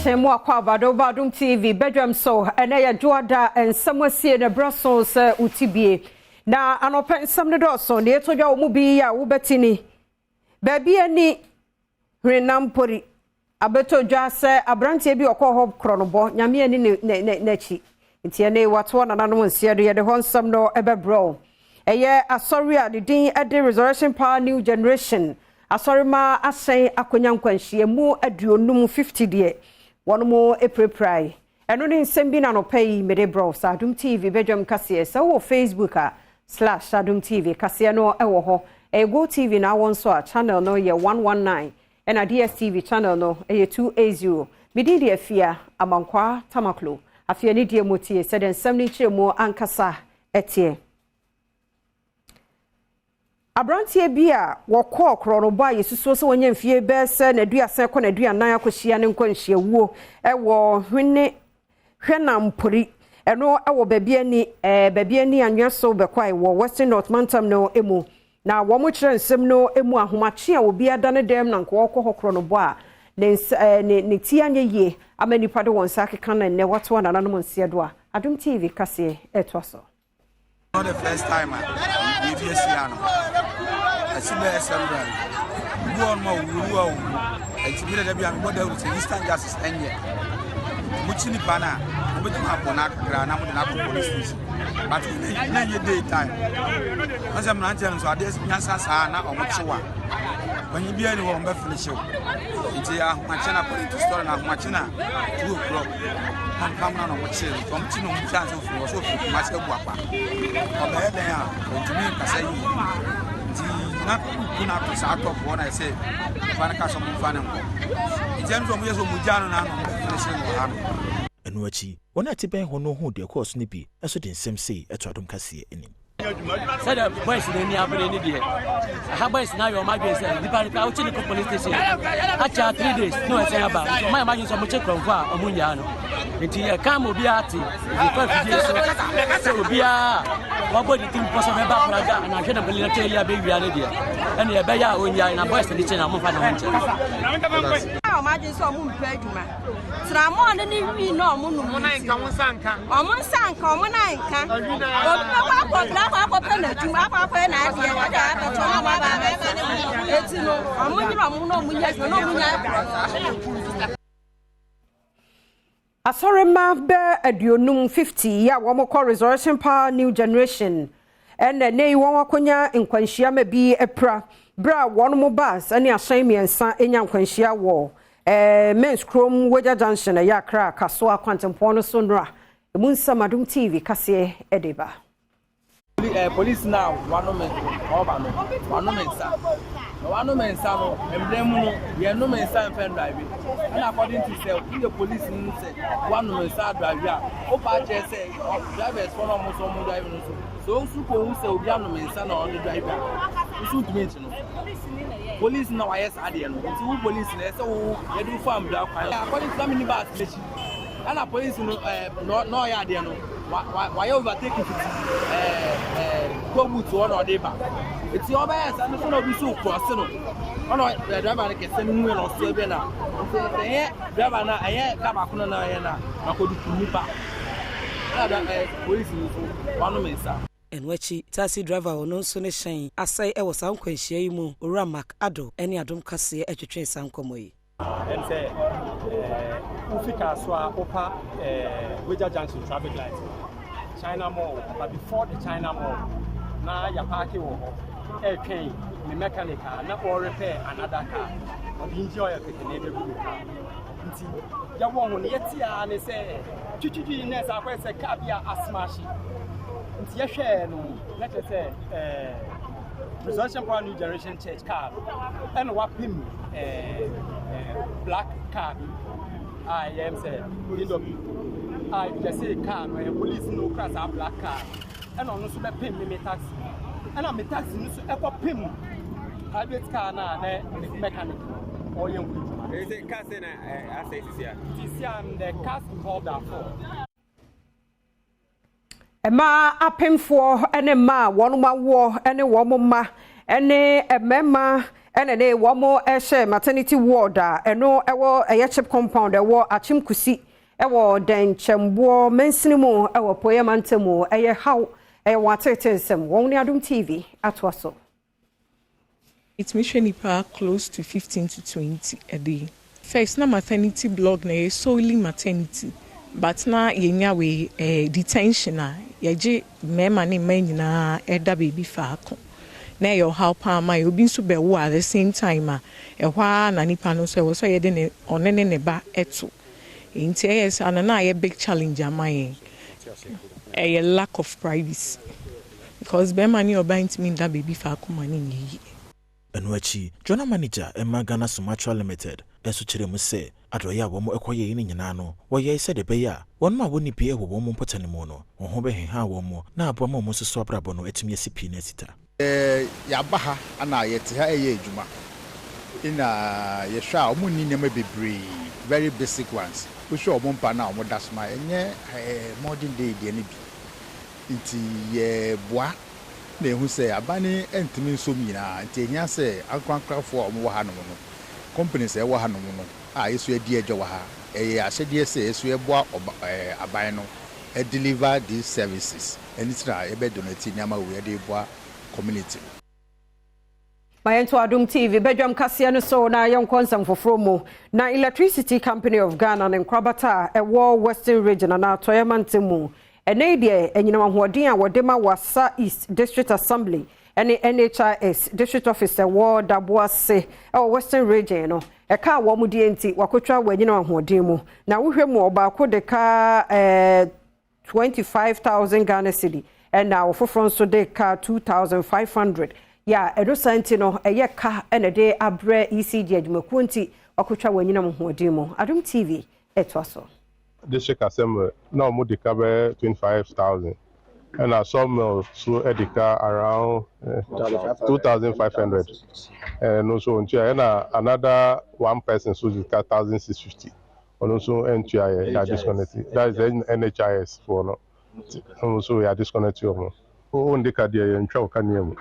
Chemo akwa Badwam TV Badwam so ene ya joada ensamwasie na Brussels utibie na anopa nsam ne doso ne etodwa wo mu bi ya wo betini baabi ani hrenampori abetodwa se abrantie bi okọ kronobo nyame ani nachi ntie ne wato na nanom nsia de ho nsam no ebebro eye asori a de din ede resurrection power new generation asori ma asen akonyankwanhie mu aduonum 50 de one more April. And only Sembina no pay mede bro Adom TV Badwam kase so Facebook /Adom TV kase no ewo ho Go TV na won so a channel no ye 119 and a DSTV channel no ye 280 medi de afia amankwa tamaklo afia ni de motie said en 70 chemo ankasa etie Abrantie bia wokọ kronobo yesuso so wonye mfie bese na duasen kọ na duanan akohia ne nkwanhia wuo ewo hwenampori eno ewo baabi ani anweso bekwai wo Western North Mantam no emu na wo mo kire nsem no emu ahomache a obi adane dem na nkọ wokọ kronobo a ne ti anye ye amani pade won sakeka na ne wato na nanom nsia do a Adom TV kase etwaso. Not the first time we be siano. I see me assembly. Go on my woo. I see me there be what they will say Eastern Justice enye. Muchini bana, obetu hapona kra na mo na police station. But na ye daytime. As I'm not telling so ades nyansa sa na omochewa. When you be any one be finish you. Nti ya machina police store na machina 2 o'clock. Come now on chill. From Chino chance of so much guapa. Obe den a ontumi kasa yi. Ti na kuna pesa atop what I say. Fana ka so mu fana nko. Nti so mu yeso mu janu na no finish no ha no. Enu achi, wona ti ben ho no ho de course ni bi. Eso de nsem sei eto Adom kase enim. Said the boys in any other any day. I have boys now your migrants and the out in the police station. After 3 days, no, I say about my imagine some check from far or Munyano. Until come will be at it. So be what body think possible about Praga and I can't believe tell you baby idea. And you bear on ya in a boys in the channel. Imagine some moon peduma. Tramon and you know Moon Sanka. Or Monsanka, or Monanka. Asore ma be aduonum 50 ya wo mokọ resurrection power new generation ene nei won wakonya nkwanhia ma bi epra bra won mo bas ane asan miensa enya nkwanhia wo men's chrome weja junction ya kra kaso akwantempo no so nra emunsa Adom TV kase edeba. Police now one mensa no emblem no ye no mensa pen drive and according to say the police say one mensa drive a o pa che say drivers for no so mo drive no so su ko say obi no mensa na on drive a su ultimate no police now yes ade no nti police na say wo ye do farm drive according to many bus and police no ya ade no why overtaking go to one or deba. It's your best and it's not be so cross no. The driver can send me on Serbia. Driver na aye kabakuna na aye na makodu kunipa. Police one mensa. And wachi taxi driver ono so ne hyen asai e wo san kwanhia yi mu owura Mark Ado ene Adom kase atwetwe san komo yi. And say ufika so opa Weja Junction traffic light. China Mall, but before the China Mall, now your party will train the mechanic car, not or repair another car. Or enjoy a picnic car. You won't yet see, and they say, Chichi Ness, I was a cabia a smashing. It's your share, no, let us say, Resurrection Power New Generation Church car, and what him black car. I am saying, I just say car where police no crash a black car. And on also pay me taxi. And I'm a taxi no ever pay. I get car na mechanic or young. There is a car in I say this year. This year and the cars involved are 4. Ema apemfo ene ma wonuma wo ene wo mma ene emema ene ne wo mo ehye maternity ward eno ewo chip compound ewo achim kusi ewo den chembo mensinimu ewo poyamantemu haw watetensem won ni Adom TV atwaso. It's mission nipa close to 15 to 20 a day. First na maternity blog na solely maternity, but na yenya we detention na yeje mema ne manyina eda baby faako na your how palma you been so be wo at the same time ehwa na nipa no so so yede ne onene ne ba eto nti yes anana ye big challenge amaye a lack of privacy because be mani oba mean that baby faako mani yi Enuachi, Jonah Manager Emma Ghana Sumatra Limited, Esochere Muse, Adoya Womo Equoye in Yanano, where ye said a beya, one ma wouldn't be a woman put animono, or Hobe ha womo, na Bomo Musu Swabra Bono etimiasi pinesita. Yabaha, and I yet a juma. In a yesha, muni never be brave, very basic ones. We show Mompa now, what that's my modern day, the enemy. Inti ye bois. Ne hu say abani entimi so mina ntenya say akwankafo omo ha no no companies e wo ha no no yesu adi adwa ha ahyede say yesu eboa aban no deliver these services anything e be donate nyama we dey boa community. Mayentu Adom TV Badwam kase no so na yonkonsam foforo mu na Electricity Company of Ghana ne nkrabata ewo Western Region na atoyamantemu ene de enyina hoɔden a wɔdema wasa East District Assembly ene NHIS District Officer Ward Daboase Western Region no eka wo mu die nti wakotwa wanyina hoɔden mu na wohwɛ mu obaako de ka 25,000 Ghana cedi na ofoforo nso de ka 2,500 ya edo santi no eye ka ene de abre ECD adwumakuo nti wakotwa wanyina hoɔden mu. Adom TV etwaso. District Assembly now Mudika 25,000 and I saw so Edika around 2,500 and also another one person so 1,650 and also NTI are disconnected. That is NHIS for no also we are disconnected oh ndika dia ntwa kaniem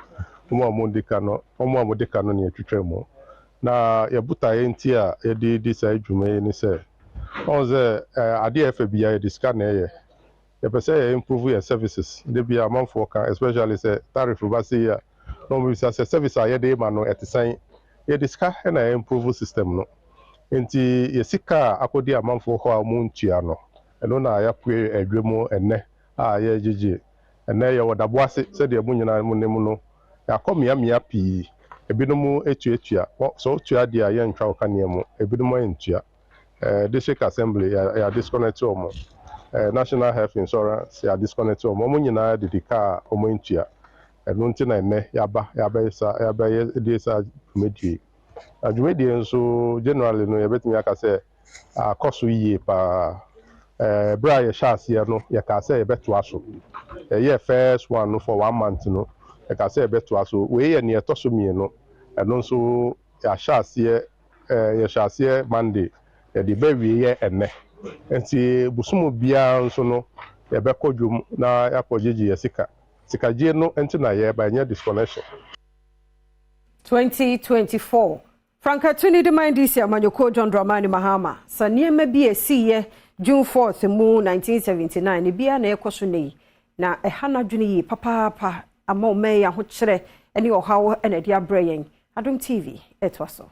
Mudika no Mudika no ne twetwemo na yabuta enti a yedi disa adwuma ni say on the ADFBI discount you say improve your services. They be a month for especially say tariff basi ya. No we say service a yede mano at the same. You discuss and improve system no. Enti yesika akodi a month for ho amuntua no. Eno na ya pwe edwemo enne a ye jeje. Enne ye wodaboase se de mu nyina mu nemu no. Ya komia mia pi. Ebinom etua so tua dia ye ntwa okanemu. Ebinom entua. District Assembly ya disconnect omo National Health Insurance ya disconnect omo nyina dedika omo ntua eno nti na ene ya ba ya sa medie adwumedie nso generally no ya betumi aka say akoso yie pa bra ya chance ya no ya ka say beto aso ye first one no for 1 month no ya ka say beto aso we ye ne etoso mie no eno nso ya chance Monday the baby ye enne enti busumu bia nso no ye be kodwum na yakojeje ye sikaje no enti na ye ba nya disconnection 2024 Franka tuni de mindisi amanyoko John Dramani Mahama saniema bi esiye June 4th mu 1979 bia na ekoso nei na ehana dwene yi papa ama o me ya ho kire ene ohawo ene dia brayen Adom TV etwaso.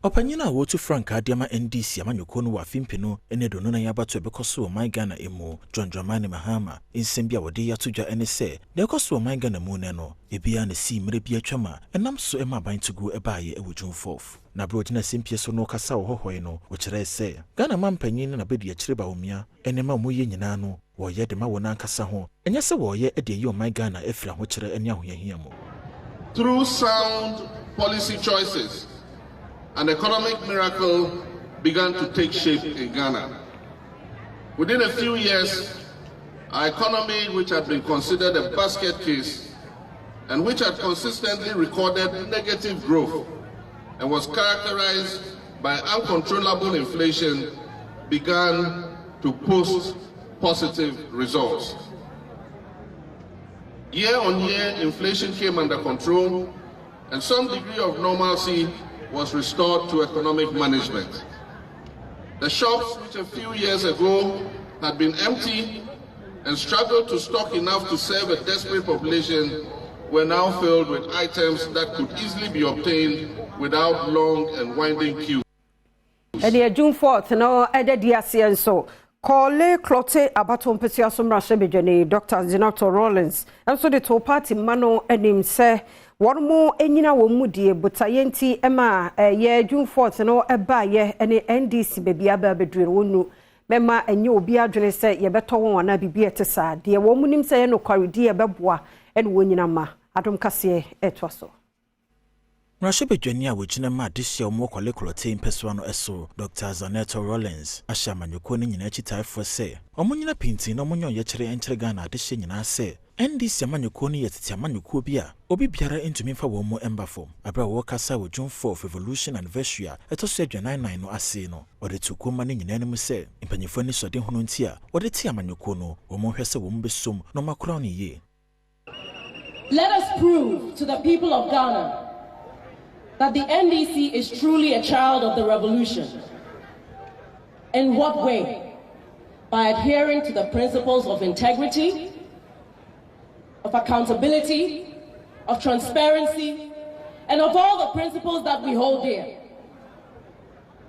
Opanyina wotu Franka Adiama NDC amanyoko no wafimpe no ene do no na yabato ebekoso o my Ghana emu John Dramani Mahama insembia wode yatodwa ene se na ekoso o my Ghana mu ne no ebia na si mre bia twama enam so ema ban tugu ebaaye ewo June 4th na brojina simpie so no kasa wo hohoi no wo kire se Ghana mampanyin na bedi akire ba omia ene ma moye nyina no wo ye de ma wona nkasa ho enye se wo ye ede ye o my Ghana efira ho kire ene ahoyahia mu. Through sound policy choices, an economic miracle began to take shape in Ghana. Within a few years, our economy, which had been considered a basket case and which had consistently recorded negative growth and was characterized by uncontrollable inflation, began to post positive results. Year on year, inflation came under control and some degree of normalcy was restored to economic management. The shops, which a few years ago had been empty and struggled to stock enough to serve a desperate population, were now filled with items that could easily be obtained without long and winding queues. And June 4th, no, Ede Diasian so. Kole Clotte Abaton Pesia Sumra Sebejani, Dr. Zinato Rollins, and so the two party mano and him say, one more Enina Womudi, but Sayenti Emma, June 4th, no, a buyer, and NDC baby Ababedru, Memma, and you be addressed, ye better one, I be better sad. Dear woman him say no corridor Babwa, and Winama, Adom Cassie, etwaso. Rashibe Jenia wujina ma dishia omo kwale kulote impeswano eso Dr. Zaneto Rollins asha manyuko ni nyina chitaifo se omo nyina pinti na omo nyo yechere enchere Ghana dishia nyina se NDC amanyuko ni yetiti amanyuko bia obi biara ntumi mfa wo mo embafo abra wo kasa wo June 4th revolution anniversary etoso edwa 99 no ase no ode tukuma ni nyina anim se impanyifo ni sode hono ntia ode ti amanyuko no wo mo hwese wo mbesom no makura ni ye. Let us prove to the people of Ghana that the NDC is truly a child of the revolution. In what way? By adhering to the principles of integrity, of accountability, of transparency, and of all the principles that we hold dear.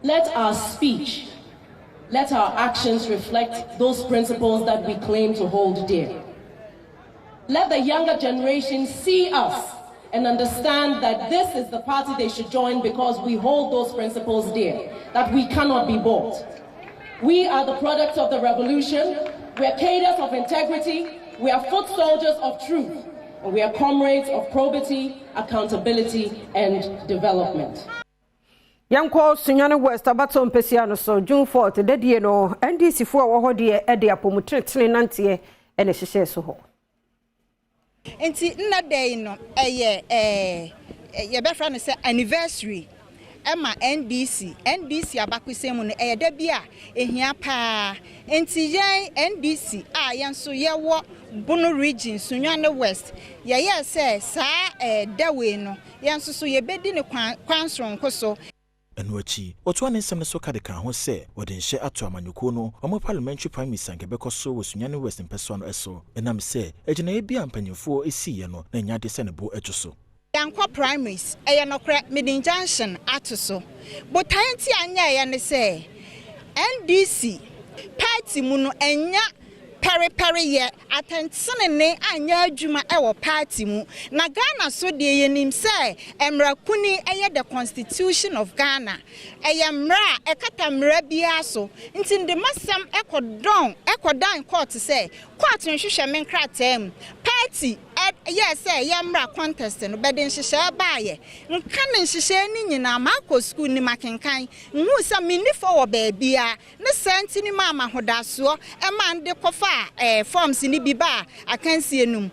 Let our speech, let our actions reflect those principles that we claim to hold dear. Let the younger generation see us and understand that this is the party they should join because we hold those principles dear, that we cannot be bought. We are the products of the revolution, we are cadres of integrity, we are foot soldiers of truth, and we are comrades of probity, accountability, and development. Yanko Sunyana West Abaton Pesiano so June 4th, Daddy no, NDC for a hodie Edia Pomutri Nantie, and a Shisha so. Enti na day no ye be fra no say anniversary ema NDC abakwese mu no da bia ehia pa enti yen NDC a yen so ye wo Bono region Sunyane West ye say sa da we no yen so ye bedi ne kwanson koso Enwachi otwane nsem ne so ka de kan ho se wode nhye ato amanyuko no omo parliamentary prime minister nke bekoso wo Sunyane West mpeso no eso enam se ejina e bia mpanyimfo esiye no na nya de se ne bo ejuso yankwa primaries eye no kra Midin Junction atoso botanti anya ye ne se NDC party mu no enya pare ye atensene ne anya adwuma ewo party mu na Ghana so de yenim se emra kuni eye the constitution of Ghana eye mra ekata mra bia so nti de masam ekodan court se court nhwehwe men kratam party yes say yamra contest no beden hyehyɛ baaye nka ne hyehyɛ ni nyina makɔ school ni makenkan nhu sa minifo wɔ baabia ne senti ni mama hodaso e man de kofa forms ni bi ba akansie enum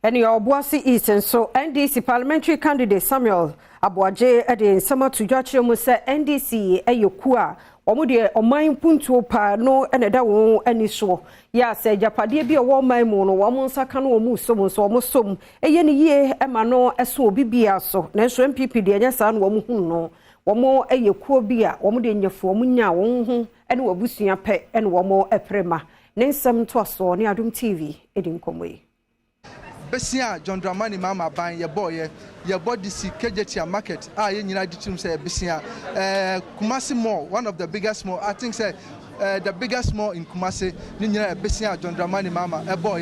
and your Obuasi East and so NDC parliamentary candidate Samuel Abuaje at the summer to judge Musa NDC Ayokua Omude oman puntu pa no eneda wo ani so ya se japade bi o man mu no wo monsa ka no mu so som eye ne ye e ma no eso bibia so na so MPP de anya sa no wo hu no wo mo eyekuo bi a wo mo de nyefo mo nya wo hu ene wo busua pe ene wo mo eprema ne nsem to so ne Adom TV edin komoyi Besia John Dramani Mama ban ye boy ye body si Kejetia market ye nyina ditum say Besia Kumasi Mall, one of the biggest mall, I think say the biggest mall in Kumasi ni nyina Besia John Dramani Mama boy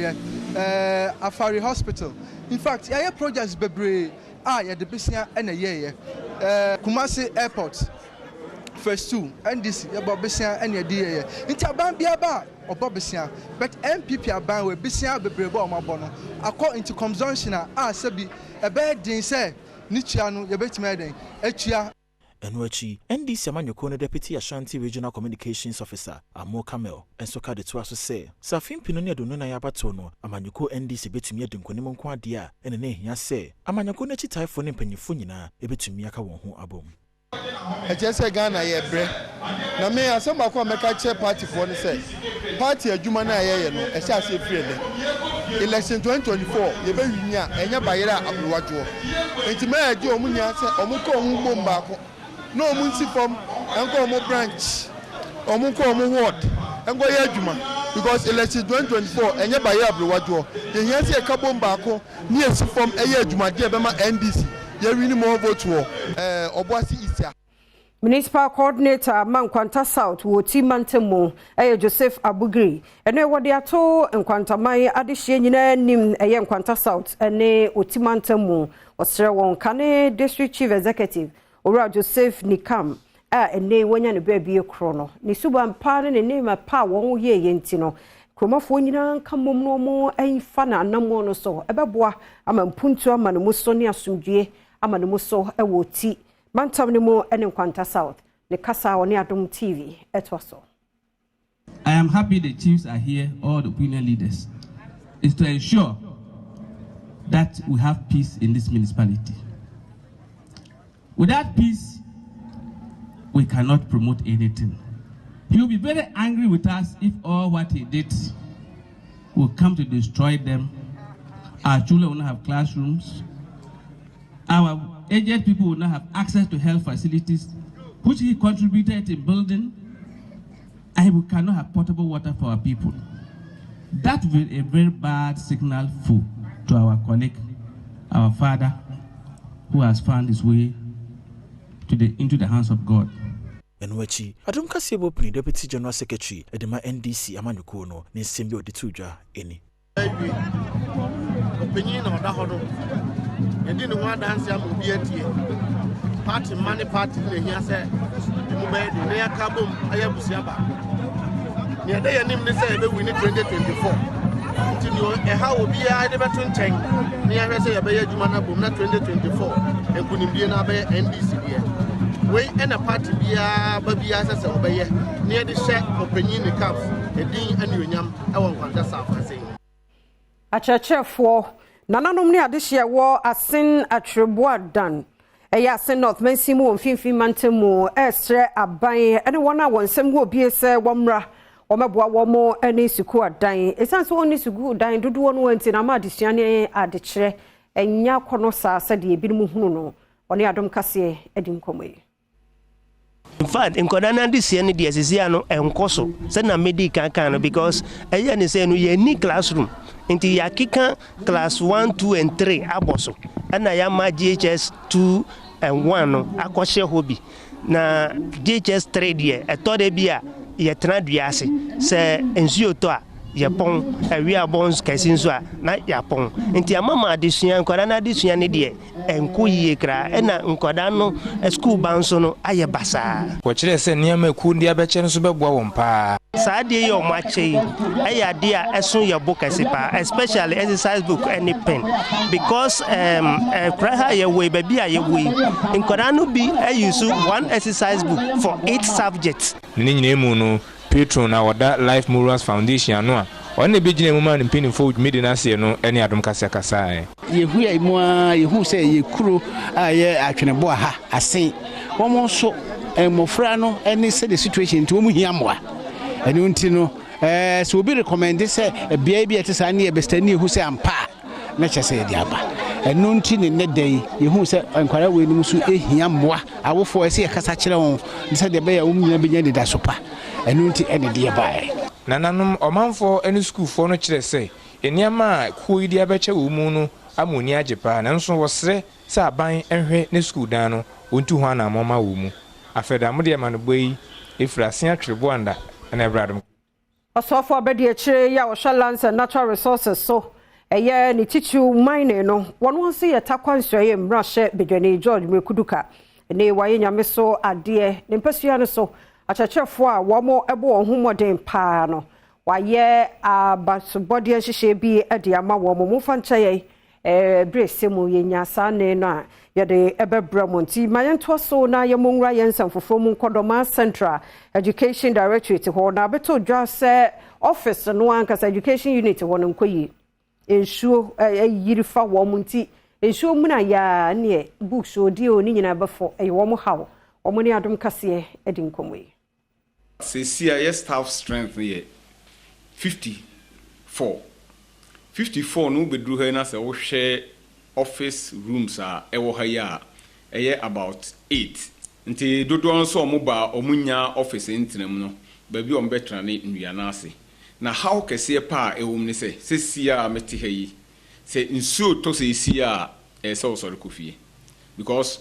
Afari Hospital. In fact ye projects bebre ye the Besia ene ye Kumasi Airport first two NDC ye Besia ene ye nti aban bia ba Obobesia, but MPP aban we Besia bebrebe o mabono akọ into consumption a sabi e be din say nitua no ye betime den atua Enwachi NDC amanyoko no deputy Ashanti regional communications officer Amo Kamel enso ka de to aso say Safin Pino ne dono na yabato no amanyoko NDC betumi adinkonim nko ade a ene ne hia say amanyoko no chitaifo ne mpanyifo nyina ebetumi aka won ho abom ejese Ghana ye bre na me asem akwa meka che party for ne say party adwuma na ye no e sha se free ne election 2024 ye be winya enye bayira abruwajo enti me age omunya se omuko omumbo mbako no omunsi form enko omu branch omuko omu ward engo ye adwuma because election 2024 enye bayira abruwajo ye hia se kabo mbako ni esi form eye adwuma de be ma NDC ye win more vote wo oboasi isia Municipal Coordinator Mankwanta South wo Timantemu Joseph Abugri ene wode ato nkwantamai adehye nyina nim Nkwanta South ene Otimantemu osre won kane District Chief Executive Ora Joseph Nikam ene wanya ne baabi ekro no ni suban pa ne name pa won ye yenti no kromafo nyina kamom no mo enfa na anamo no so ebeboa ama mpuntu ama no muso ne asomdue ama no muso ewo ti Mantam Nemo and Nkwanta South, the Kasa on Adom TV, etwaso. I am happy the chiefs are here, all the opinion leaders. Is to ensure that we have peace in this municipality. Without peace, we cannot promote anything. He will be very angry with us if all what he did will come to destroy them. Our children will not have classrooms. Our aged people will not have access to health facilities, which he contributed in building, and we cannot have potable water for our people. That will be a very bad signal to our colleague, our father, who has found his way into the hands of God. Enwechi, Adom Kasiebo Puni, Deputy General Secretary, Edema NDC Amanyukono, Ninsembio de Tuja, Eni. Opinion on that and didn't want to answer party money party here said near Kabum Ayabusiaba. Near day name they say we need 2024. How will be I never to change near say a Bayer Jumanabum not 2024 and couldn't be another NDC here. We and a party be a baby as a Bayer near the shack opinion the cups a ding and union. I want that's how I say. A church for Nananom ne adehye wo asen atreboa dan asen North Mansimu mfimfin mantemu esre aban ene wona wonsem go bie se womra womeboa womo ene suku adan esanso woni suku dan dodo no wanti na ma adesuane adekire enya kono sa sade ebinim hunu no one Adom kase edim komoyi. In fact, in Kodana this year, the Asiano and Koso, send a medical can because I say no ye classroom. Into Yakika class 1, 2, and 3 aboso. And I am my GHS 2 and 1 aquashe hobby. Na GHS 3 year, a todebia, ye trandiasi, say ensure toa. Yapon, we are bones Casinsoa, not Yapon. Into your mamma addition, Kodana this year, and Kuyekra, and Nkodano, a school bounsono, Ayabasa. What you say near me, Kundia Bechan Subawampa. Sadia your matching, I dear as soon your book as especially exercise book and pen. Because cry your way, baby, your way. In Kodano be I use one exercise book for 8 subjects. Ninemuno. Patron our that Life Morals Foundation no on the beginning woman in pinning food midina say no any Adom Kasa ye who say ye crew ye atwenebo ha asen won so mofra no any say the situation to mu hiamwa enu ntino so obi recommend say bia bi etesa na ye bestani who say ampa na chese di aba enu ntini ne dai ye who say enkwara we ni musu ehiamwa awofo ese ye kasa kire won say de be ya wo nyina benya de da sopa enunti ene de bae nananom omanfo ene school fo no kire say eniama ko idi abeche wo mu no amoni ajepa nanso wo sre sa aban enhwe ne school dan no ontu ho na moma wo mu afeda mo de ma no boyi efrasen atrebo anda na ebradom osofo abedi akire ya wo Lands and Natural Resources so eye ni tichu mine no wono se ye takwanso ye mrahye bedwane George Mekuduka ne waye nyame so ade ne mpasua no so achachefo a womo ebo ohumodin pa no waye abasobode hihye bi ade ama womo mufa nchaye bresemu yenya sane no a yede ebebramonti mayento so na yemonwra yensamfofo mu Nkodoma Central Education Directorate ho na beto dwa se office no ankasa education unit ho no nkoyi ensuo yirifa womunti ensuo muna ya ne books odi oni nyina befo womo hawo omoni Adom kase edi nkomo yi. CCIS staff strength here 54 no bedru ha na se wo hwe office rooms a ewo ha ya eye about 8 nti dodo nso omuba omunya office ntinam no ba bi ombetra ne nnuana ase na how kese pa ewom ne se sesia meti ha yi se nsuo to se sia se osore kofie because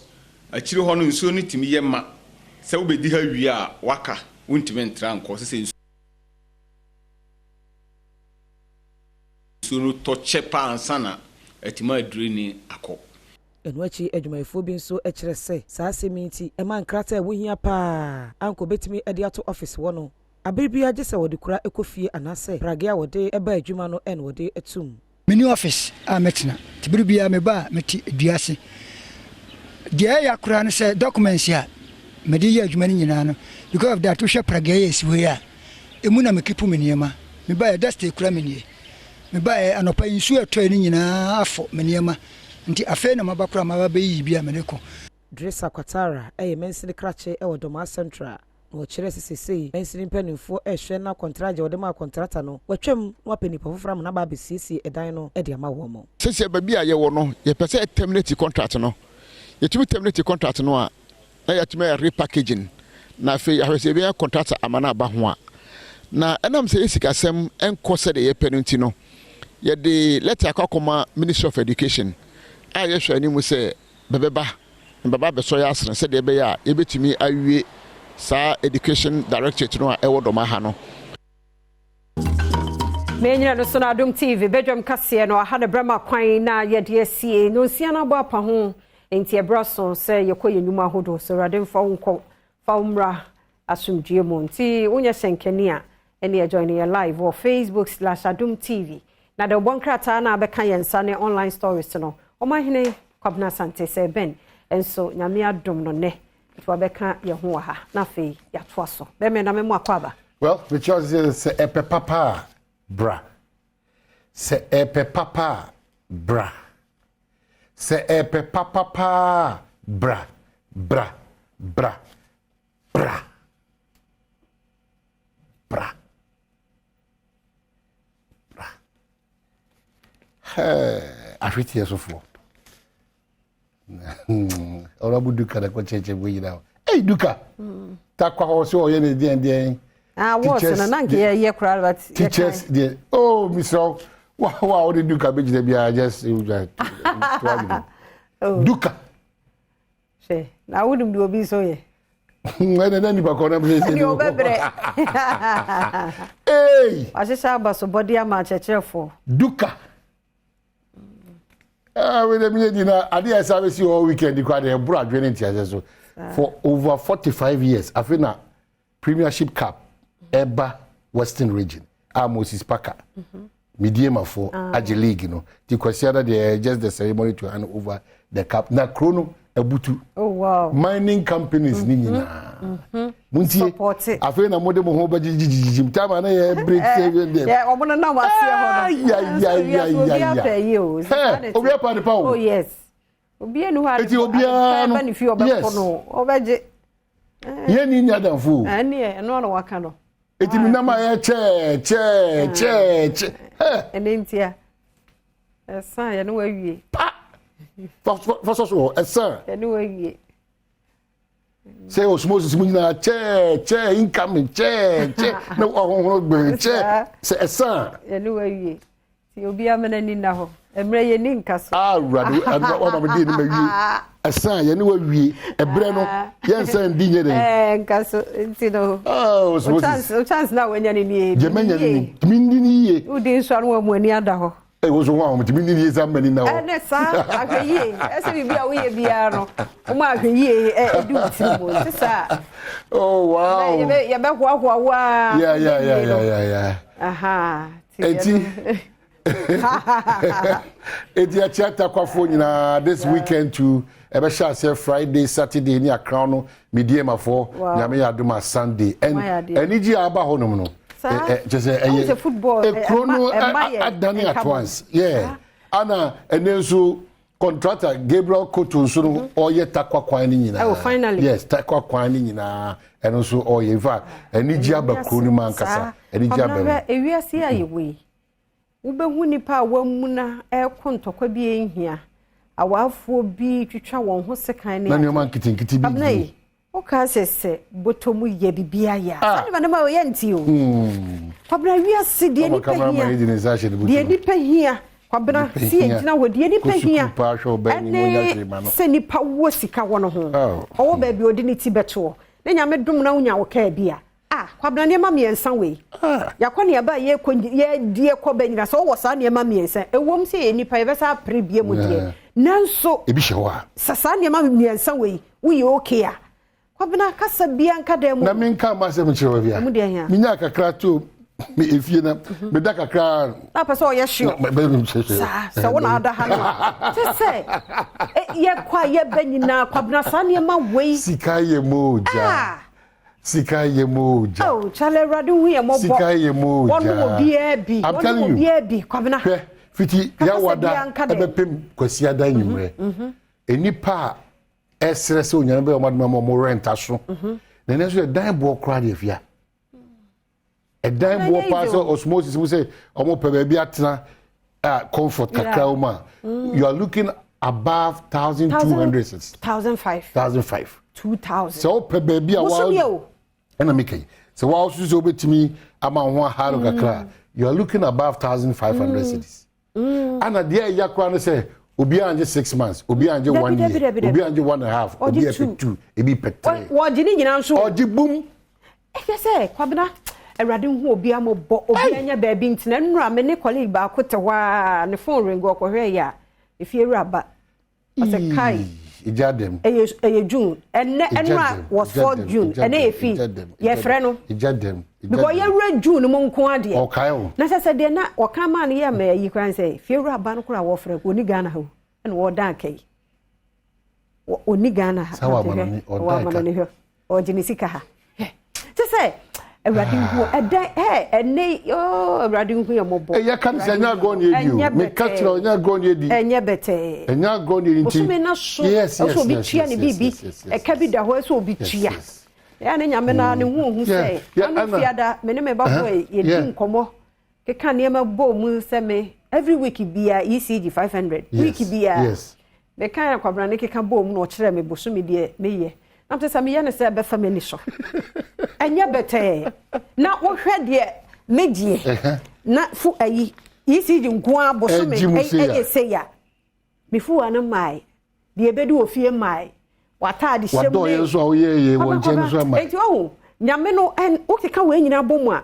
akiri ho no nsuo no timi ye ma se wo bedi ha wi a waka wuntime ntra nko se nsuo to chepa ansana atima adreni akọ Enwachi adwumayefo bi nso ekire se saa sementi ema nkrata e wohia pa anko betimi ede ato office wo no aberbia gye se wode kura ekofie anase pragea wode eba adwuma no en wode etum mini office a metina tibirbia meba meti duase die ya kura no se documents ya medi ya adwuma ni nyina no because of that we share pragea yes we ya emu na mekipu meniema meba ya dust kura menie meba anopa insu eto ni nyina afo meniema nti afa na mabakura mababe yi bia meneko Dressa Kwatara mensini krache Doma Central no kire sisisi mensini mpanimfo ehwe na contract wode ma contractor no watwam wapenipo fofra na ba besisi edan no de ama wo mo sisi baby a ye wo no ye pese terminate contract no ye tumi terminate contract no a na ye tumi repackaging na fe ahwese bia contractor amana ba ho a na enam se esikasem enkose de ye penalty no ye de letter akokoma Ministry of Education a ye hwa ni mu se baba be so ya asene se de be ya ye betumi awie sa education directorate no a ewo Doma ha no Menyina no so na Adom TV Badwam kase no aha ne brama kwan na ye de asie no sia na bo apa ho enti e braso se ye koye nyuma hodo so rade mfa wonko fa umra asumdue mo nti wonya senkani a ene e join ye live on Facebook/Adom TV na de bonkrata na abeka yensa ne online stories no omahene kwabna sante se ben enso nyame adom no ne to abeka ye ho ha na fe ya to aso be me na me mo akwaba well because se epe papa bra se epe papa bra se epe papa bra bra bra bra bra bra afiti yesofo ora buduka da ko cheche buyi na hey duka takwa ho so ye ne den what's na nanke ye kura but teachers the oh Mr. Wow the duka be jide bia just duka she na wudum do obi so ye na ni ba ko na be se ni obebre hey asisa baso body ama chechefo duka we the me dina ade service all weekend the kwade bro adwene ntia so for over 45 years afina Premiership Cup Eba Western Region Moses Parker Mediema for Age League no the consider the just the ceremony to hand over the cup na chrono ebutu oh wow mining companies ni nyina muntie afena mode mo ho bajijijim tama na ye break seven dem yeah omo na wase ho ya obi apa de pa oh yes obi enu ha eti obi anu benefit obeko no obeje ye ni nya danfo ani e no no waka no eti mi na ma ye che enentia esa ye no wawie for esa ye no wawie say osmosis mu nyina che income che na ohonhoro gbe che say esa ye no wawie ti obi amana ni na ho emre ye ni nkaso awurade ona me di ni mawie esa ye no wawie ebre no ye nsa ndi nye den nkaso nti no osmosis chance na wenya ni ni je menya ni mi ndi ni ye udi nso no mu ani ada ho wo so wa mi ndi ni za mani na ho ene sa ahwe ese bi bia wo ye bia no mo ahwe ye edu timo tisa oh wow ye be kwa wa yeah aha eti achata kwa phone na this weekend to ebe sha say Friday Saturday ni akran Mediema for nyame ya Adom Sunday eniji aba honom no just football chrono adani at once yeah ana enenso contractor Gabriel Kotunsu or yet takwa kwani nyina. Oh, finally. Yes, takwa kwani nyina. And also or yeva. And Nijaba Kruniman Kasa. And Nijaba. A year see a way. Ube Wunipa Womuna air contokwa being here. A wafo be to try one who's a kind of man kitting kitty. Nay, okay, say, Botomu ye bibia ya. I never know yet you. Pabra, we are sitting in the nipa here. Pabra, see it now with the nipa here. And send it power sika one of them. Oh, baby, or didn't it better? Then I made drum now, okay, beer. Pabra, near mammy and some way. Yakonia by ye, dear Coben, so was on your mammy and said, a woman say any private premium with you. None so Ebishawa. Sasania mammy and some way, we okay. Kwabena kasa bianka demo. Na menka masemchewia. Minyaka kratu if you na medaka kra. Na paso ye sure. Sa wona ada hanu. Te say ye kwa ye banyina kwabena sania ma wei. Sika ye moja. Sika ye moja. Oh, chale radu hu ye mobo. Sika ye moja. Wonu obi ebi. I'm telling you. Kwabena. Fiti ya wada ebepem kwasiada nyimre. Enipa esre se onyan be omaduma mo rent aso na ne so dan bo kra de fia e dan bo pass osmosis we say omo pe ba bi atena comfort kakra uma you are looking above 1200 1005 2000 so pe ba bi awa na make so wa so so betimi ama ho haro kakra you are looking above 1500 cities ana dia yakra no say obi anje 6 months obi anje 1 year obi anje 1.5 obi e 2 ebi petre wo jini nyina nso oji bum e say kwabena awrade hu obi ambo obi anya ba bi ntina nnura me ne colleague ba kote wa ne phone ring okohwe ya efie raba o say kai ijadem eye June ennura was 4 June ene efi ye frɛ no ijadem because ye re June mo nko ade okay o na sɛ de na wɔka ma ne ye ma yi kwan sɛ fie raba no kora wo frɛ ko ni Ghana ho ene wo dan kai oni Ghana ha sawa manani ho o jinisika ha te sɛ awrade hu ene awrade hu ye mobo ya kan sɛ nya go ne edi me ka kyerɛ nya go ne edi enye bete nya go ne nti yes so bi tua ne bibi e ka bi da ho so obi tua ya ne nyame na ne hu sɛ anu fiada me ne me ba bo ye di nkomo ke ka ne ma bo mu sɛ me every week bia ECG 500 week bia yes me kan akwabra ne ke ka bo mu no kyerɛ me boso me de me ye am te sɛ me ye ne sɛ be fa me ni so enye bete na wo hwɛ de medie na fu ayi ECG nko aboso me eye se ya me fu ana mai de ebedu ofie mai wata de hyem wado ye so ye won chen so mai enti o nyame no en o keka we nyina bomu a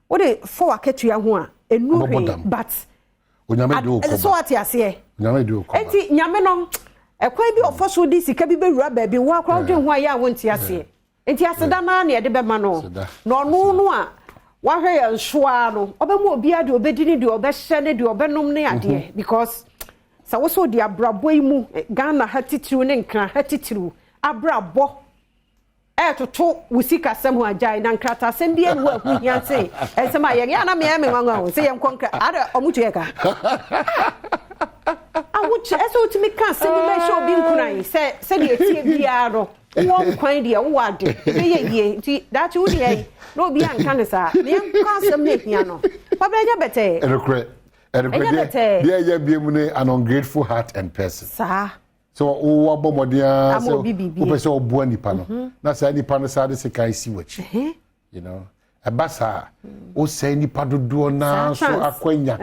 wo de fo aketua ho a enu hwe but onyame de o ko so ati ase nyame de o ko enti nyame no ekwan bi ofo so di sika bi bewura ba bi wo akwa dwen ho a ya wonti ase enti aseda na na ye de be ma no no no a wa hwe ya nsoa no obemu obi ade obedini de obehye ne de obenom ne ade because sa wo so di abrabo imu Ghana hatitiru ne nkra hatitiru abrabo toto wusika sem ho agai na nkrata sem bia ne ho ahuhia se esem aye ya na me nwanwa ho se ye nkonkra ada omutu ye ka awuche eso utimi ka se ni me show bi nkunan se de etie bia no wo nkwan de wo ade be ye nti that you dey no bi anka ne sa me nka sem ne hia no pabra nya bete there ya be mu ne an ungrateful heart and person sa so o abomodia so o pese o bo nipa no na sa nipa no sa de se kan si wachi you know abasa o say nipa dodo na so akwanya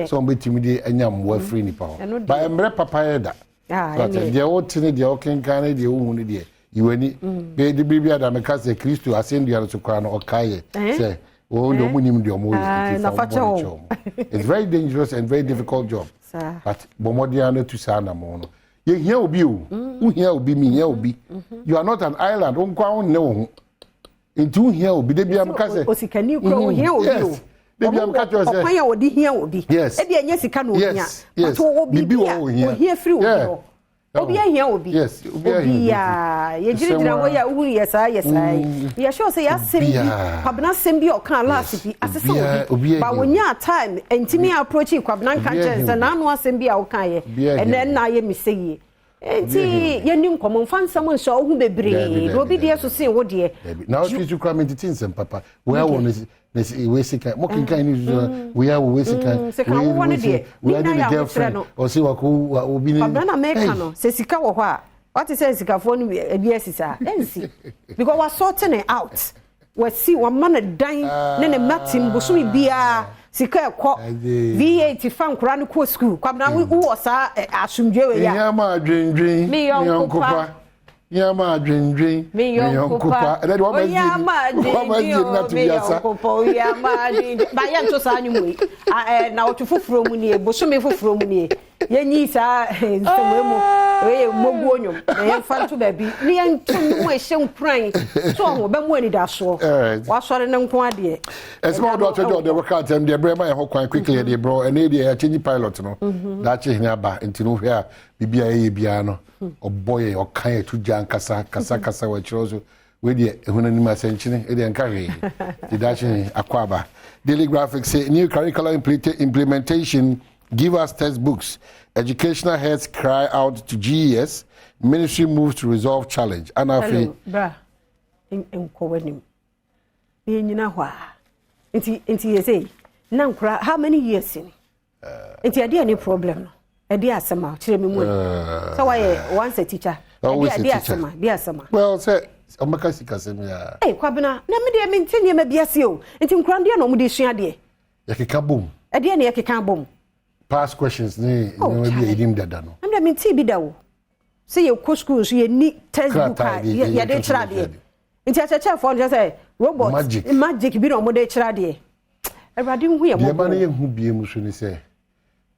so betimi de anya mwa free nipa ho ba emre papa yeda but de o tini de o kenkan de o hu ne de yiwani be de bibia da meka se Kristo asendu ya so kwa no okaye say oh no munim de o mo it's very dangerous and very difficult job but bomodia no tu sa na mo no you hear obi o who hear obi me hear obi you are not an island on kwa on ne wo into hear obi de bia mka say osikani kro hear obi o de bia mka cho say okwan odi hear obi e bia nya sika no ohia but obi bi o hear free obi Obi ahia obi. Yes, obi ahia. Ye jira ho ya wu yesa ye sure say ya sembi kwabena sembi o kan last bi asese obi ba wonya time entimi approach kwabena kan chance na anu asembi a wo kan ye ene na ye miseye enti ye nim komo fansam nso ohu bebre obi de so sin wo de na o twi kra mentin sem papa we won we sika mo kan ni we are we sika we won de we are the girlfriend o si wa ko obi ni kwabena na make no se sika wo ho a what is sika phone bi asisa ensi because we sorting it out we see one man dan na ne matim bosumi bia sika ekọ V8 fan kura no ko school kwabena we wo sa asumdwe we ya ya ma dwendwen mi yonkopa Yama dwendwen me yonkopa and then one yama dwendwen yama ba ya nto sa anwum na otufufuro mu nie bosome fufuro mu nie yenyi sa ntomemu we mogu onyum na ye fanto ba bi ne yentum mu ehye nkran so ho ba mu ani da so wa sore ne nko ade esma do atwejo de work out dem de brema ye ho kwan quickly de bro and e de change pilot no da che hina ba ntino hwe a bibia ye bia no oboye okan etuja kasa wa chirozo we de ehunanima senchine e de nka hwe de da che akwaba. Daily Graphics say new curriculum implementation give us textbooks. Educational heads cry out to GES. Ministry moves to resolve challenge. Anafi. Bra. In Kowenim. Yina hwa. Inti yese. Nankura how many years in? Inti adi any problem. Adi asama. Chire me mu. So why once a teacher. Adi asama. Adi asama. Well, say omaka sikasem ya. Eh kwabena na me de maintain ye mabiase o. Inti nkrande na omu de sua de. Yakeka bom. Adi na yakeka bom. Past questions ni be edim dada no. Am da minti bi da wo. Say you go school so you need textbook ya de kira de. Inti acheche for just say robot magic bi no mo de kira de. Everybody hu ye mo. Ye ba na ye hu bie mu so ni say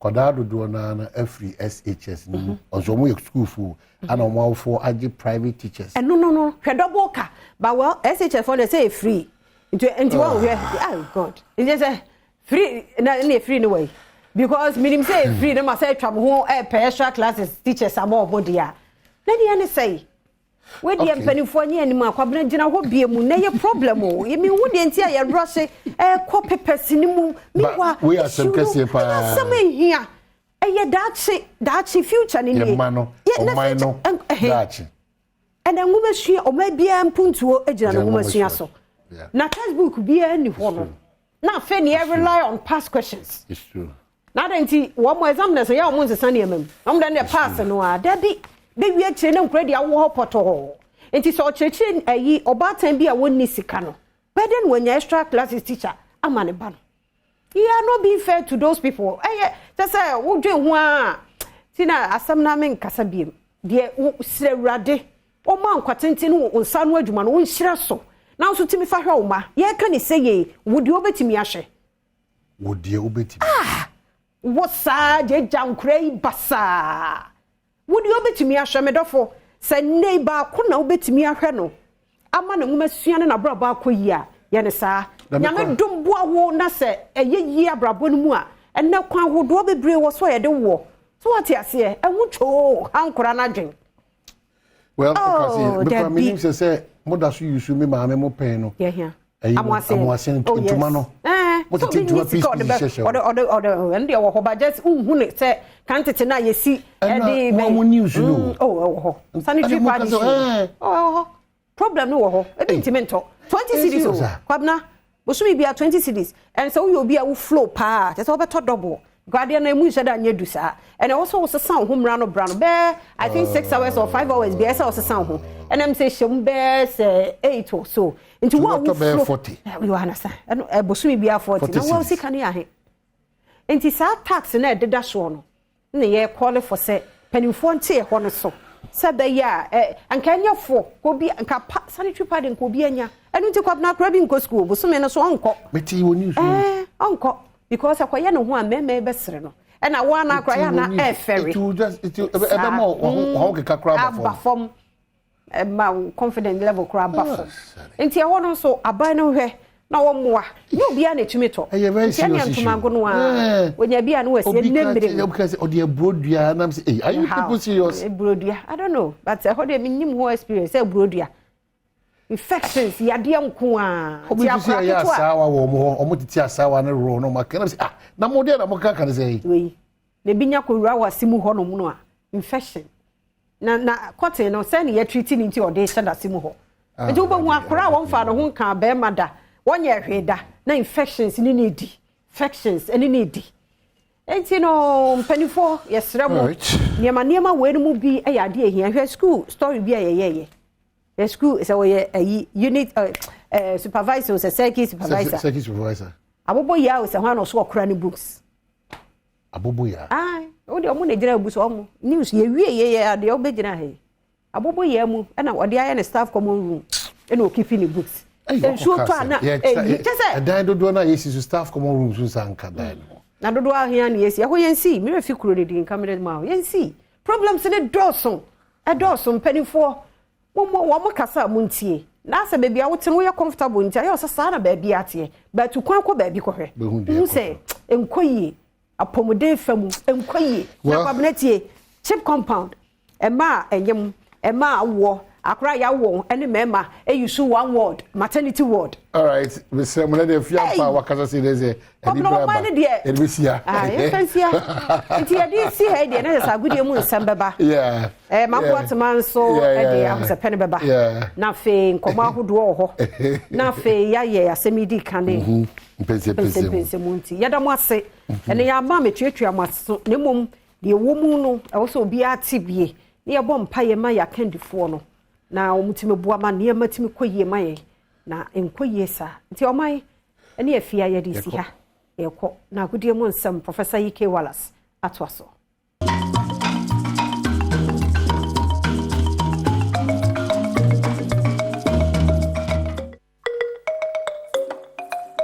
kwada dodo na free SHS ni. Onso mo ye school fu ana mo for age private teachers. No. Hwe double ka. But well SHS for they say free. Inti one we oh god. It just say free na free no way. Because minim say free them say tram ho extra classes teachers amo obodia na dia ne say we dia mpanifo anya anim akwabena gina ho bie mu na ye problem o ye mi hu de ntia ye rush copy person mu mi wa we are some kase pa some here ye dachi future ni ye mano o mino dachi and then we sua o ma bia mpuntuo agina no we sua so na textbook bia ni ho no na fe ni rely on past questions. It's true. Now enti one more examiners ya omo nsesa ne amam am da ne pass no a da bi wi akire ne nkura dia wo hopoto enti so church ayi obatan bi a wonni sika no beden wanya extra classes teacher ama ne ba no yeah no be fair to those people just say wo dwen ho a tina asam na men kasa biem de srewrade o man kwatenti no onsa no adwuma no onhyira so na so timi fa hwe wo ma ye ka ne seye wo de obetimi ahwe wo de obetimi Whatsa je jankrai basa wodi obetimi ahwe medofo se neighbor ko na obetimi ahwe no ama na nwuma suane na brabo akoyi a ye ne saa nyame dombo awo na se eyeyi abrabo no mu a enne kwan hodo bebre wo so ye de wo so what ase enwucho hankora na dwen well because me say moda so use me ma me mo pen no yeah amoasen ntuma no what it into a piece or and your ho budget unhu say quantity na yesi e dey news no sanitary pad problem no ho e be intimento 20 cities o kwabna bosumi bia 20 cities and so you be a flow pa just obeto double guardian na mu sheda anya dusa and also was sound home run brand be I think 6 hours or 5 hours be esa was sound home and I'm say shom be say 8 or so into one to 40 you understand and bosumi bia 40 na wo sika ne ahe enti sa tax na deda so no na ye call for say penifo ntie ho no so se be ya anka nyafo ko bi anka sanitary pad ko bi anya enu nti kwabna kra bi nko school bosumi no so onko beti wo news onko because akoye no ho a meme be sere no e na wa na akoye na ferry it ebe mo ho ke kakra ba form ma confident level kra ba form enti e ho no so aban no hwe na wo moa you bia na tumeto very serious issue wonya bia na wase nemre because odi abrodua na say are you people serious abrodua I don't know but how dey minim ho experience abrodua infections yade nko a ti akwa ya asawa wo mo omo titi asawa na ro no maka na say na mo dey na mo ka kan say we na binya kowura wasimu ho no mu no a infection na cotton no say na ye treating into ode shada simu ho eju bo hu akora won fa no ho kan be mada wonye hweda na infections ni need infections any need enti no mpanifo yesra mo niema we no mu bi e yade ehia hwe school story bi ayeye the school is a unit supervisor was a circuit supervisor abobo ya was a one so okra ni books abobo ya o de omo na gina books omo news ye wie ye de obegina he abobo ya mu na ode aye na staff common room na o keep in the books show to na dan dodo na yes staff common room so sanka dan na dodo ahia na yes ho yensi me refi kuro de din camera ma yensi problems ne doso mpanifo wo kasa muntie na se bebia wo tene wo ye comfortable ntia ye osasa na bebia atie but kwan ko bebia ko hwe hu se enkoyi apomode famu enkoyi na kwabenetie chip compound ema enyem ema wo akra ya wo ene mema eyusu one word maternity ward all right we say mo na dey fiampa wakasa say dey say edi braba edi bisia fansia nti edi si he dey na sa gudie mu nsem beba makwat man so edi amse pen beba na fe nkoma ahodo ho na fe ya ye asemidi kane mpese munti yada mo ase ene ya ma metwetwa maso ne mom de wo mu no e wo so obi atibie ne ye bom pa ye ma ya kandifo no na omutime bua ma ne matime koyie maye na enkoyie sa nti omai ene afia ye di si ha ekọ na agudie mu nsem Professor Ike Wallace atwaso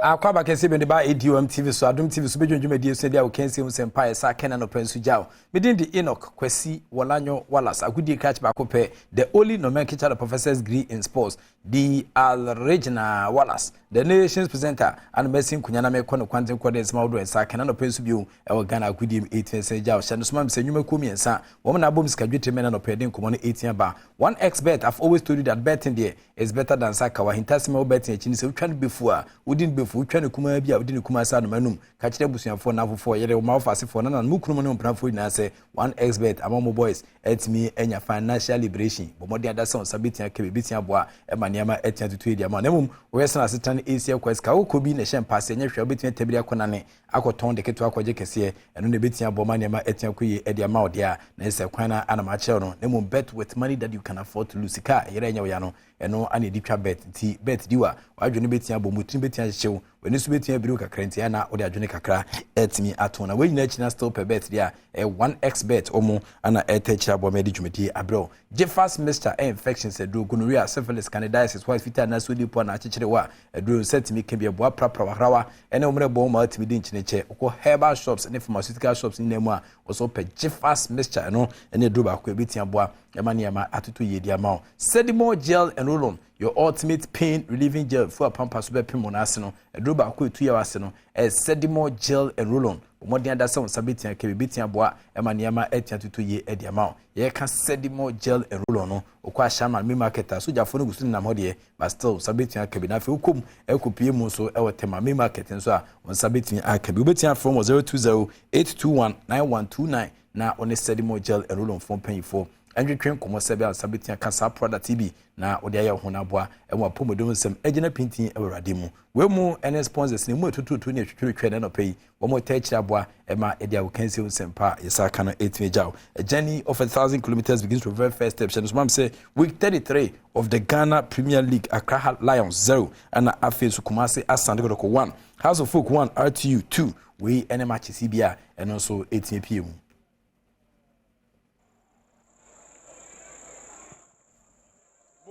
akwaba kese be de ba Adom TV so Adom TV so bedwonjuma die so dia wo kense mu sempa esa kena no pensu jaw medin di Enoch Kwasi Wolanyo Wallace agudie catch ba kope the only nomenclature of professors degree in sports the Regina Wallace the nation's presenter and mesin kunyana me kono kwanten kwade nsema wodo esa kena no pensu bio e wo Ghana agudie 18 se jaw hye no soma me senwuma komi ensa wo na bom sika dweteme na no peden komo no 18 ba 1xbet I've always told you that betting there is better than sakawa hintasime wo betting akini se wotwa no befu a wodin befu wotwa kuma bia wodi ne kuma sa no manum ka kire busuafo na afofo yere ma ofasefo na mu kunu no mprafo na se 1xbet amamo boys etimi enya financial liberation bomodi adasa on sabitia ke bebitia boa e maniama etia tutu edi ama nemum wo yesa na setan Asia quest ka okobi ne hye mpase enya hwe betia tabiri akona ne akoton de keto akwaje kese eno ne betia bo maniama etia koyi edi ama odia na se kwana ana ma chero no nemum bet with money that you can afford to lose ka yere enya wo ya no eno ane di twa bet ti bet diwa wadwene betia bo mutin betia hyew wani su betia biru kakra ntia na ode adwene kakra etimi atona we nyina china still per bet dia 1xbet omo ana etechira bo medi dwumedi abro Jeffers Mr infections edu gonorrhea syphilis candidiasis white fever na so lipo na achechire wa edu setimi kebia bo aprapra wahrawa ene omre bo ma atimi di nchineche ko herbal shops ne pharmaceutical shops ni nemu a oso per Jeffers Mr no ene edu ba ko ebitia bo emaniama atutu yedi ama Sedimo gel and roll-on your ultimate pain relieving gel for pampa so be pimo na ase no edu ba ko etu ya wase no Sedimo gel and roll-on omodi adasa on sabetia ke bebitia boa emaniama etia tutu ye edi ama ye ka Sedimo gel and roll-on no okwa shama me marketer so jafo no gusu na modie but still sabetia ke bi na fe ukom ekopie mu so e wotema me marketing so a on sabetia akabi obetia from 0208219129 na on Sedimo gel and roll-on from pay for Andrew Train komo sebe sabetia kasa product TV na ode aye ho na boa e mo pomodom sem agina pintin e wurade mu we mu ene sponsors ne mu tututu ne twetwe na no pay wo mo techira boa e ma ede awo kanse sem pa yesa kana 8 jaw a journey of 1,000 kilometers begins from very first step so mam say week 33 of the Ghana Premier League Accra Lions 0 and Afesu Kumasi Asante Kotoko 1 House of Folk 1 RTU 2 we ene match CBA and also 18 pm.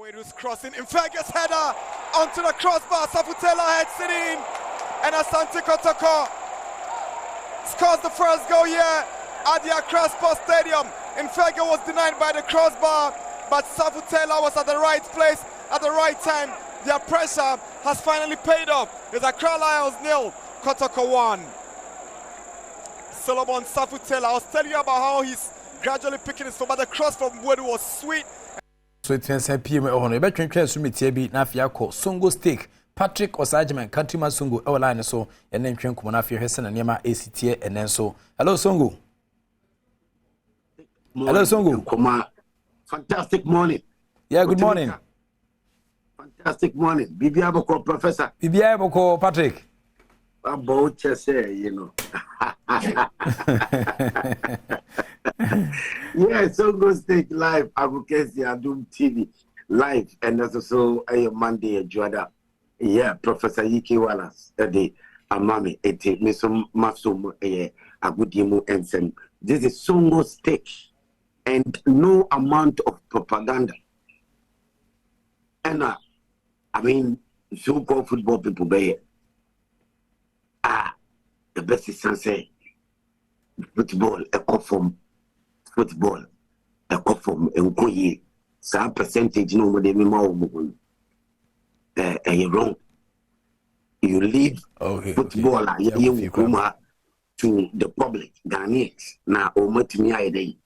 It was crossing in Fergus header onto the crossbar. Safutela heads it in, and Asante Kotoko scores the first goal here at the Accra Sports Stadium. Infega was denied by the crossbar, but Safutela was at the right place at the right time. Their pressure has finally paid off. It's Accra Lions 0, Kotoko 1. Solomon Safutela, I was telling you about how he's gradually picking his form, but the cross from Wood was sweet. So it's a PM on a veteran transmit be Nafiako, Songo Steak, Patrick Osajiman, Countryman Songo, our line so, and then Train Kumanafia Hessen and Yama ACTA and then so. Hello, Songo. Hello, Songo. Fantastic morning. Yeah, good morning. Fantastic morning. Bibiaboko, Professor. Bibiaboko, Patrick. About say, you know. Yeah, so go stage live, advocacy, Adom TV live, and also a Monday, Joada. Yeah, Professor Yiki Wallace, the Amami, Miso Masum, Agudimu, and Sem. This is Songo stage, and no amount of propaganda. And I mean, so-called football people, the best is say football, a conform football, a conform, and koye, some percentage no more than more. You're wrong. You leave football to the public, Ghanaians. Now, Omatimi,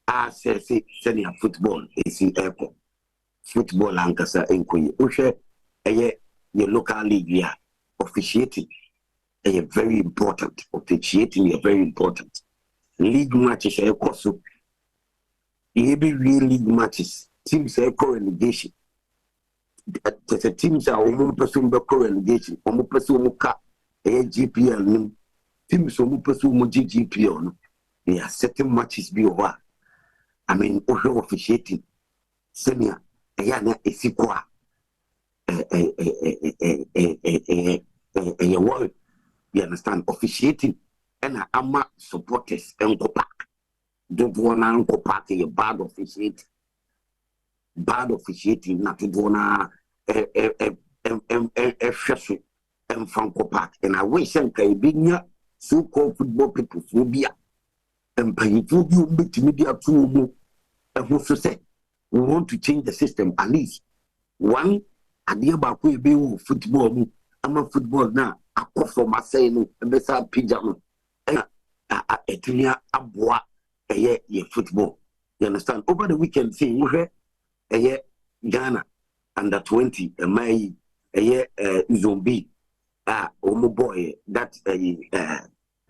I say, senior football is in airport. Football and Kasa and koye. Ushe, your local league, yeah, officiating. Very important. Officiating is very important. League matches are also. Every real league matches. Teams are co-relegation. The teams are almost pursuing co-relegation. Almost pursuing GPL. Teams almost pursuing GPL. There are certain matches be over. I mean, officiating. Senior. Ayana esikwa. World. You understand? Officiating and ama supporters and go back. Don't want to go back to bad officiating. Bad officiating, not to do na and from Copac. And I wish I can be so-called football people phobia and pay for you media to and who say we want to change the system at least. One idea about we football. I'm a football now. I call for my saying, and beside pijama, aboa, football. You understand? Over the weekend, see, we Ghana under 20, my zombie, omo boy, that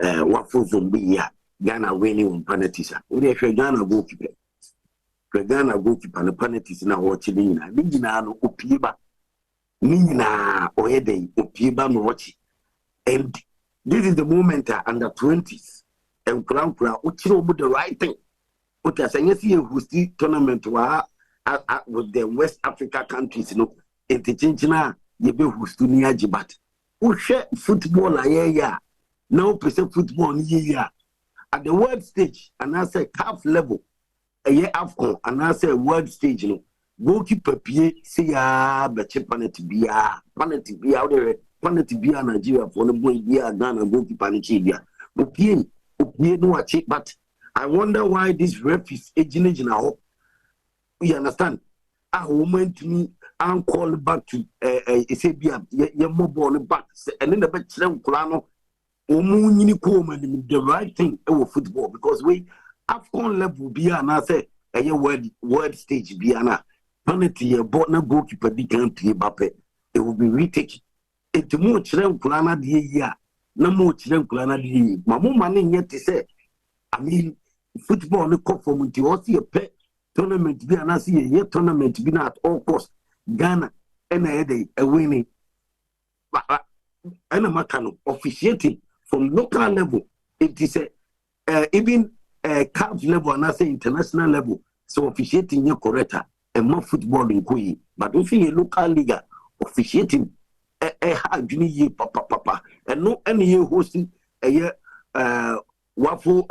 waffle zombie, yeah, Ghana winning on penalties. We have Ghana goalkeeper. Ghana goalkeeper and the penalties now watching in a Nina Opiba. Nina Oede Opiba no watch. And this is the moment under 20s and Crown which the right thing. But as I see who see tournament with the West Africa countries, you know, in the Chinchina, you be who's to near Jibat. Who share football a year, no percent football year at the world stage, and I say half level a year AFCON, and I say world stage, you know, goalkeeper PA, say, but panity be out there. Panity be a Nigeria for the boy be a Ghana goalkeeper in Chibia. But I wonder why this ref is aging now. You understand? A woman to me, I'm called back to Sabia, your mobile back, and then the best Kulano, the right thing over football because we AFCON level be an say a word stage be an penalty, a bottom goalkeeper, the country, Bape. It will be retaken. It's more children kulana dia no more children kulana dia. Mamu money yet to say. I mean, football no conform to what see a pet tournament be an see a year tournament be not at all cost. Ghana and a winning. And a macano officiating from local level. It is even club level and I say international level. So officiating your correct and more football in Kui. But if you local league officiating. Papa, and no any hosting a year waffle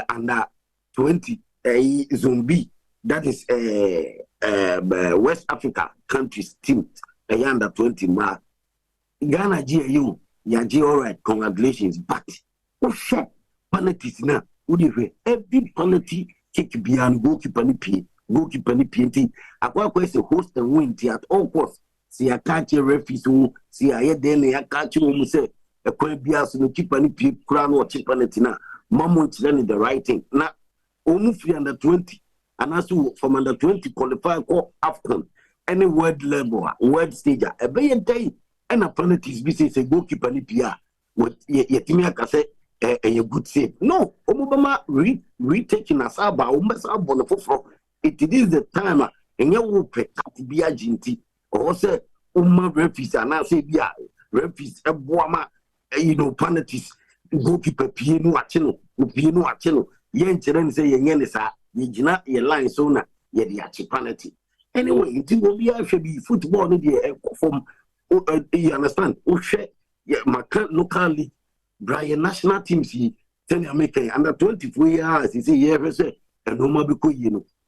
under 20 a zombie that is West Africa countries team a under 20 mark Ghana GAU Yaji all right congratulations but share penalties now would you every penalty kick beyond goalkeeper ni P goalkeeper ni PNT akwa kwese host and win at all costs. see a catch a referees who see a then a catch who say a coin bias no keep any crown or chip on it now. Mamma then the right thing. Now, almost under 20, and also from under 20 qualify for AFCON. Any word level, word stage, a bay day, and a penalties business a goalkeeper ni PR. What Yetimia can say a good save. No, Obama retaking us about almost up on the forefront. It is the time and you will pay to be a ginty or say referees and I say yeah referees a boama penalties goalkeeper piano achino yen cheren say yen sa yigina ye line so na ye the achi penalty anyway it will be a football no dey from you understand o share my local league Brian national teams he tell America under 24 years he say yeah say and no more because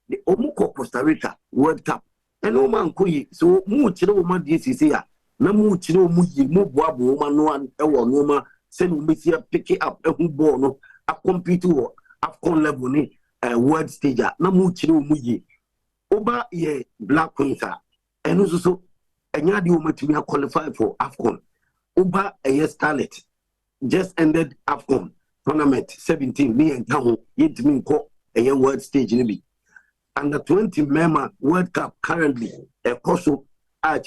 the Omuko Costa Rica World Cup and no man koyi so mu chiro ma die sisi ya na mu chiro mu yi mu boabo ma no an e wo no ma se no me pick it up e hu ball no a compete wo AFCON level ni world stage na mu chiro mu yi oba ye Black Queens enu so enya de o matumi qualify for AFCON oba ye Starlet just ended AFCON tournament 17 me and Tamu yetimi nko world stage ni bi under 20 member World Cup currently a coso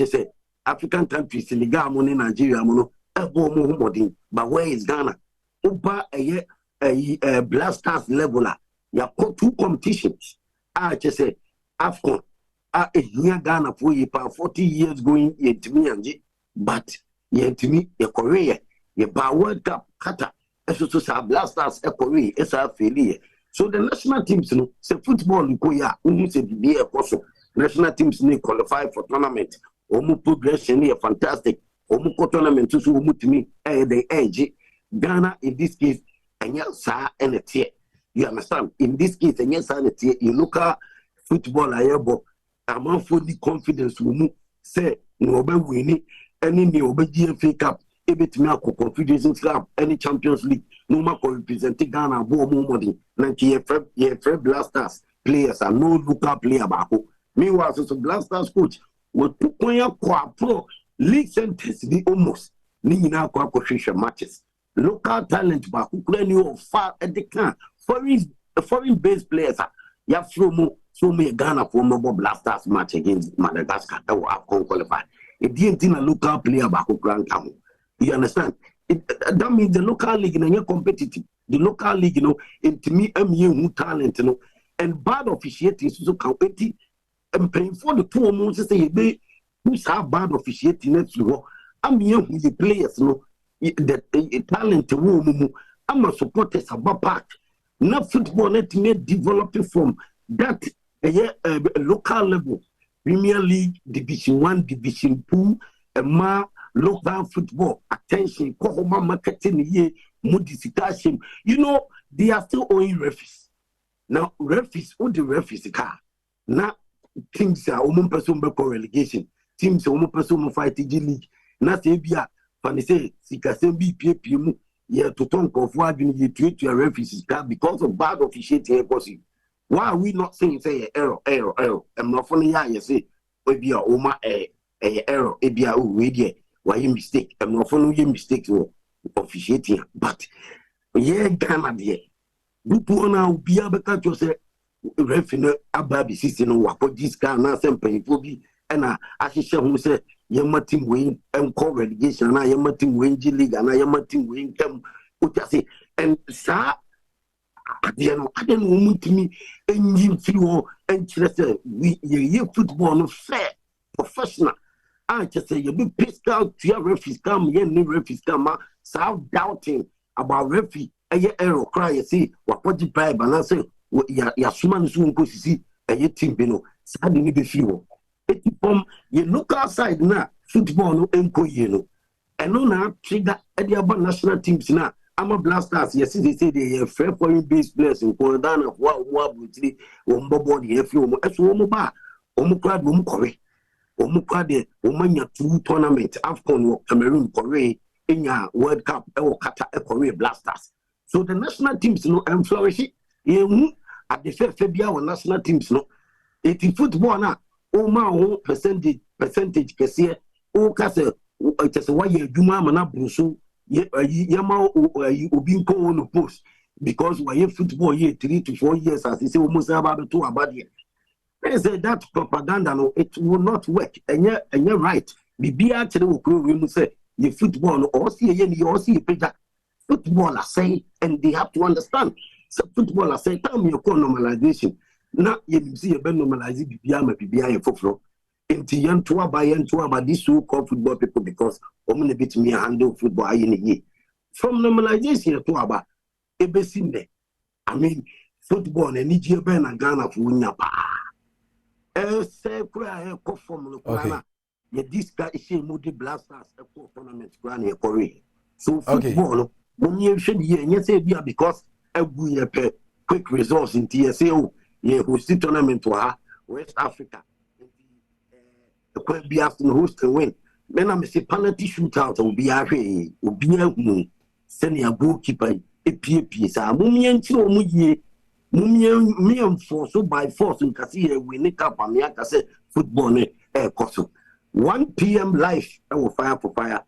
say African countries in the Ghana Nigeria mono but where is Ghana Uba a blasters leveler ya put 2 competitions say AFCON here Ghana for 40 years going to me but yet to me a Korea ye ba World Cup Qatar so blasters a Korea is a failure. So the national teams, say football, you say be a course. National teams need qualify for tournament. Omu progression here fantastic. Omu tournament to me the edge. Ghana in this case, and yes, and a tier. You understand? In this case, and yes, and a tier. You look at football, I'm fully confidence. Say no be winning any new GFA Cup. Ebit me ako Confederation Cup, any Champions League, no more representing Ghana, more money. Nanti ye blasters players are no local player bako. Meanwhile, so blasters coach will put pro league sentence the almost. Ni na kwa matches. Local talent bako play far at the can. Foreign based players ya so me Ghana for mobile blasters match against Madagascar that will have qualify. It didn't a local player bako grand town. You understand? That means the local league is competitive. The local league, to me, who talent, and bad officiating so can and paying for the 2 months say who's have bad officiating next year. I'm here with the players, the talent woman. I'm a supporter of part. Not football let me developing from that local level. Premier League, Division 1, Division 2, and local football, attention, Kohoma marketing, modification. They are still owing referees. Now, referees, who the referees car? Now, teams are almost person relegation. Teams are almost person fight TG League. Now, say, when they say, Sikasembi, PPM, yeah, to talk of why you treat your referees car because of bad officiating. Why are we not saying, say, error? I'm not funny, you say, maybe a Oma error, maybe a way. Why you mistake? I'm not following your mistakes or officiating. But yeah, Ghana there. You put now be able to say referee ababi system no wapo this Ghana sempe ipobi and I who say your team win and call relegation na your team win G League and your team win come say and sir I don't want to me and you feel and we you football no fair professional. I just say you be pissed out to your referees come, you new referees come, so doubting about referee, a error cry, you see, what you buy, but I say, your human soon go see, and your team, sadly be few. It's from you look outside now, football, no enco, and no now trigger any other national teams now. I'm a blasters, yes, they say they are fair foreign based players in Korean of what would be one body, if you as woman bar, Omukra, Omukore. Omukade, Omania 2 tournament, AFCON, Cameroon, Korea, Kenya, World Cup, Qatar, Korea Blasters. So the national teams, and flourishing. At the Febia national teams, 80 football now, percentage, o ka se just why you adwuma ma na bruso yama obi nko no post because why football here 3 to 4 years as they say almost about to about here. I said that propaganda no, it will not work. And you're right. Bibi actually will grow when say you football or see a picture. Football I say, and they have to understand. So football I say, time you call normalization. Now you see a ben normalizing BBI for flow. Into young to about this so-called football people because only bit me handle football in a year. From normalization to about a besinde. I mean football and Nigeria Ben and Ghana for Winnapa. Say cry a formula. This guy is a moody blasters a tournament granny a Korea. So football, when you should be and yes, because we have quick results in TSAO, yeah, hosted tournament to her, West Africa. Be after the host and win. Then I'm a penalty shootout will be a sending a goalkeeper a piece. I'm moving to me for so by force in Cassia we nick up on the say football air cost 1 p.m. live I will fire for fire.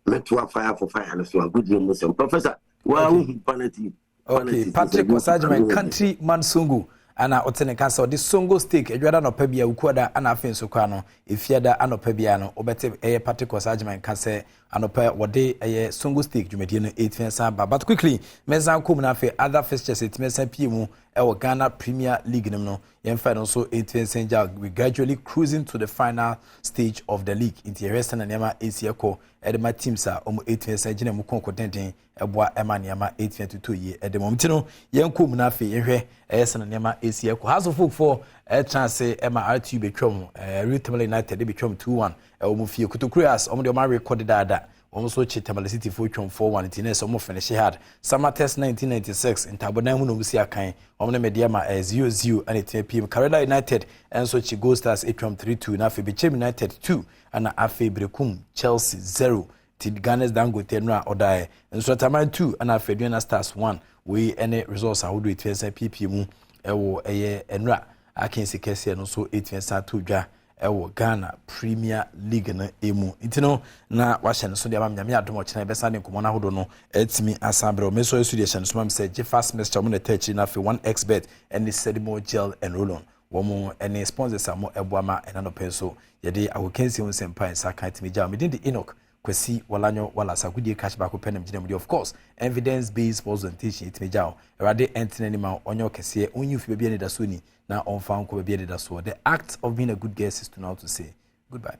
Meant to have fire for fire and so a good Muslim professor. Well, penalty. Okay, Patrick Osajman country Mansungu. Ana otene kansa odi songo steak edwada no pa bia ukuada ana afen so kwa no efiada anopa bia no obete eye particle surgeon kansa anopa wode eye songo steak dwumedie no 8 fensa ba but quickly mensan kom na afi other fixtures etimensan pie mu e Ghana Premier League no yemfa no so 8 fensa ja we gradually cruising to the final stage of the league into rest na nema esieko edema teams a omo 8 fensa gina mu konkotenten eboa ema nema 822 ye edema mtino yenkom na afi yehwe eyesana nema esieko House of Folk for chance ema RTU betwom Rhythm United betwom 2-1 omo fie Kutokurias omo de ma recorded that also Chitamale City for 4-1 Tines omo finish hard Summer Test 1996 in Tabona no musi akan omo media ma 0-0 and it PM Karela United and so Chi Gold Stars 3-2 na Bechem United 2 and Afe Brekum Chelsea 0 Ghana's Dangote no odae and so Taman 2 and Afe Duana Stars 1 we any results I would do it PP mu ewo eye enra akensi kese no so 8-2 dwa ewo Ghana Premier League na emu intino na wahye no so de amamnyame adom ochena besa ne komo na hodo no etimi asambre me so esu de hye no so mam say Jeffas Mr. mo na techi na fe 1xbet and Sedimo Gel and Roll-on womo any sponsors amo eboama enano penso yede awokensi won sempa nsa kan timi ja me di Enoch Kwesi Walanyo wala sagudie cash back penem ginem of course evidence based presentation it meja erade entene ma onyo kese onyu fi bia ne da so ni na onfa nko bia ne da so the act of being a good guest is to know to say goodbye.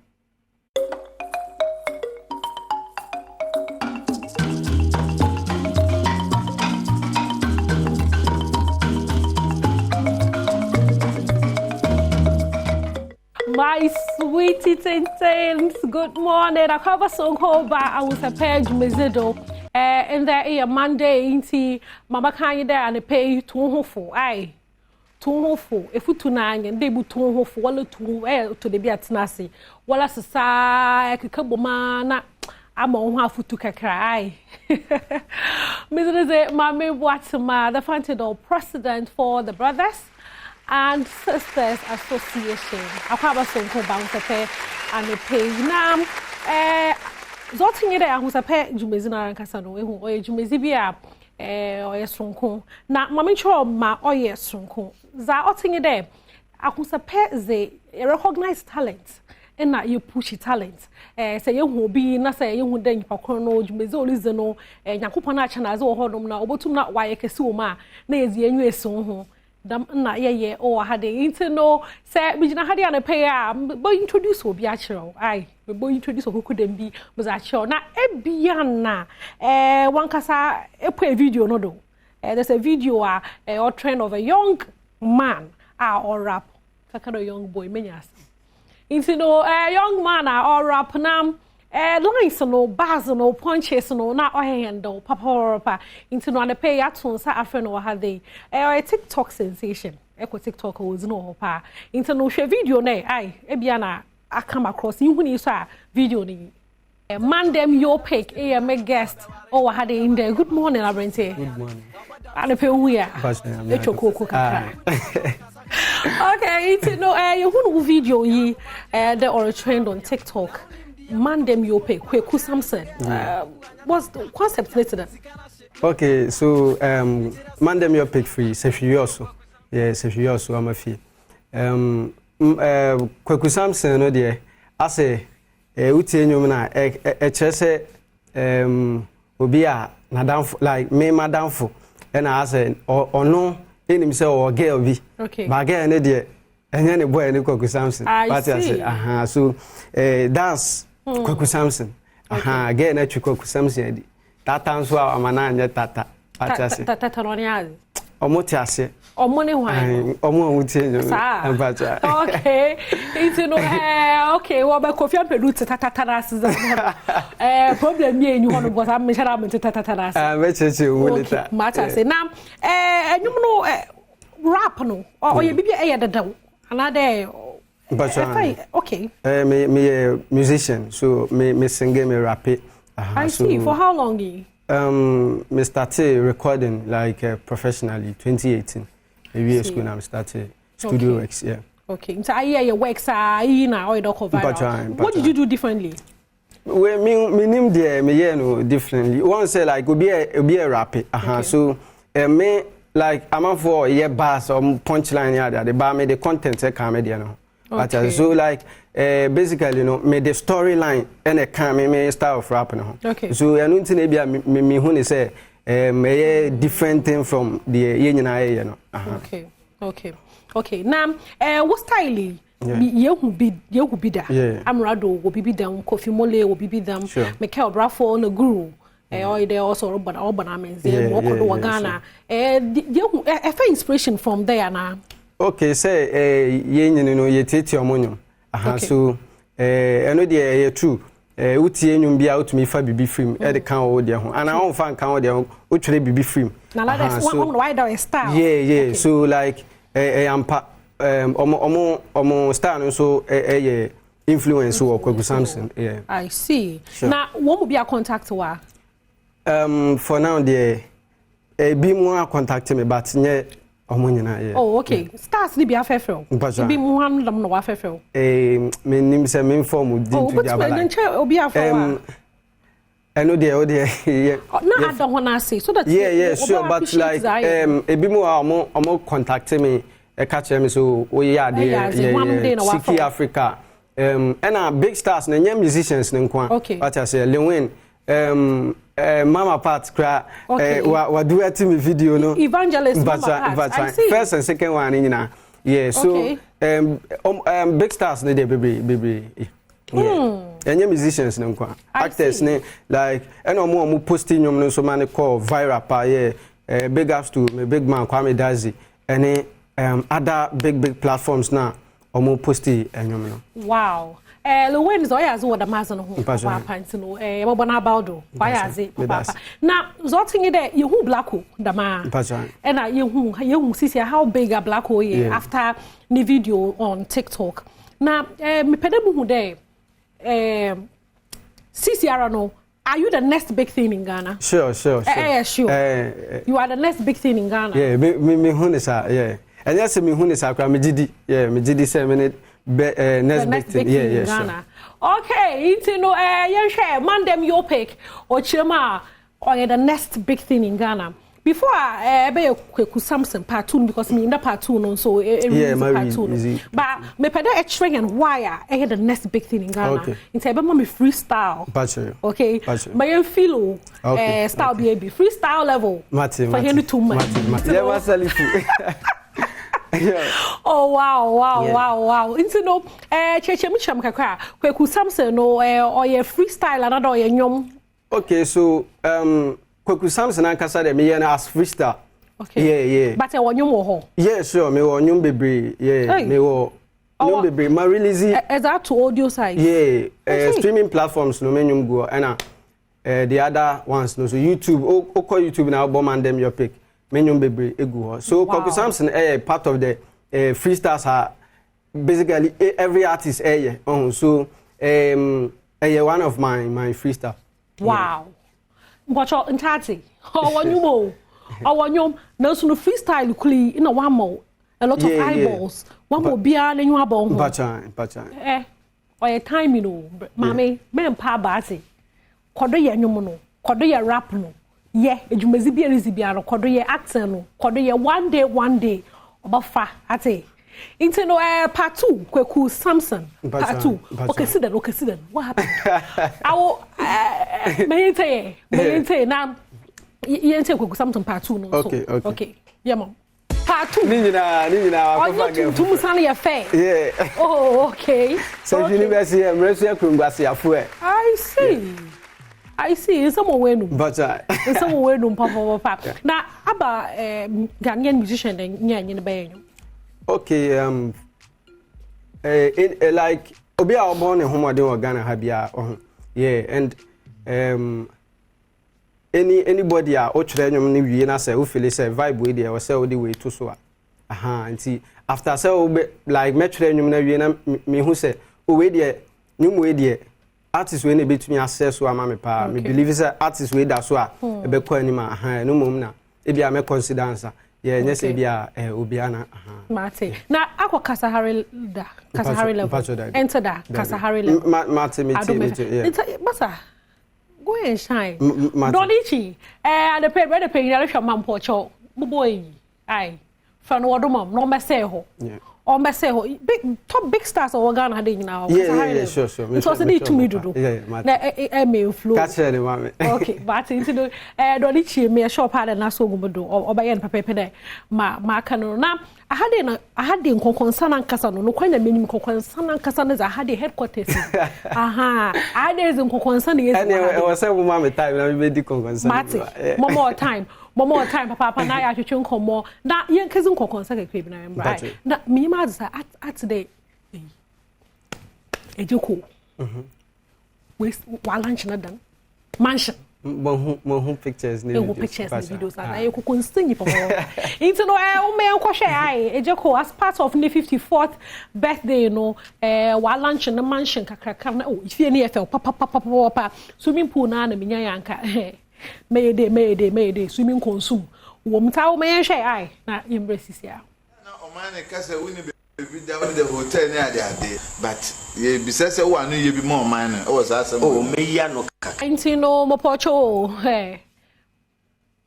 My sweetie Tintins, good morning. I cover song called by I was a page Mezido. And there is a Monday inti Mama can there and pay 204. Aye, 204. If we 29 and they would 204, well to the Biatnasi. Well, as a sigh, Kabomana, I'm on half to cry. Mrs. Mammy Watsama, the Fantidal president for the brothers and Sisters Association. I have a song called Bounce and a page now. Zoting it, I was a pet Jumezina and Cassano, or Jumezibia, or a sonko. Now, Mammy Cho, my or yes, sonko. Zaoting it there. I was a pet, they recognize talent. And that you push your talent. Say you will be, not say you would then Pacono, Jumezolizano, and Yakupana Chana, or Hodom, or to not why I can sue ma, nays the US song. Na ye or had the interno say we had the pay but introduce will be actual I will introduce who couldn't be was actual now ebiana one casa a video no do there's a video or trend of a young man or rap kind of young boy many into no a young man or rap now lines no bars no punches no na handle papa into no pay at on sa afren or had they a TikTok sensation echo TikTok was no pa into no share video ne ai ebiana I come across you when you saw video ni man them your pick a me guest or had in there good morning Abrente good morning and pe we are let your coco okay into no you who video yi the or trend on TikTok Mandem Yope, Kweku Samson. What's the concept later? Okay, so Mandem Yope free, Sefioso. Yeah, Sefioso, I'm a fee. Kweku Samson, no dear. I say, Utinyumina, Chese, Obia, Madame, like me, Madame, and I say, or no, in himself or girl be. Okay. But again, dear. And then the boy and Kweku Samson. I see. So that's Kweku Samson. Again, actually Kweku Samson. That time so I'm an tata. Tata Ronia. Omotiase. Omone why? Omo uti. Okay. It's no okay. What about Kofi Ampedu tata taras? Problem me you want but I'm sure I'm tata taras. Okay. Matter say now you know rap no or you be a the another but okay. Me a musician, so me sing, me rap it. I see. For how long? Me started recording like professionally 2018. Maybe school now started studio works. Yeah. Okay. So I hear your works are now or don't cover. What did you do differently? Well, me name there me no differently. One say like be a rap it. So me. Like I'm for bars or punchline yeah the bar me the content comedy no. Okay. So like basically me the storyline and a me style of rap no. Okay. So I don't think me who say me different thing from the you know. Okay. Now what style you be that. Amrado will be them, Kofi Mole will be them, Michael Brafo on the guru. They also urban means Ghana. Inspiration from there now. Okay, say ye tete omonyo. So I know the true. Utie nyum bia utumi fa bibi film e de kan wo de ho. Ana won fa kan wo de ho, utwere bibi film. Na that's one wider style. Yeah. So like ampa omo style so influence wo Kweku Samson. Yeah. I see. Now what will be a contact wa? For now, the be more contact me, but yeah, oh, okay. Stars ni be a fair. Be more than no affair. Me name say me inform with but be a fair. I know the yeah. No, I don't wanna say so that yeah, sure, but like a be more contact me. Catch me so Siki Africa. And big stars, na musicians okay. What I say, Lewin. Mama Pat cry wa do it me video no evangelist Mama Pat first and second one yeah so big stars ne dey baby yeah musicians ne kwa actors ne like and omo posting nyom no so man call viral pa yeah big ups to me big man Kwame Dazi and other big platforms now omo posting nyom no wow. Lewin is always what the master who pants no mobana baldo why is it papa now sorting it you who black hole the man and you see how big a black hole after the video on TikTok now me pedemu who there CCR no are you the next big thing in Ghana? Sure. Sure. You are the next big thing in Ghana. Yeah, me who is yeah. And yes, me who is me did 7 minutes. Next big thing in Ghana. Sure. Okay, you know, share Mandem Yope or Chema or the next big thing in Ghana. Before I be Kweku Samson part 2 because me in the part 2 no so part 2. But me peda a string and wire the next big thing in Ghana. Okay. It's a me freestyle. Okay. But you feel style be freestyle level. For him too much. Yeah. Oh wow. Into no chechemicham kakra Kweku Samson no or your freestyle another or nyom. Okay, so Kweku Samson ankasa de me as freestyle. Okay. Yeah. But I want nyom ho. Yeah, sure. Me want nyom bebre. Yeah. Me want nyom bebre. My release is that to audio side? Yeah. Streaming platforms no me nyom go and the other ones no so YouTube. Call YouTube now Mandem Yope. Menyum bebre egu. So Kweku Samson part of the freestyles are basically every artist so one of my freestyle. Wow. But your entirety. How want you more? I want you no so freestyle kuli in a one more a lot of eyeballs. One more beer and you are born. Bachan. Or time, you know, mammy, men pa basi. Kodo ye nyumuno, kodo ye rap no. Ye, ejumezi bia rizibia no, kodo ye actor no, kodo ye one day, obafa, ate. Into no part 2, Kweku Samson. Part 2. Okay, sit down. What happened? I will maintain now. You take Kweku Samson part 2 no. Okay. Yeah, mom. Part 2. Nina. Two sunny affair. Yeah. Oh, okay. So university I'm ready to I see. In some way, no. But in some way, no. Papa. Now, about Ghanaian musician and in the okay, like obi a born in home de Ghana habia yeah, and anybody a o chere nyom ne wie na say o feel say vibe we there o say o the way to so nti after say o like me chere nyom na wie na me hu say o we there nyom we there artist we na betumi access so ama me pa me believe say artist we da so a e be kwa anima no mom na e bia me consider answer. Yeah, yes, bia obiana. Mate. Na akwa Kasahari level. Enter that Kasahari level. Mate me. Basa. Go and shine. Donichi. The pay you man pocho. Boy. Aye. Fan Adom no meseho. Yeah. Or meseho big stars of Ghana had now. Yeah, sure. It was need to me to do. Yeah, me flow. Catch the mama. Okay, but into the Donichi me a shop had and so go or by en papa ma canoe. Now I had the concern and Casano, no kind of minimum concern and Cassanas. I had the headquarters. Aha, I there's in concern. Anyway, was a woman time. I made the concern. More time, Papa. Now I should come more. Now, young cousin concern a crib. Right. Now, me, at today. A joke. With while lunch not done. Mansion. More pictures, videos. I could sing for into no me uncle a joke as part of the 54th birthday, you know, while lunch in the mansion. Oh, if you near papa, swimming pool, na minya yanka. May day, swimming consume. Womtao may share na embraces ya. No, man, Casa winning down the hotel near there, but ye be says one, you be more minor. Oh, that's me, no. No mopocho, hey.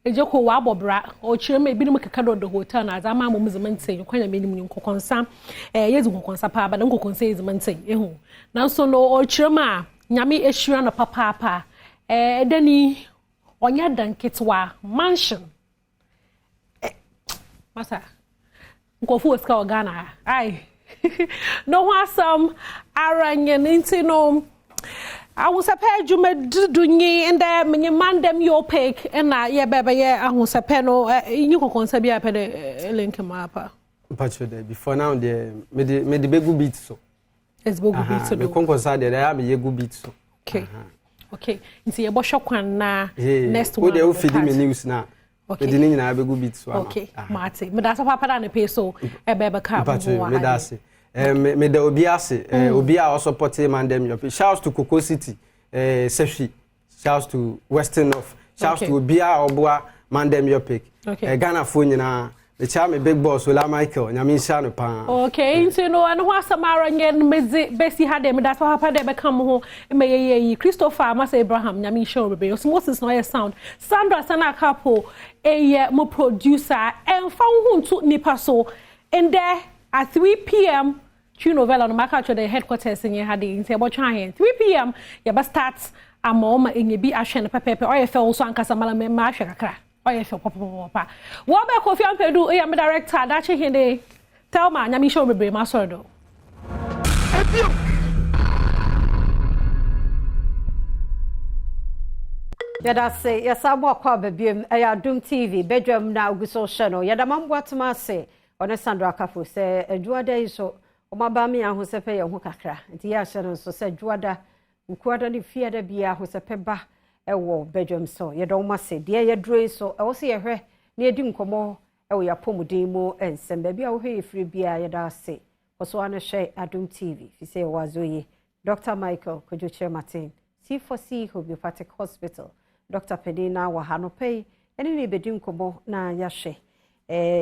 A joke wabo bra, or chair may be no cacado the hotel as a mamma was a man saying, you can't mean you concern. Yes, who consapa, but uncle says man saying, now so no or chirma, Yami issue on a papa, Denny. On your Dankitwa mansion. Massa. Go for a Ghana. Aye. No one some Aranyan into no. I was a pair you made doing ye and there, many man them your pig, and I, yeah, baby, I was a penno, you can consabia a link mapper. But before now, the made the big beat so. It's big beat so. The concourse I am a good beat so. Okay. Okay, nti ye bo shokwan na next one. We dey feed me news na. Okay. The nini na be go beat so. Okay, Marty. Me da so papa da na pay so e be be ka mo. Me da se. Me da obi ase. Obi a support man dem your. Shouts to Coco City. Sefi. Shouts to Western North. Shouts to obi a oboa man dem your pick. Ghana fo nyina. The charm big boss Ola Michael nyame nsia no pa. Okay, so no and wha samara ngen mezi besi ha dem that's what papa dem be come ho me Christopher Masa Abraham nyame show bebe Moses no ye sound Sandra Sana Kapo mo producer and found to nipa so and there at 3 p.m. Novella no maka to the headquarters in had in say about trying 3 p.m. ya ba start amoma in ye bi ahwe pepe or ye fe so ankasa mala me ma ahwe kakra. Oh, yes, papa. What about Kofi Ampedu? I am a director. That's he. Tell me, I'm sure we bring my sword. Yeah, that's it. Yes, I'm walking baby. Adom TV. Badwam na Uguso channel. Yeah, the man what ma say. On Sandra Kafu say Juada so. Omaba mi ahu sepe ye hu kakra. Nti ya channel so say Juada. Ukwada ni fia da bia hu sepe ba. Ewo Badwam so ye don ma se de ye dre so e wo se ye hwe na edi nkomo ewo ya pomuden mu ensem ba bia wo hwe efiri bia ye da se oso ana hwe Adom TV fi se wazoye Dr. Michael Kojoche Martin C4C Homeopathic Hospital Dr. Pedina wa hanopai eni ne bedi nkomo na ya hwe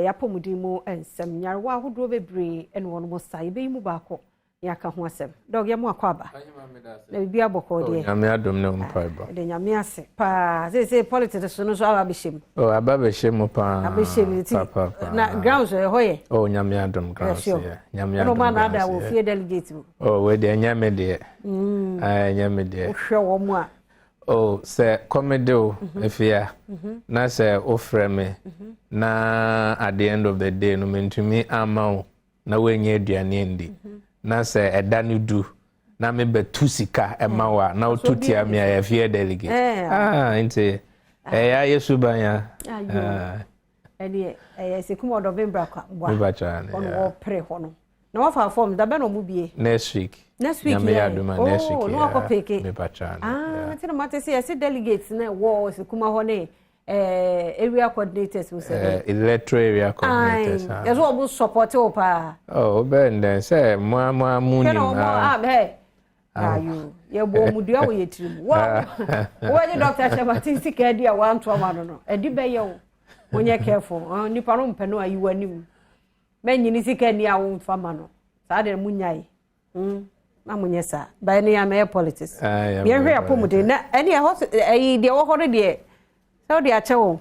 ya pomuden mu ensem nyarwa ahodo bebre ene wono mo sai be mu baako yaka ho asem dog yemu akwaba na bibi aboko de nyame adom na mpaiba de nyame ase pa say politics so no so ababeshim ababeshim pa abeshim ti na grounds hoye nyame adom grounds nyame adom no man ada wo fie delegate we de nyame de nyame de hwe wo mu a se comedy efia na se ofreme na at the end of the day no mentumi ama na wenye aduane ndi na se edanu du na me betu sika ema wa na otuti amia ya fie delegate nti ya yesu banya eni se kuma odo bembra kwa ono wo pre ho no na wa fa form da be no mu bie next week ya ya duma next week no akọ peke me pacha tina mate se delegates na wo se kuma ho ne area coordinators we say electoral area coordinators yes we will support you pa ben then say mo muni ayu ye bo mudua wo yetirim wo je Dr. Shemati sika dia wan to ma no edi be ye wo onye careful nipa no mpe no ayi wanim menyini sika ni awo fa ma no sa de munyai na munye sa ba ni ya me politics ye hwe apomude na eni e de wo ho de so dia chewo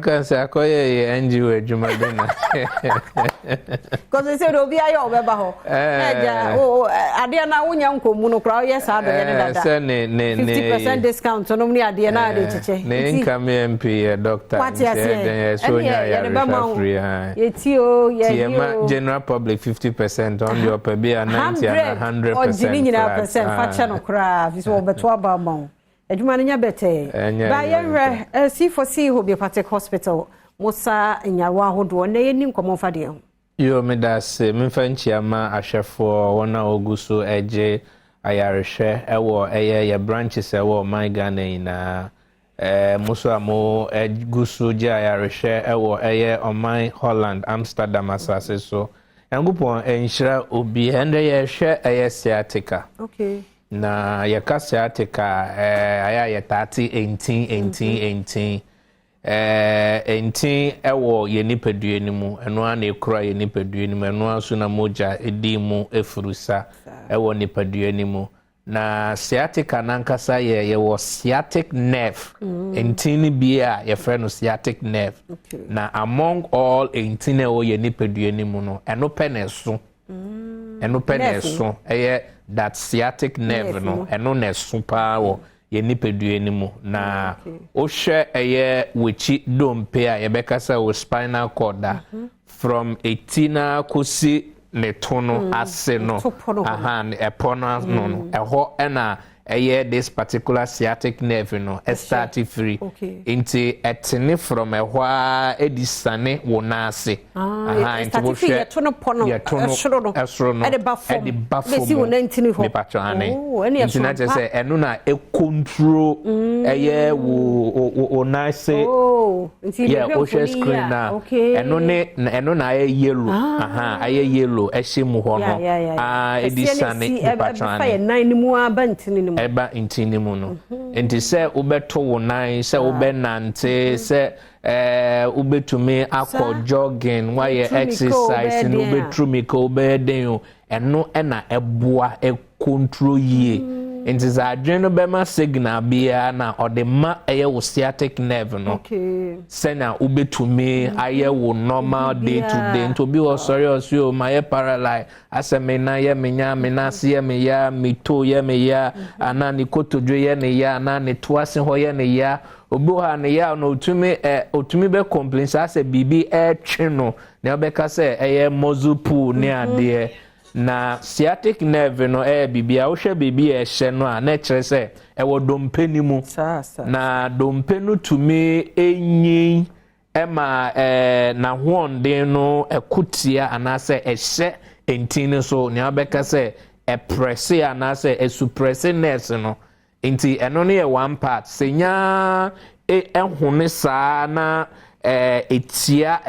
can say akoye NGO adwumadena cause say do bia ye obeba ho eja ade na wonya nkomu no kra ye sa do ye dada say ne 50% discount no ni ade na ade cheche ne income MP doctor so nya ya free ye ti o ye general public 50% on your pe bia 90 and 100% on jini nyina percent fa che no kra fi so obeto aba ma adwuma nya bete ba ye hwe C4C Homeopathic Hospital Musa nyawa hodo na ye ni nkomo fa de yo me da se me fa nchiama ahwefo wona oguso eje ayarehwe ewo ye branches ewo my Ghana ina muso amo eguso je ayarehwe ewo oman Holland Amsterdam asase so engupon enhira obi ende ye hwe sciatica okay na yaka sciatica aya 30 18 ewo ye nipadue ni mu eno ana ekura ye nipadue ni mu eno aso na moja edi mu efurusa ewo nipadue ni mu na sciatica nankasa ye wo sciatic nerve entini bia ye frɛ no sciatic nerve na among all entini ewo ye nipadue ni mu no eno peneso that sciatic nerve no eno na super wo ye nipadue ni mu na o hwe wichi dompe a ye bekasa wo spinal cord from 18 kosi ne tono ase no epono no eho ena this particular sciatic nerve no start free into etene from ehwa edisane wonase into wo hwe tono pono esro no e ba form wona ntini ho me patcho ane ntina je say enu na e control wo nase o share screen na enu na yellow yellow e shemu ho no edisane me patcho ane nan ni mu aba ntini ni eba intini mu no enti se ubeto wo nan se ubenante se ubetumi akọ jogging why exercise no ubetumi ko ubeden eno na eboa e control ye enti za adwen no bema signal bia na odema eye wo sciatic nerve no se na ubetumi aye wo normal day to day to be wo sorry o my paralyze aseme na ye menya menase ye meya mito ye meya anani kotodwe ye ne ya anani toase ho ye ne ya obuha ne ya no otumi be complain say bibi twe no na obeka say eye mozupu ne ade na sciatic nerve no bibia wo hwe bibia hye no a na kire se wo dompe ni mu na dompe no tumi enyin ema na hoonde no ekutia anase ehye entini so ne abeka se presse anase suppresse nerves no enti eno ne one part senya ehune saa na etia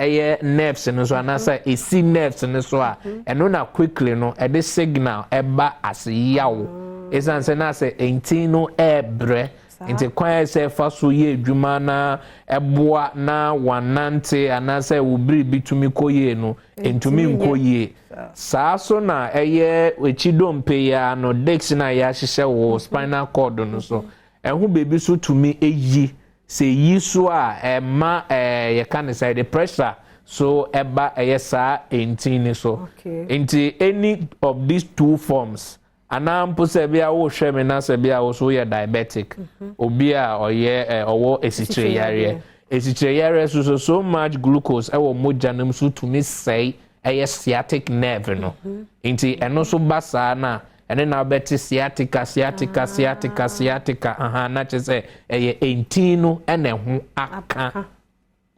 nerves no so anasa esi nerves no so a eno na quickly no e de signal eba as yawo esan se na se enti no ebre nti kwan se fa so ye adwuma na eboa na wanante anase wobiri bitumi koye no entumi nkoye saa so na eye echidompe ya no dex na ya hyehyɛ wo spinal cord no so ehu bebi so tumi eyi se yi so a ema ye kan say the pressure so eba saa entini so nti any of these two forms anampo se bia wo hwɛ me na se bia wo so ye diabetic obi a oye owo esitre yare so much glucose ewo moja nam so tumi sei sciatic nerve no nti eno so basa na ene na beti sciatica aha na che se entino ene ho aka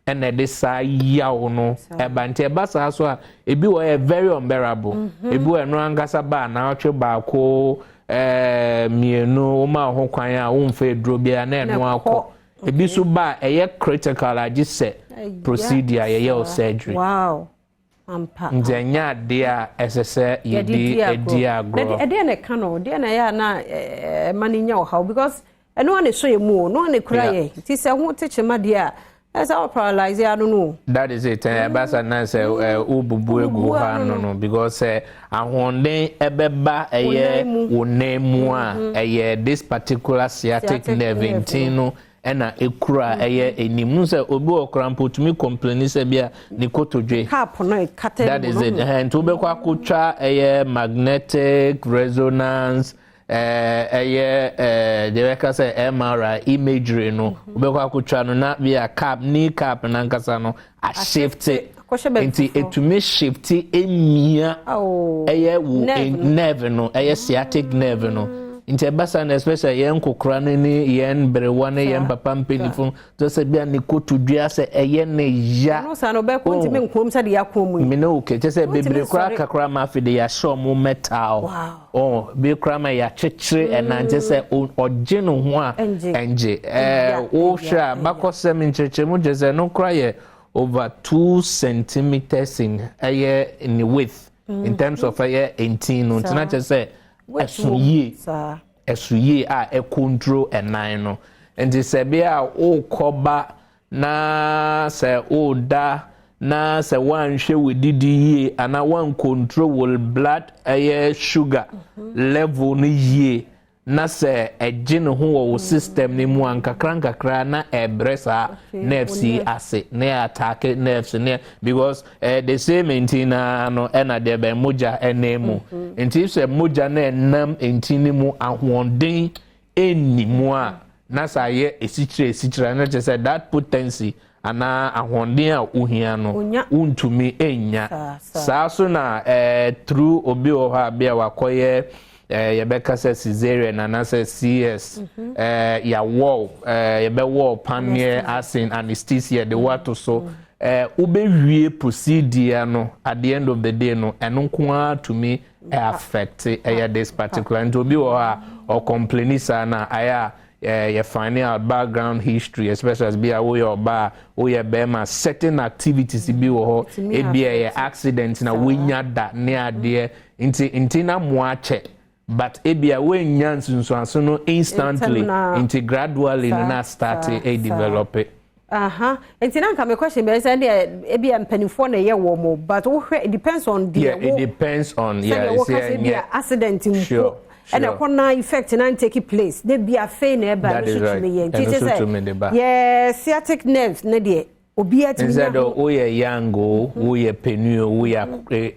ene de sa yawo no eba nti basa so a ebi wo very unbearable ebi wo eno angasa ba na otwe ba ko mienu ma ho kwan a wo mfa eduro bia na eno akọ ebi so ba critical agise procedure ye surgery wow Njenya dia SSA yedi agro. Ede na kano, de na ya na mani nya how because no one so yemu, no one kura ye. Ti se ho teche ma dia. As our paralyze I don't know. That is it. Basa na se ububu egu ha no because ahonde ebeba wonemu a this particular sciatic nerve intino ena ekura enimu se obi okra mpotumi complain se bia ni kotodwe cap no kate that is it and to be kwa kutwa magnetic resonance the weka say MRI imagery no obi kwa kutwa no na bia cap ni cap na nkasa no a shift enti etumi shift emia nerve no sciatic nerve no inte basa na especially yen kokra ni yen brewane yen papa mpenifo to se bia ni kotudua se ne ya no sa no be ko ntimi nkom se de yakomu me no ke se bebre kra kakra ma fi de ya show mu metal be kra ma ya chechire enante se oje no ho a enje wo hwa bakosem ncheche mu je se no kra ye over 2 centimeters in width in terms of 18 no tina che se esuye a control enan no enti se bia o koba na se o da na se wan hwe wedidi ana wan control blood sugar level ni ye na se ejin ho wo system ni mu ankakra na ebresa nerves ase na attack nerves ne because the same entina no na de be moja enemu enti se moja na enam entini mu ahwondin enimu a na sa ye esichire na je say that potency ana ahwondin a ohia no untumi enya saa so na through obi o ha bia wakoye yebeka se cesarean and say CS ya wall yebe wall panier asin anesthesia the water so ubewie procedure no at the end of the day no eno nko to me affect this particular and to be or complain sana aya your final background history especially as be away or bar or your bema certain activities be wo e be accident na wenya da near there inti na moache but ebia when nyansunso no instantly into gradually na start a develop it enti na come question be say ebia mpanifo na ye wo mo but it depends on the it depends on accident mpo and a corner effect na take place they be a fe na eba so me yen tete say sciatic nerves na de obi atimi instead of we young we penu we are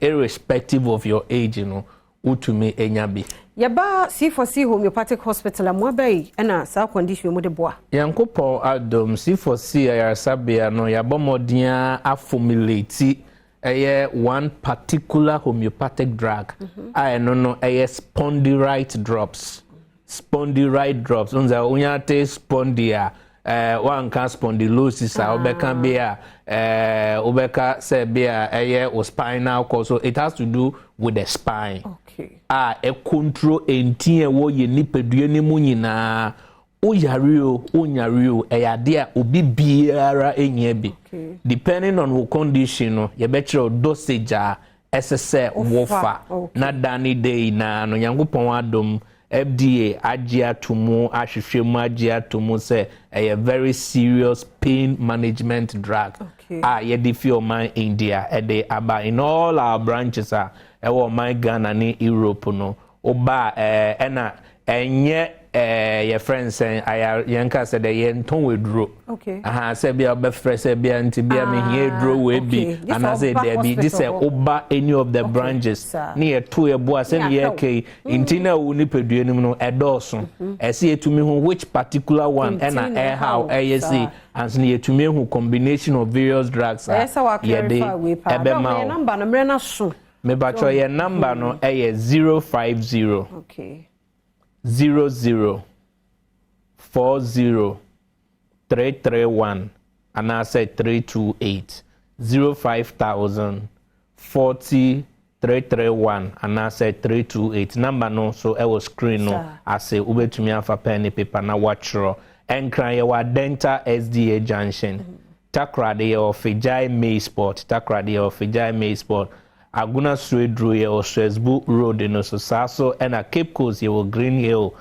irrespective of your age you know utumi enyabi yaba C4C homeopathic hospital amobai na sa condition mu de boa yankopon Adom C4C ayarasabia no yabomodia affumulate one particular homeopathic drug I no spondylite drops unza unyate spondia one can spondylosis obeka bia obeka se bia o spinal cord so it has to do with the spine control entie wo ye nipadua ni mu nyina onyario eyade a obi biara enya bi depending on what condition no ye betche dosage a SSA wofa na dani day na no Nyankopon Adom FDA agye atomo ahwehwɛ mu agye atomo say a very serious pain management drug. Yɛde fi ɔman India ɛde aba in all our branches ɛwɔ ɔman Ghana ne Europe no oba ɛna ɛnyɛ your friends saying yɛnka sɛ dɛ yɛntɔn weduro sɛ bia wobɛfrɛ sɛ bia nti bia mehia duro wɔ bi anaasɛ dabi gye sɛ woba any of the branches ne yɛto yɛboa sɛne yɛkɛi nti na wo nipadua no mu no ɛdɔɔso ɛsɛ yɛtumi ho which particular one ɛna ɛhaw ɛyɛ sei anso ne yɛtumi hu combination of various drugs yɛde ɛbɛma wo mebatwɔ yɛ number no ɛyɛ 050 00 40 331 and I said 328 05000 40 331 and I said 328 number no so I was screen no I say ube to me afa pen paper na watch ro and cry your dental SDA junction takrade of Fijai May Sport takrade of Fijai May Sport Aguna Street Drew or Strasbourg Road in Saso and a Cape Coast you Green Hill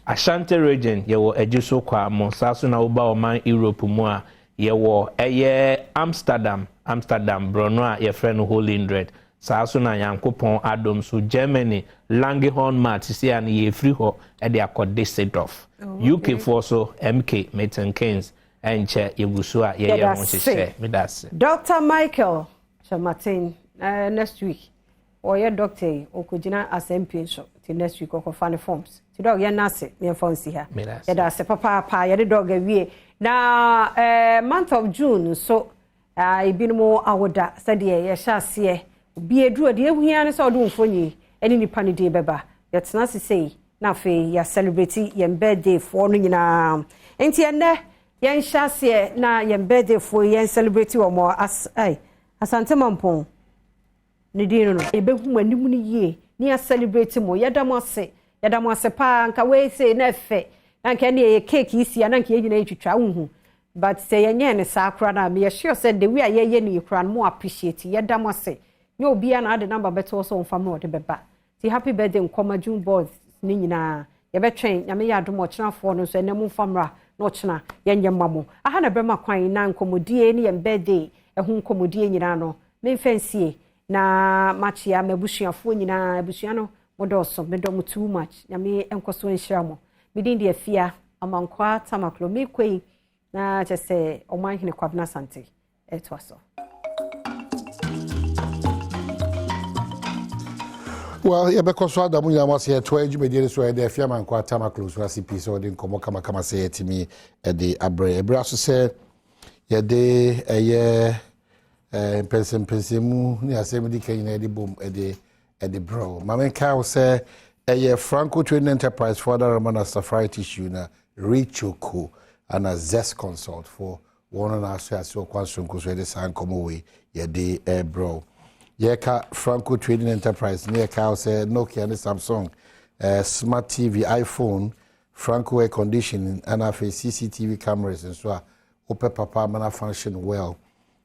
Ashanti region you will Ejuso Kwamo Saso na uba oman Europe mua you will Amsterdam Bronoa your friend Holy Indred Saso na Yankopon Adom so Germany Langhorn Mat see and ye free ho at the accord set off UK for so MK Meton Keynes and chair Yegusua ye want to share me that's Dr. Michael Chamatin next week or your doctor or could you not as MP shop till next week or funny forms to dog your nasi near fancy here that's a papa the dog away now month of June so I been more our that said yeah shall see be a drew dear we are so doing for you any panny day beba that's not to say now for your celebrating your birthday for you now ain't there yan shall see now your birthday for you celebrating or more as Asante Mampong Nidino no ebehu animu ni ye ni a celebrate mo yadamase pa nka we say na fe nka ne ye cake isi na nka ye nyina etwitwa unhu but say yenye ne sakra na me sure said the way ye ne kra no appreciate yadamase nye obi na ade number beto so mfa me ode beba ti happy birthday nkoma June boys ni nyina ye betwen nyame ya adom ochenafo no so enemu famra na ochena yenye mamo aha na brema kwan na nkomodie ni ye birthday ehu nkomodie nyina no me fancy na machia mebusuafo nyina abusua no modoso medom too much nyame enkoso enhira mo midin de afia amankwa tamaklo mekwei na chese omanhene kwabna sante etwaso well yebekoswa Adamu nyama se to adwumedie so de afia amankwa tamaklo so asipi so de nkomo kama se etimi de abre so se ye de eye pensemu ni asem di kan na de bom ede bro mama ka say Franco Trading Enterprise for the Romana Safari Tissue na Richoko and a Zest Consult for one and a half so kwansonko so de san komo we ye de bro ye ka Franco Trading Enterprise near ka say Nokia and Samsung smart TV iPhone Franco air conditioning and a CCTV cameras and so open papa mana function well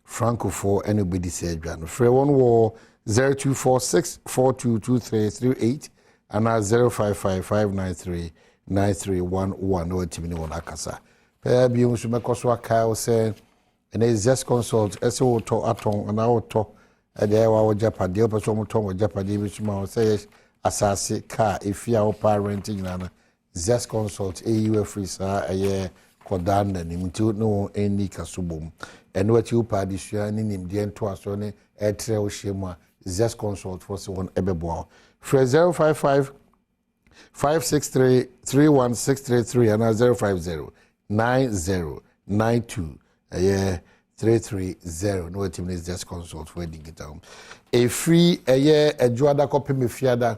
Franco for anybody said Jan. Free one war 0246 422338 and 0555939311 no timini wona kasa. Pe bi unsu mekoso aka say and is just consult eso to aton and auto e dey wa Japan dey person mo ton Japan dey bi suma say asase car if you are parenting na just consult AU free sa eye kodanda ni mtu no eni kasubom eno ati upa disua ni nimde nto aso ne etre o shema just consult for so one ebebo 055 563 31633 and 050 9092 330 no ati is just consult for digital a free ejuada copy me fiada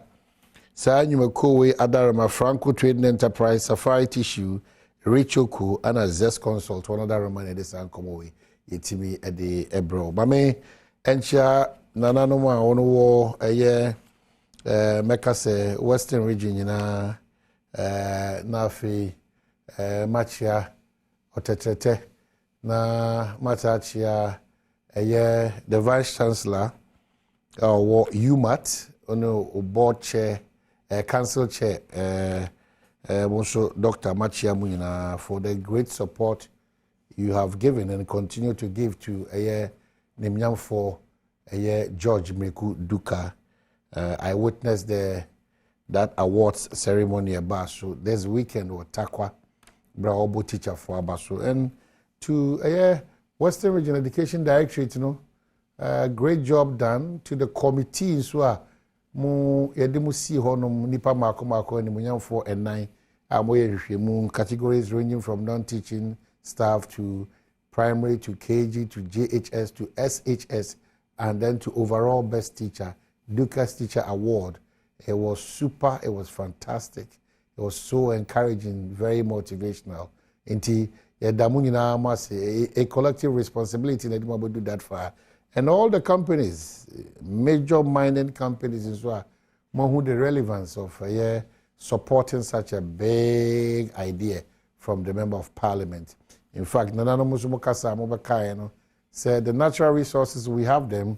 sa nyuma kowe adarama Franco Trading Enterprise Safari Tissue Richoko and a Zest Consult one other Roman Edison come away yetimi ede ebro mame encha nanano ma ono wo mekase Western region na afi machia otetete na matachia the vice chancellor or UMAT ono board chair council chair also Dr. Machia Munyina for the great support you have given and continue to give to Nimnyam for George Meku Duka. I witnessed that awards ceremony about so this weekend or Takwa Braobo teacher for Abaso and to Western Region Education Directorate, great job done to the committee so mu yedimu si honum nipa mako ni munyam 4 and 9 amoye categories ranging from non-teaching staff to primary to KG to JHS to SHS and then to overall best teacher, Dukas Teacher Award. It was super, it was fantastic. It was so encouraging, very motivational. Inti yadamunina must a collective responsibility that we do that for. And all the companies, major mining companies as well, more the relevance of supporting such a big idea from the Member of Parliament. In fact, Nanano Musumukasa Mobakayano said the natural resources, we have them,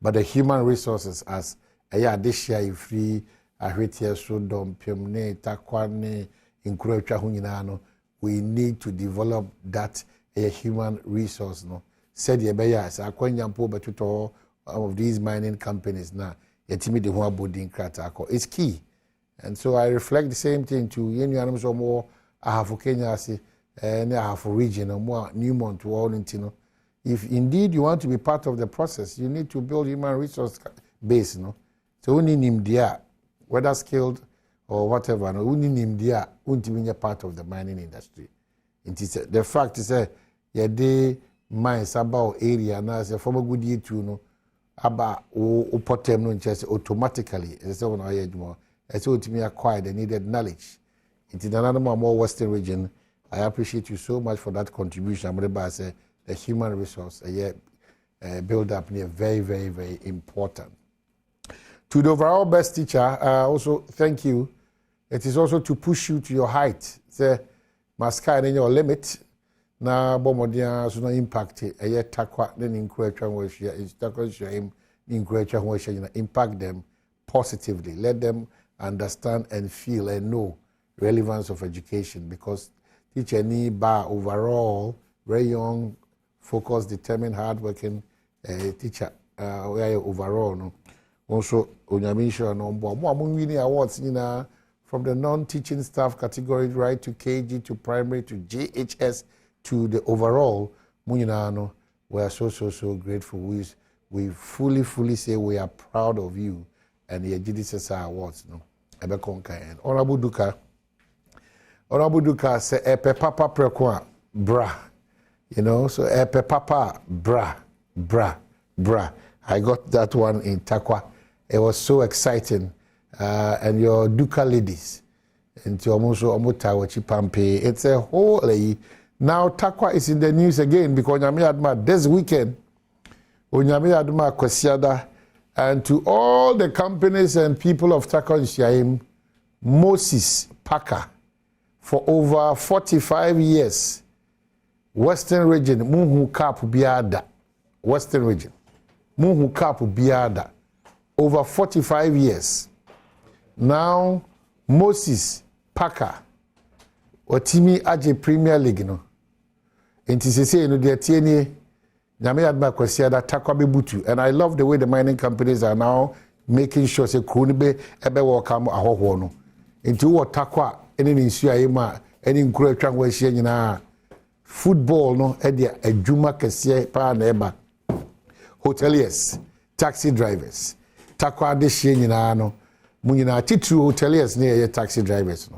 but the human resources as this year free, Ahritia Sodom, Pimne, Takwane, Inkurecha Huninano, we need to develop that human resource. No? Said Yebeya, Sakwanyampo, but all of these mining companies now, Yetimi de Hua Bodin Kratako. It's key. And so I reflect the same thing to Yenuanums or more, I have for Kenya, and I have for region or more Newmont to all Intino. If indeed you want to be part of the process, you need to build human resource base, no? So we need him there, whether skilled or whatever, no, we need him there, until part of the mining industry. The fact is that they mines about area now as a former good year to know about upotem no just automatically as one I more as to me acquire the needed knowledge. Into another more Western region, I appreciate you so much for that contribution. I'm going to say the human resource build up near very, very, very important. To the overall best teacher, also thank you. It is also to push you to your height. Say, maskai in your limit. Na bomodia so no impact takwa then encourage impact them positively. Let them understand and feel and know relevance of education because teacher need bar overall very young, focused, determined, hardworking teacher overall. No? Also, Onyamisha no more winning awards from the non-teaching staff category right to KG to primary to JHS to the overall, Munyinano, we are so grateful. We fully say we are proud of you and the GDCSR awards. No, Honorable Duka say epe papa prekwa bra, so epe papa bra. I got that one in Takwa. It was so exciting, and your Duka ladies, into almost Pampe. It's a whole. Now Takwa is in the news again because Onyame Adma this weekend, Onyame Adma Kwesiada, and to all the companies and people of Takwa Nshiaim, Moses Parker, for over 45 years, Western region, Muhu Kapu Biada, Western region, Muhu Kapu Biada, over 45 years. Now Moses Parker, Otimi Aje Premier League, no. Intisese no de tieni nyame adma kwasiada takwa bebutu, and I love the way the mining companies are now making sure say kroni be ebe welcome ahoho no into what takwa ene nsu ayema ene nkuru atwa ho ahia nyina football no e de adwuma kese pa na eba hoteliers, taxi drivers, takwa de hia nyina no munyina titru hoteliers ne ye taxi drivers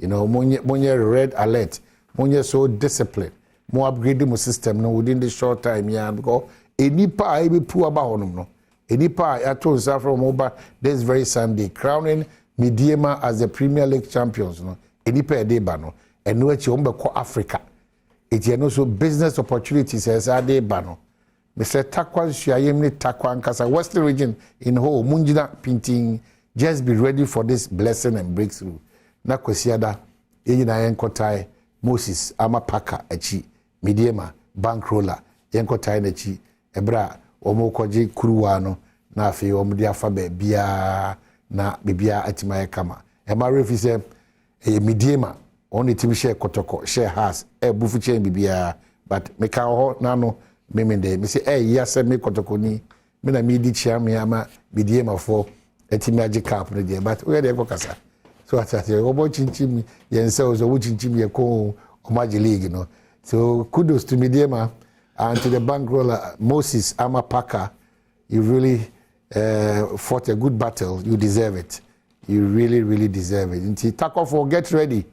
no, monye red alert, monye so disciplined, more upgrading my system no within the short time because any pa I be poor about no any pa I told from over this very Sunday crowning Mediema as the Premier League champions no any pa de ba no and no echi ombe ko Africa it no so business opportunities as ade ba no Mr. Takwa Nshiaim ni Takwa Nkasa Western region in whole munjina painting just be ready for this blessing and breakthrough na kwesiada yina yenkotai Moses ama Parker echi Mediema bankroller yenkotai na echi ebra omo kwaji kuruwa no na afi omo de afa bia na bibia atima kama e ma refi se e mediema on the team share kotoko share has e bufu chain bibia but me ka ho na no me de me say ya se me kotoko ni me na me di chia me ama mediema for etimi age cap no de but we dey kokasa so atati obo chinchim yense ozo wo chinchim ye ko omaji league no so kudos to mediema and to the bankroller Moses Amapaka. You really fought a good battle. You deserve it. You really deserve it. Inti tako for get ready.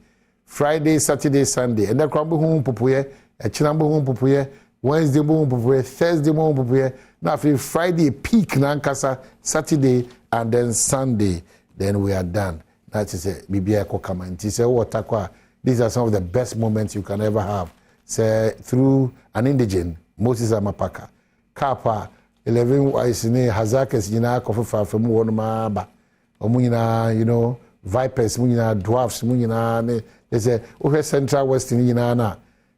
Friday, Saturday, Sunday. And then crumble home pupuye, a chinambo home pupuye, Wednesday home pupuye, Thursday home pupuye. Now Friday peak nankasa, Saturday and then Sunday. Then we are done. That is it. Bibia kokama. Inti say oh takwa. These are some of the best moments you can ever have. Say through an indigent, Moses Amapaka. Kapa 11 wise ne Hazakas nyina kofa fa mu won ma ba. Omu nyina, you know, vipers mu nyina, dwarfs mu nyina ne. They say over Central Western nyina na.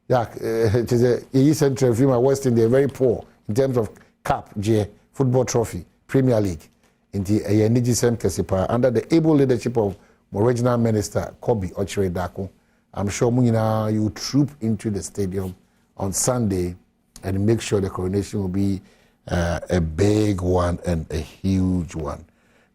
Yeah, it is a Central Fima Western, they're very poor in terms of cap, football trophy, Premier League. In the Nijisem Kesipa, under the able leadership of original minister Kobe Ochere Dako. I'm sure Munina, you troop into the stadium on Sunday and make sure the coronation will be a big one and a huge one.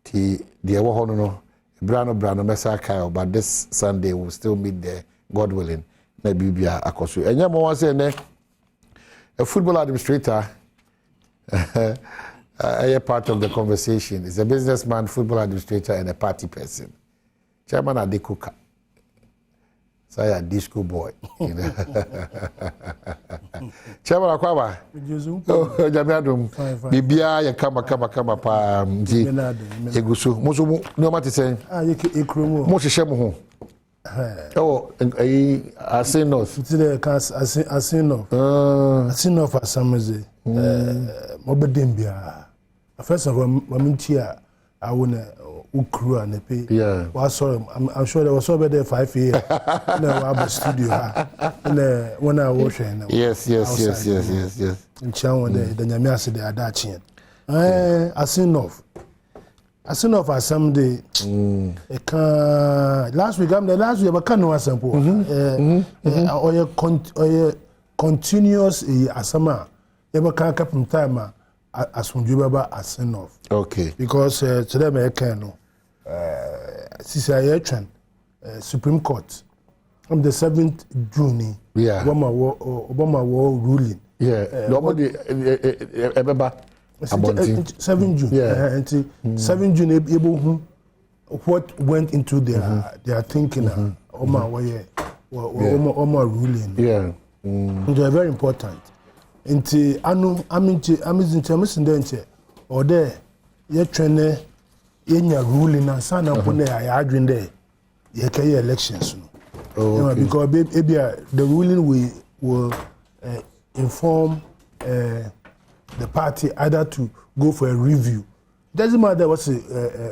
The Ewahono, Brano Mesa Kyle, but this Sunday we'll still meet there, God willing. Nebibia Akosu. And Yamo was a football administrator, a part of the conversation. He's a businessman, football administrator, and a party person. Chairman Adekuka. So I a disco boy. You know. Chairman Akwaba. Oh, Jamiadum. Bibia ya kama pa mji. Egusu. Musu no mati say. Musu shemu ho. Oh, Asin North. Today Asin North. Asin North for some reason. Mobedembia. First of all, Mamintia, I wanna Ukru and pay. Yeah. I'm sure there was over there 5 years. No, I have a studio. And when I was yes. In Chow, the Yamiasi, the Adachian. Asin North. As soon as someday, last week, I can't know simple. Or continuous asama, you can't keep time as when you ever as enough. Okay. Because today I can CCI Supreme Court on the 7th June. Yeah. Obama war ruling. Yeah. Nobody ever. 7 June. Yeah. And 7 June able what went into their thinking Oma ruling. Yeah. They are very important. Into amazing or there ye train in your ruling and son upon there I dream there ye elections. Because the ruling will inform the party either to go for a review. Doesn't matter what's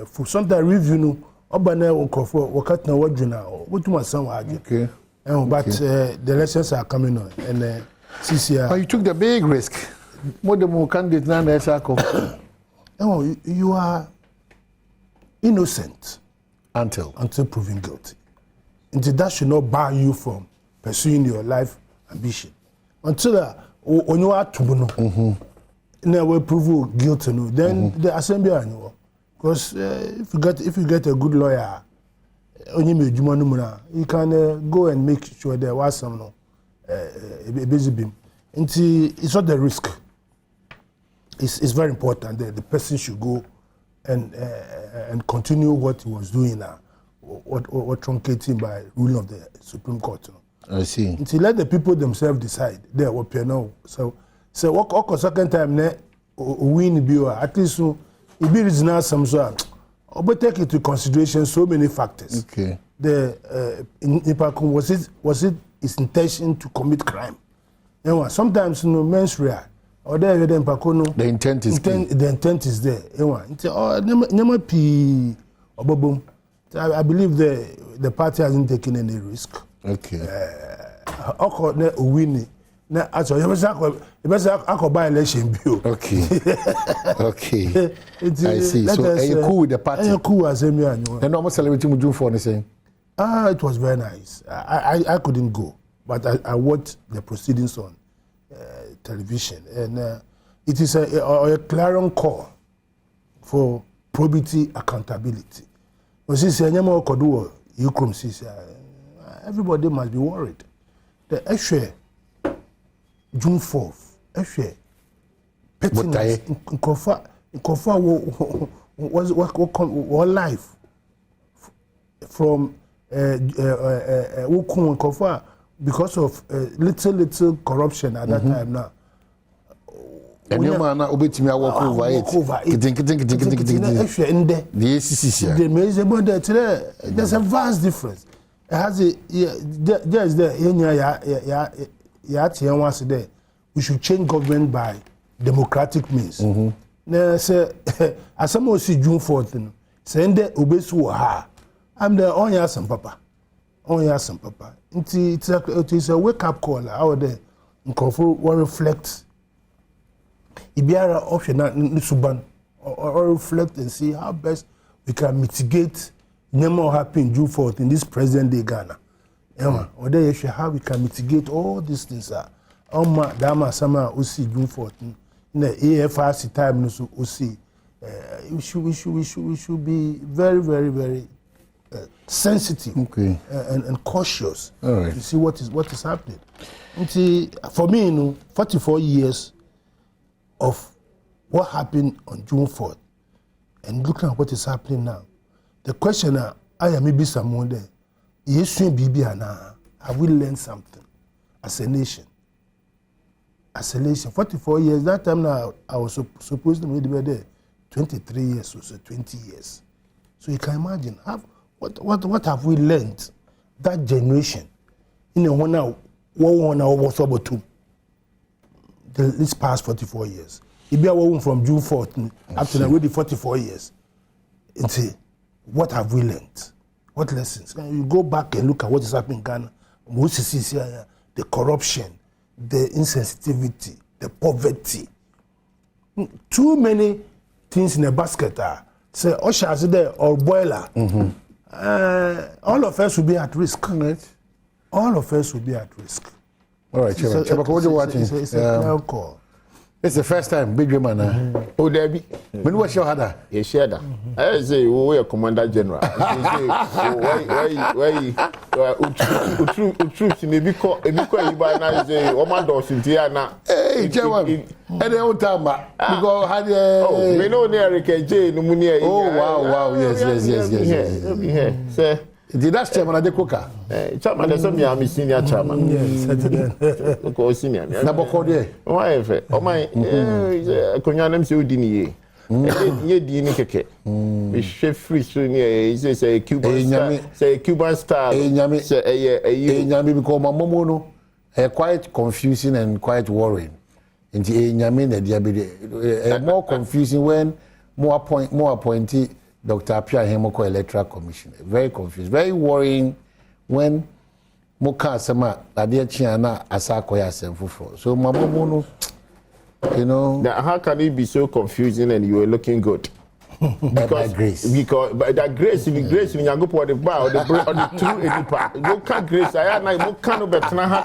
for sometimes review no obana okofo wakati what journal what my son okay. But the elections are coming on and CCR. But you took the big risk. More the more candidate now you are innocent until proven guilty. And that should not bar you from pursuing your life ambition. Until when you are to never prove guilty, then the assembly annual. Because if you get a good lawyer, you can go and make sure there was some busy beam. It's not the risk. It's very important that the person should go and continue what he was doing now, what truncating by ruling of the Supreme Court. I see. Until let the people themselves decide there what piano. So what second time ne win be at least so it be reasonable some so but take into consideration so many factors. Okay. The was it his intention to commit crime? You know, sometimes men's real or the intent is the intent is there. You know, I believe the party hasn't taken any risk. Okay. Win na aso you must buy election bill. Okay. Okay. I see. So are you cool with the party? I'm cool as me and no more celebrating June 4 saying. It was very nice. I couldn't go, but I watched the proceedings on television, and it is a clarion call for probity accountability. But since everybody must be worried. The issue June 4th, issue pettiness, what life from because of little corruption at that time now. And your man obetimi walk over it. There's a vast difference. It has there's there. We should change government by democratic means. Now say as someone see June 4th, saying that obesu ha. I'm the only some papa. It is a wake up call out there. Will reflect. Ibiara option na suban or reflect and see how best we can mitigate what happened June 4th in this present day Ghana. Or there how we can mitigate all these things. Dama sama osi June 4th. Na AFRC time no so osi. We should be very, very, very sensitive and cautious to see what is happening. For me, 44 years of what happened on June 4th and looking at what is happening now. The question I am maybe someone there. Have we learned something as a nation? As a nation, 44 years. That time now I was supposed to be there 23 years or so, 20 years. So you can imagine what have we learned that generation in a one hour was about two. This past 44 years. If you are from June 4th up to already 44 years, and say, what have we learned? What lessons? You go back and look at what is happening in Ghana. The corruption, the insensitivity, the poverty. Too many things in a basket. Say, ushers there or boiler. All of us will be at risk. All of us will be at risk. All right, Chabaka, what are you watching? It's a clear call. It's the first time, big man. Oh, Debbie. When was your other? You shared that. I say, we are Commander General. Troops maybe call you by now. Say, oh, my daughter, Tiana. Hey, Jawam. And the old time, because had oh, we know Eric J. Numunia. Oh, wow, yes. Sir. Did that chairman at the cooker? Chairman, there's some young senior chairman. Yes, senior. Nabokode. Why, oh, my, Konyanam Sudini. Ye dini keke. We chef free soon. Say a Cuban style. Say a Nyami because my momono quite confusing and quite worrying. And Nyami the more confusing when more appointee Dr. Apia Hemoko Electoral Commission. Very confused, very worrying when Moka Sama Adia Chiana Asakoya Semfufo. So Mamono, you know. Now, how can it be so confusing and you were looking good? Because by that grace, when you go for the bar or the true you can't grace. I am like you can't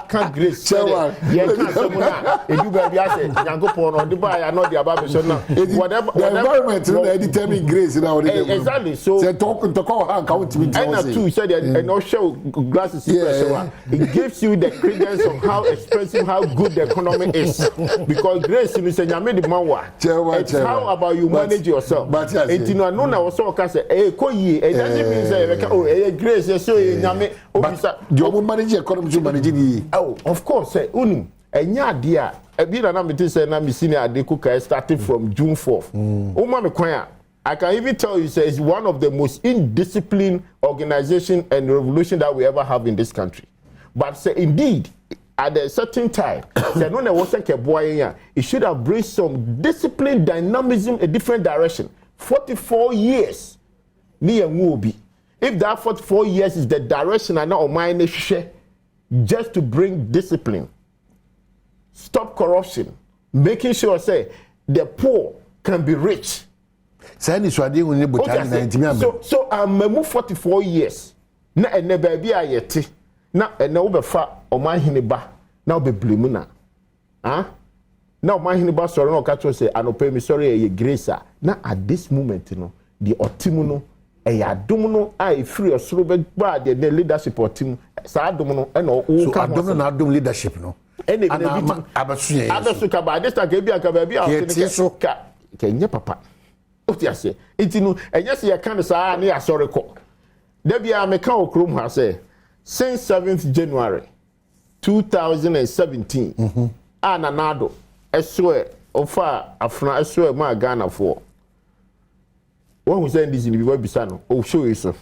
can't grace. Yeah, can't someone. If you baby, I say you go for the bar. I know the about now. Whatever the environment determine grace now. Exactly. So they talk how count me. And too said and no show glasses. It gives you the credence of how expensive, how good the economy is. Because grace, you say you made the man. It's how about you manage yourself. Etino no na wo so ka say koyi it doesn't mean say oh grace so nyame obisa the omo manage economy to manage it. Oh, of course say unim enya ade a bi na me say na me senior ade kuka starting from June 4th. Uma me kwan I can even tell you say it's one of the most indisciplined organization and revolution that we ever have in this country. But say indeed at a certain time, it should have brought some discipline, dynamism, a different direction. 44 years, if that 44 years is the direction I know of mine, just to bring discipline, stop corruption, making sure say the poor can be rich. So I'm 44 years. Na ene baby ayete. Na ene wo be fa omanhene ba. Na wo be blemu na. Ah? Na omanhene ba soro na o ka cho say anope mi sorry ye grace. Na at this moment no, the otimu no adom no a free osoro be gba the leadership otimu. Sa adom no e no wo ka. So adom na adom leadership no. Ene bi abasu ka ba this time ke bi aka ba bi a ka nye papa. Otiase. Itinu enye se ye kan sa na ya sorry ko. Debia meka okrom ha say since 7th January 2017 ananado eswe ofa afna eswe ma Ghana for one who send this in the bisa no o show you so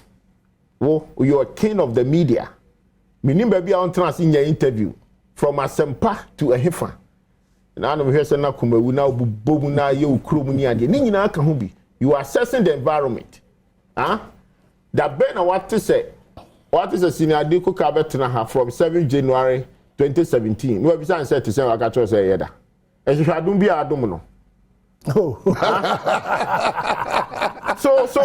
wo you are king of the media minim ba bia on trans in your interview from Asempa to Ehefa na no hwe se na komawu na obubomu na ye okrom ni ade ni nyina aka ho bi you are assessing the environment that Ben what is senior Adiko Kabetna from 7 January 2017. No be said to say I got to say yeda. And you don't be a domino. Oh. So at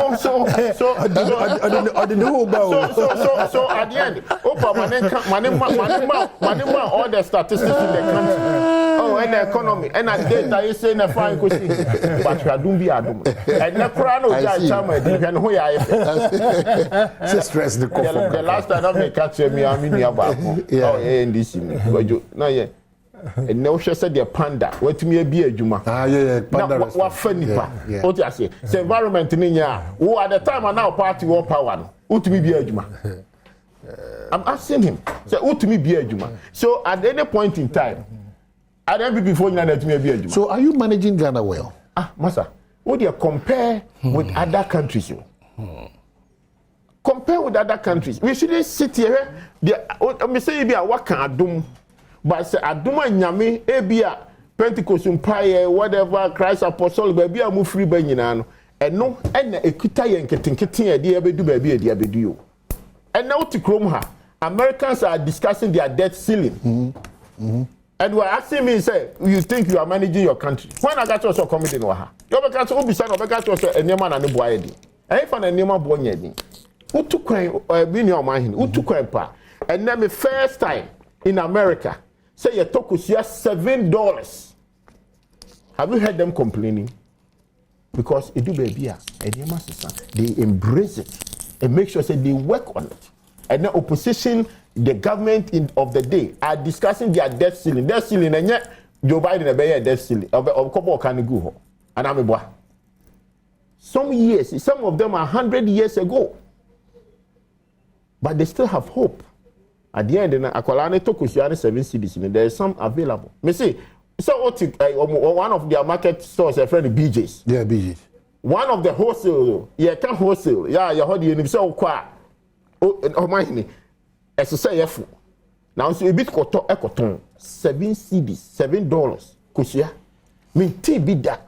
the end, Manima all the statistics in the country. Oh, and the economy, and at data is saying a fine question. But you don't be a domino. And the crown of Jama, and who I stress the last time I catch me, I mean, about this. No, yeah. And no she said the panda what me be adwuma panda what fanipa what you say say environment ni nya who at the time and now party war power no utumi be adwuma I'm asking him say utumi be adwuma so at any point in time I don't be before you na utumi be adwuma. So are you managing Ghana well? Masa what do you compare with other countries? Compare with other countries. We shouldn't sit here me say be a what can adum. But say aduma nyame ebia Pentecost empire whatever Christ apostle baby a mu free ba nyina no eno ena ekuta ye nketenkete ye de abedu baby e de abedu yo ena uti krom ha Americans are discussing their debt ceiling and were asking me say you think you are managing your country when I got to also committee no ha you be got to obisa no be got to say enema na ne boa ye di e fa na enema boa nya di utu kwan bi ni o man hin utu kwan pa and na me first time in America say your tokos $7. Have you heard them complaining? Because it do baby they embrace it and make sure say they work on it. And the opposition, the government of the day are discussing their debt ceiling. Debt ceiling and yet Joe Biden a debt ceiling of couple can go. And I'm a boy. Some years, some of them are 100 years ago. But they still have hope. At the end, Akolane Tokusiane 7 cities, there is some available. Me see, so one of their market stores, a friend BJ's. Yeah, BJ's. One of the wholesale, can wholesale. Yeah, you heard you so qua. Oh, my, as you say, now so a bit koto ekoton 7 cities, $7. Kusia, me tea be that.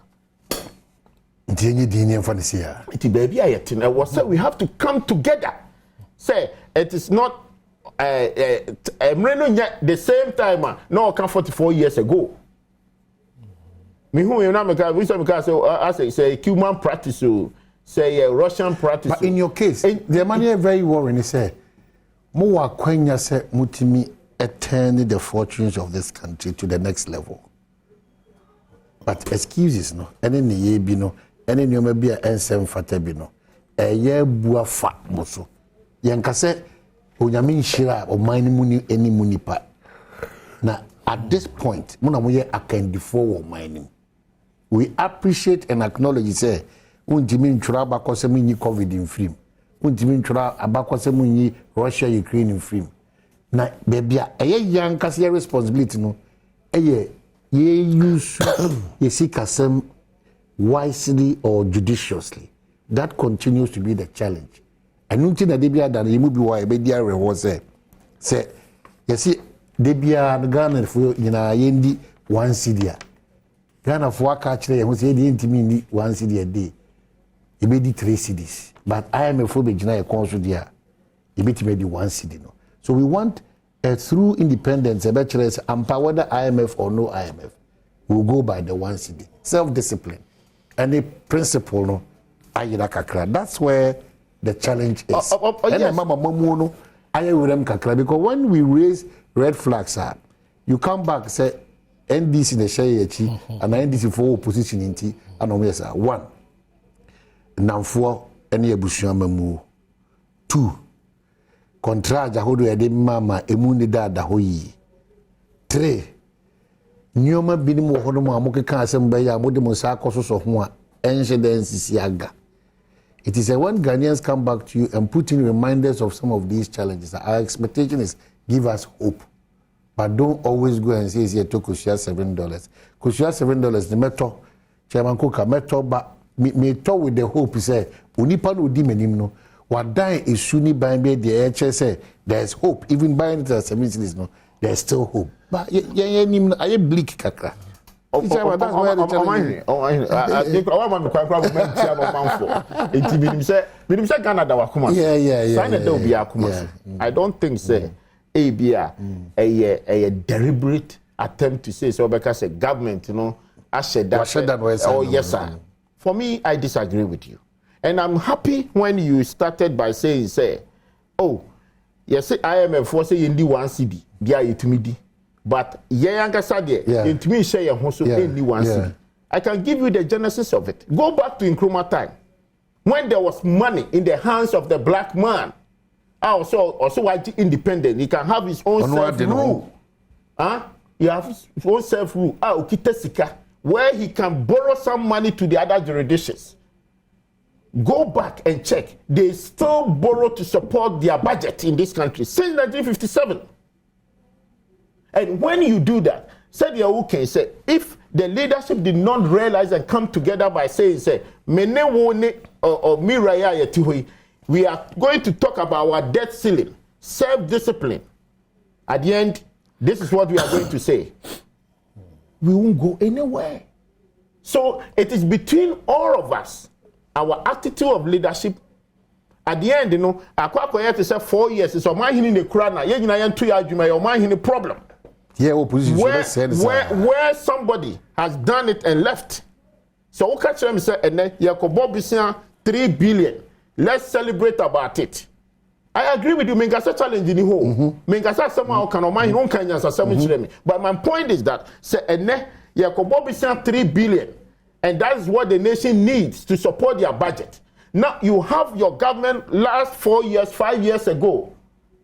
Baby, I was say we have to come together. Say it is not. The same time, no, 44 years ago. Me who you know, I say Cuban practice, say Russian practice. But in your case, the man is very worrying. He said, "More Quenya said mutimi attend the fortunes of this country to the next level." But excuses no, any ye be no, any new maybe a ensem fatabino, a ye bua fat moso. Yankase. Onyamin shira o mine muni any munipa. Now at this point, muna moye akendi for mining. We appreciate and acknowledge say unjimin chura bakose munyi COVID in film. Unjimin chura abakose munyi Russia Ukraine in film. Na bebia eye yankase your responsibility no. Eye ye use ye seek asem wisely or judiciously. That continues to be the challenge. And nothing that Debia than you be why Bedia was say, you see, Debia Ghana for yendi 1 cedi. Ghana for catch who say the intimate 1 cedi a day. You made 3 cedis. But I am a phobic Jana consul there. You made 1 cedi. No. So we want through independence, whether IMF or no IMF, we'll go by the one city. Self-discipline. Any principle, no, that's where the challenge is. Because when we raise red flags, you come back and say, NDC the share and NDC for opposition in T, and yes, one. Namfor any abusuamamu. 2. Kontra jahodo yade mama emuni dada hoyi. 3. Nyoma binimu hono mo amoke kan asem ya mode mo sa akoso so ho a enhye den sisi aga. It is when Ghanaians come back to you and put in reminders of some of these challenges. Our expectation is give us hope. But don't always go and say it's here to Kushia $7. Kushia $7 the meto Chairman Cook meto but me talk with the hope say unipa no di menim no wadan esuni ban be the say there's hope even buying it as a business no there's still hope but nim aye bleak kakra I think I don't think say a deliberate attempt to say so because a government, you know, I said that. Oh yes, sir. For me, I disagree with you, and I'm happy when you started by saying, "Say, oh, yes, IMF was saying in the one CD, yeah, it me but yeah, it me say also in the one CD." I can give you the genesis of it. Go back to Nkrumah time, when there was money in the hands of the black man. Also white independent, he can have his own self-rule. He has his own self-rule. Where he can borrow some money to the other jurisdictions. Go back and check. They still borrow to support their budget in this country since 1957. And when you do that, said Yawuke said, if the leadership did not realize and come together by saying, say, Mene wone or Miraya Yetihui, we are going to talk about our debt ceiling, self-discipline. At the end, this is what we are going to say. We won't go anywhere. So it is between all of us, our attitude of leadership. At the end, you know, I say 4 years, it's on my in the Kurana, you problem. Yeah, opposition where somebody has done it and left. So we catch them say, and then Yakobo 3 billion. Let's celebrate about it. I agree with you. Mengasa challenge in the home. Mengasa somehow can mind no can answer some. But my point is that say ene Yakobo 3 billion, and that is what the nation needs to support their budget. Now you have your government last 4 years, 5 years ago.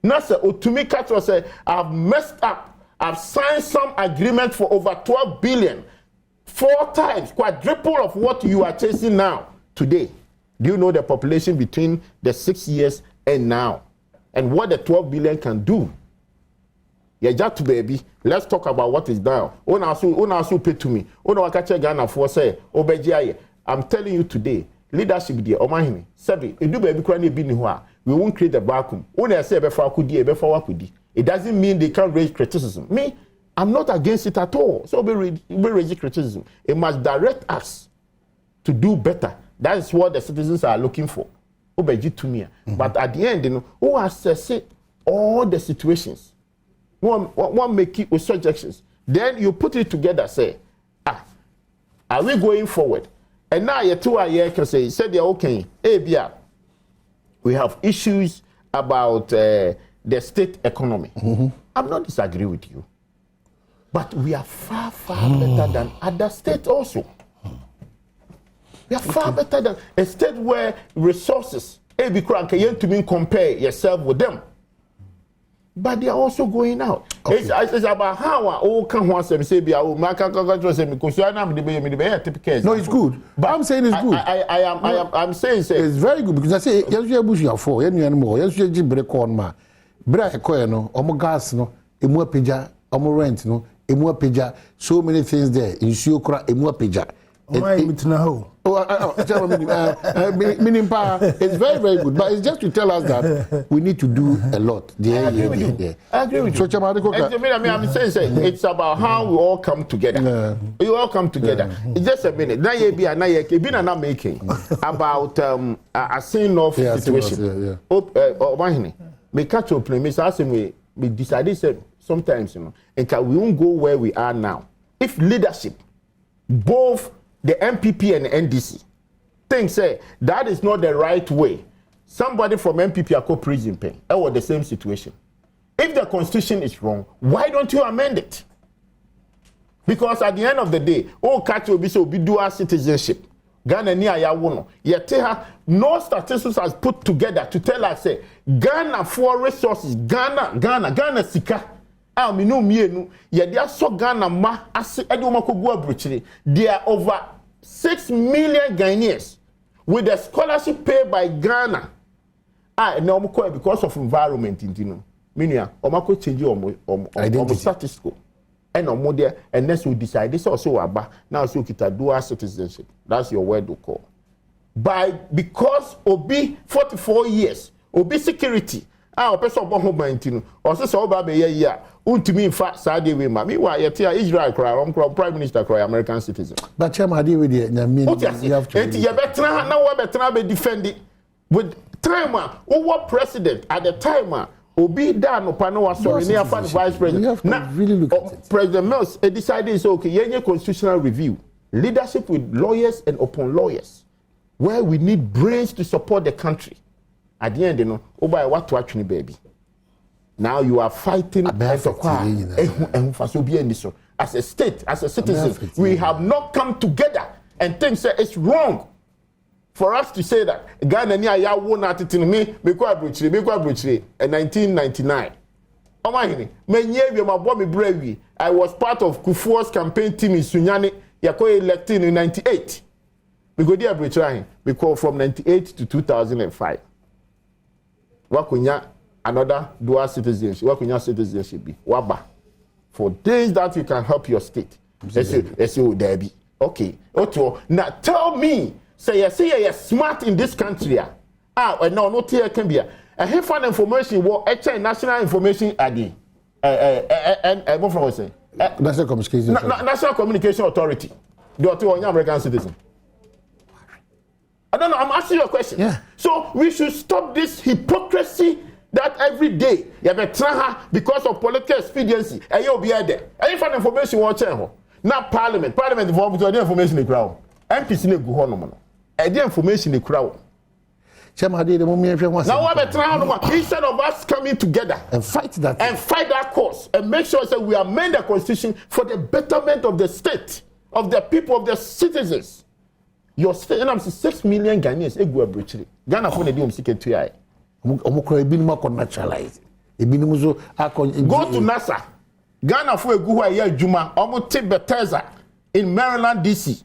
Now say Otumika was say I've messed up. I've signed some agreement for over 12 billion, 4 times, quadruple of what you are chasing now today. Do you know the population between the 6 years and now? And what the 12 billion can do? Yeah, just baby. Let's talk about what is now. Also pay to me. Ghana for say, I'm telling you today, leadership there, Omahini, Sebi, do baby crying we won't create a vacuum. It doesn't mean they can't raise criticism. Me, I'm not against it at all. So we raise criticism. It must direct us to do better. That is what the citizens are looking for. But at the end, you know, who assesses all the situations? One make it with suggestions. Then you put it together, say, are we going forward? And now you 2 years can say, said they're okay. We have issues about the state economy. I'm not disagreeing with you. But we are far, far better than other states also. We are far better than a state where resources, to compare yourself with them. But they are also going out. Okay. It's about how all can once say, no, it's good. But I'm saying it's good. I'm saying it's very good because I say, yes, you are bushing for any more. Yes, you break on ma. Break no, omo gas no, emu pija, omo rent no, emu pija. So many things there. Insure kra emu pija. It's very, very good. But it's just to tell us that we need to do a lot. I agree with you. I'm saying it's about how we all come together. We all come together. Just a minute. Now you be not making about a sin of situation. Me catch up play. Me say me we decided sometimes, you know, and we won't go where we are now. If leadership, both the MPP and the NDC, think say that is not the right way. Somebody from MPP are prison pay. That was the same situation. If the constitution is wrong, why don't you amend it? Because at the end of the day, catch will be dual citizenship. Ghana ni ayawono. Yet no statistics has put together to tell us say Ghana for resources. Ghana sika. Minu mienu. Yet so Ghana ma ase edoma kogua bruchiri. There are over 6 million Ghanaians with the scholarship paid by Ghana. No because of environment intino. Minia omako change omo status quo. And no more there, and next we decide this also about now so kita dual citizenship. That's your word to call. Because Obi 44 years, Obi security, person born home 19, or so about a year, ultimate in fact, Saudi way, mammy, why Israel cry, Prime Minister cry, American citizen. But Chairman, I deal with it. You have to. You better now, better be defended with time, what president at the time. Obi da no pano was sorry near vice president. Now, really look at it. President Mills decided it's okay. Yenye constitutional review, leadership with lawyers and upon lawyers, where we need brains to support the country. At the end, you know, what to actually baby. Now you are fighting as a state, as a citizen. We have not come together and think that it's wrong. For us to say that Ghana ni aya won at me because abrochire in 1999. Omahini menye wi ma bo me brawi. I was part of Kufuor's campaign team in Sunyani yako elected in 98. Because dey abrochire because from 98 to 2005. Wakunya another dual citizenship. Wakunya citizenship be waba. For days that you can help your state. Let's say there be. Okay. Now tell me say you're smart in this country. No, not here can be. A hefan information what national information ID. What from say? National Communication. National Communication Authority. They are two American citizens. I don't know. I'm asking you a question. Yeah. So we should stop this hypocrisy that every day you have because of political expediency. And you'll be there. Any fan information what change? Now Parliament involved with the information in the crowd. MPC ne go hono. The information in the crowd. Now instead of us coming together and fight that cause and make sure that we amend the constitution for the betterment of the state, of the people, of the citizens. Your state, and I'm 6 million Ghanaians. Ghana for the secret to I. Go to NASA. Ghana for a good Juma, almost take Bethesda in Maryland, DC.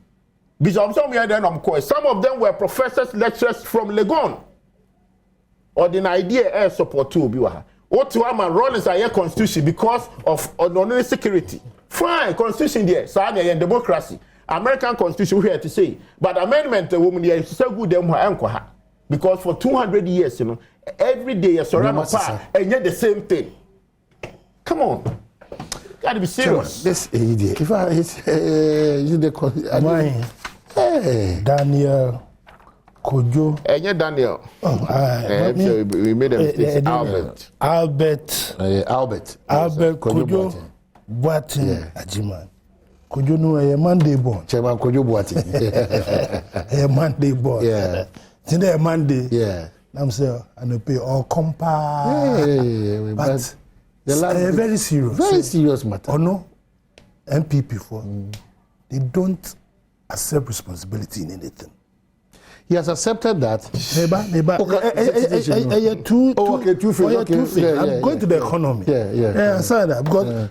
Some of them were professors, lecturers from Legon. Or the idea support to be Otuama Rollins are constitution because of ordinary security. Fine, constitution there, Sadia and democracy. American constitution here to say. But amendment the woman here is so good because for 200 years, you know, every day you surround and yet the same thing. Come on. Gotta be serious. This idiot. If I Daniel Kojo. Daniel. We made a mistake. Albert Kojo Boatin Ajiman. Kojo no a Monday born. Chairman Kojo Boatin. A Monday born. Yeah. Today a Monday. Yeah. I'm saying I pay all compa. But very serious. Very serious matter. Oh no. MPP for they don't accept responsibility in anything. He has accepted that. I'm going to the economy. I said that because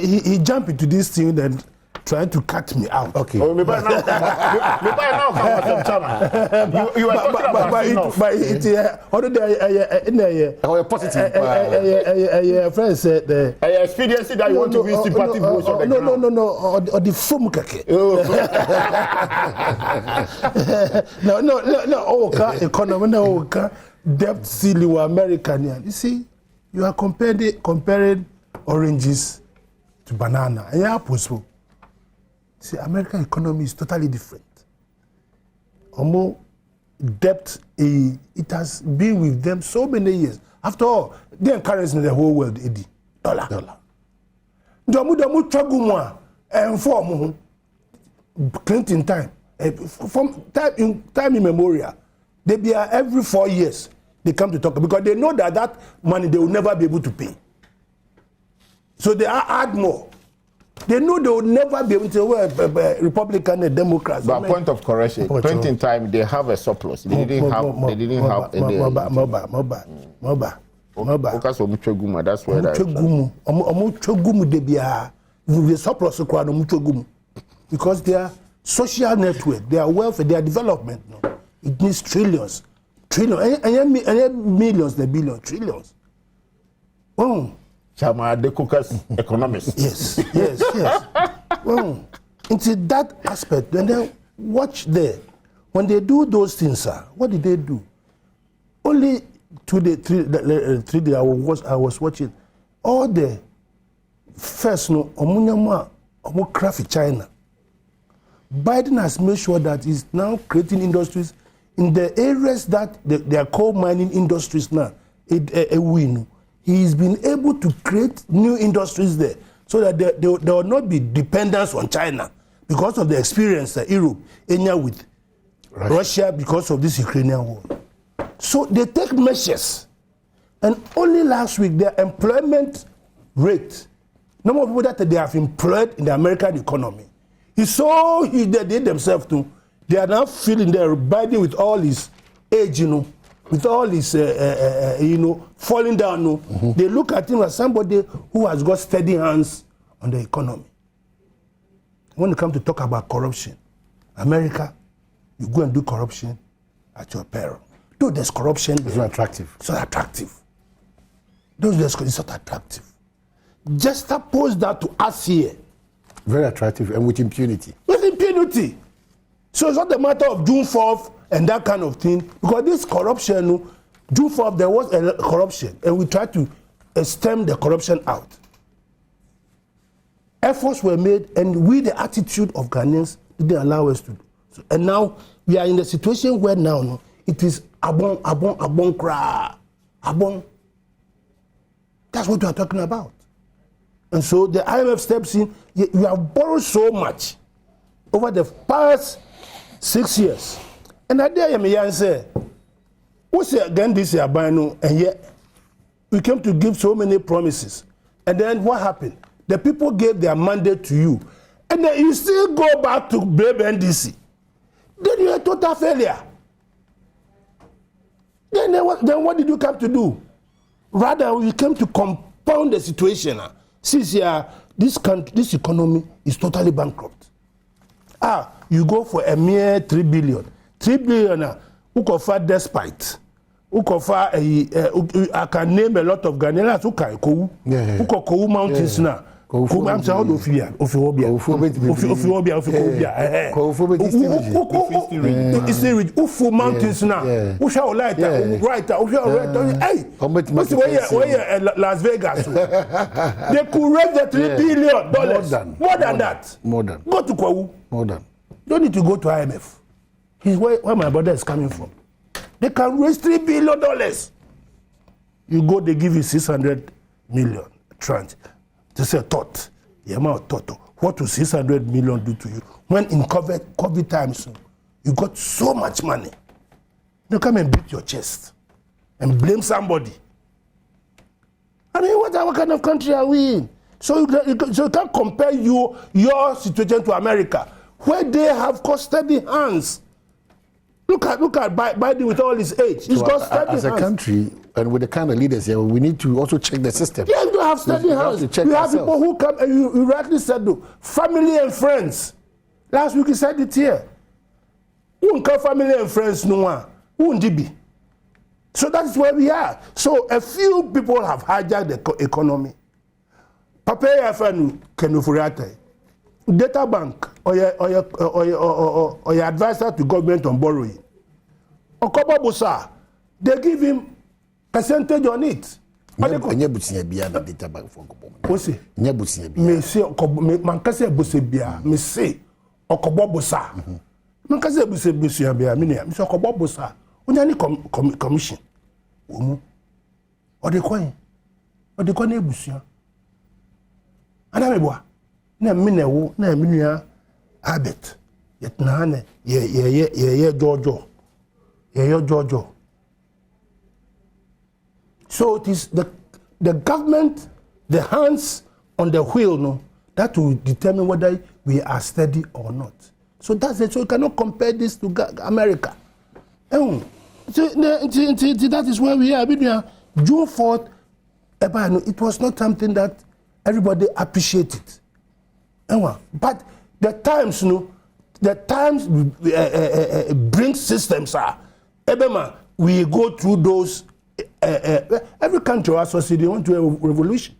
he jumped into this thing and trying to cut me out. Okay. You were talking about positive. Friend said the expediency that you want to win sympathy votes on the ground. No. Or the foam kake. No. Economy. No. Debt ceiling American. You see, you are comparing oranges to banana and apples. See, American economy is totally different. Debt, it has been with them so many years. After all, they encourage the whole world $80. Domu chagumwa and form Clinton time. From time immemorial, they be every 4 years they come to talk because they know that money they will never be able to pay. So they add more. They know they will never be able to Republican and Democrats. But point of correction, Clinton time they have a surplus. They didn't have any. That's where the surplus because their social network, their welfare, their development, no, it needs trillions, millions, the billions, trillions. Oh, Chama de Cookers economists. Yes. Well, into that aspect, when they watch there, when they do those things, what did they do? Only 3 days I was watching all the first no craft China. Biden has made sure that he's now creating industries in the areas that they are coal mining industries now. He's been able to create new industries there so that there will not be dependence on China because of the experience that Europe with Russia because of this Ukrainian war. So they take measures, and only last week their employment rate, number of people that they have employed in the American economy, is so huge that they themselves too. They are now feeling they're Biden with all his age, with all his falling down. They look at him as somebody who has got steady hands on the economy. When it comes to talk about corruption, America, you go and do corruption at your peril. Though there's corruption, it's not attractive. It's not attractive. It's not attractive. Just oppose that to us here. Very attractive and with impunity. With impunity. So it's not a matter of June 4th and that kind of thing. Because this corruption, June 4th, there was a corruption. And we tried to stem the corruption out. Efforts were made, and the attitude of Ghanaians didn't allow us to do. So, and now we are in a situation where now it is abon kra. Abon. That's what we are talking about. And so the IMF steps in. You have borrowed so much over the past 6 years. And I dare you say, what's again this year, and yet we came to give so many promises. And then what happened? The people gave their mandate to you. And then you still go back to blame NDC. Then you're a total failure. Then what did you come to do? Rather, you came to compound the situation. Since this economy is totally bankrupt. You go for a mere 3 billion. 3 billion, who can fight despite. Who can fight, I can name a lot of Ghanaians who can go. Who can go mountains now. I'm saying, Ufu mountains now. Who shall light hey, Las Vegas. They could raise the $3 billion. More than that. Go to Kwawu. More than. Don't need to go to IMF. He's where my brother is coming from. They can raise $3 billion. You go, they give you 600 million tranche. They say, thought. What will 600 million do to you? When in COVID times, you got so much money. You come and beat your chest and blame somebody. I mean, what kind of country are we in? So you can't compare your situation to America, where they have got steady hands. Look at Biden with all his age. He's got steady hands. As a country, and with the kind of leaders here, we need to also check the system. Yeah, you have steady hands. You have people who come, and you rightly said, family and friends. Last week you said it here. Who won't come family and friends no one? Who won't be? So that's where we are. So a few people have hijacked the economy. Papa Yafanu Kenufuriate, data bank, or your advisor to government on borrowing. Okoba Bosa, they give him percentage on it. Data bank for Bosa. Me say mankase Bosa me say Okoba Bosa. Mankase Bosa bia me say Okoba Bosa. Only commission. or the coin ebusia ana meboa na minewo na minua habit yet na na ye jojo so it is the government, the hands on the wheel, no, that will determine whether we are steady or not. So that's it. So you cannot compare this to America. So that is where we are. June 4th, it was not something that everybody appreciated. But the times, bring systems. We go through those. Every country or society went to a revolution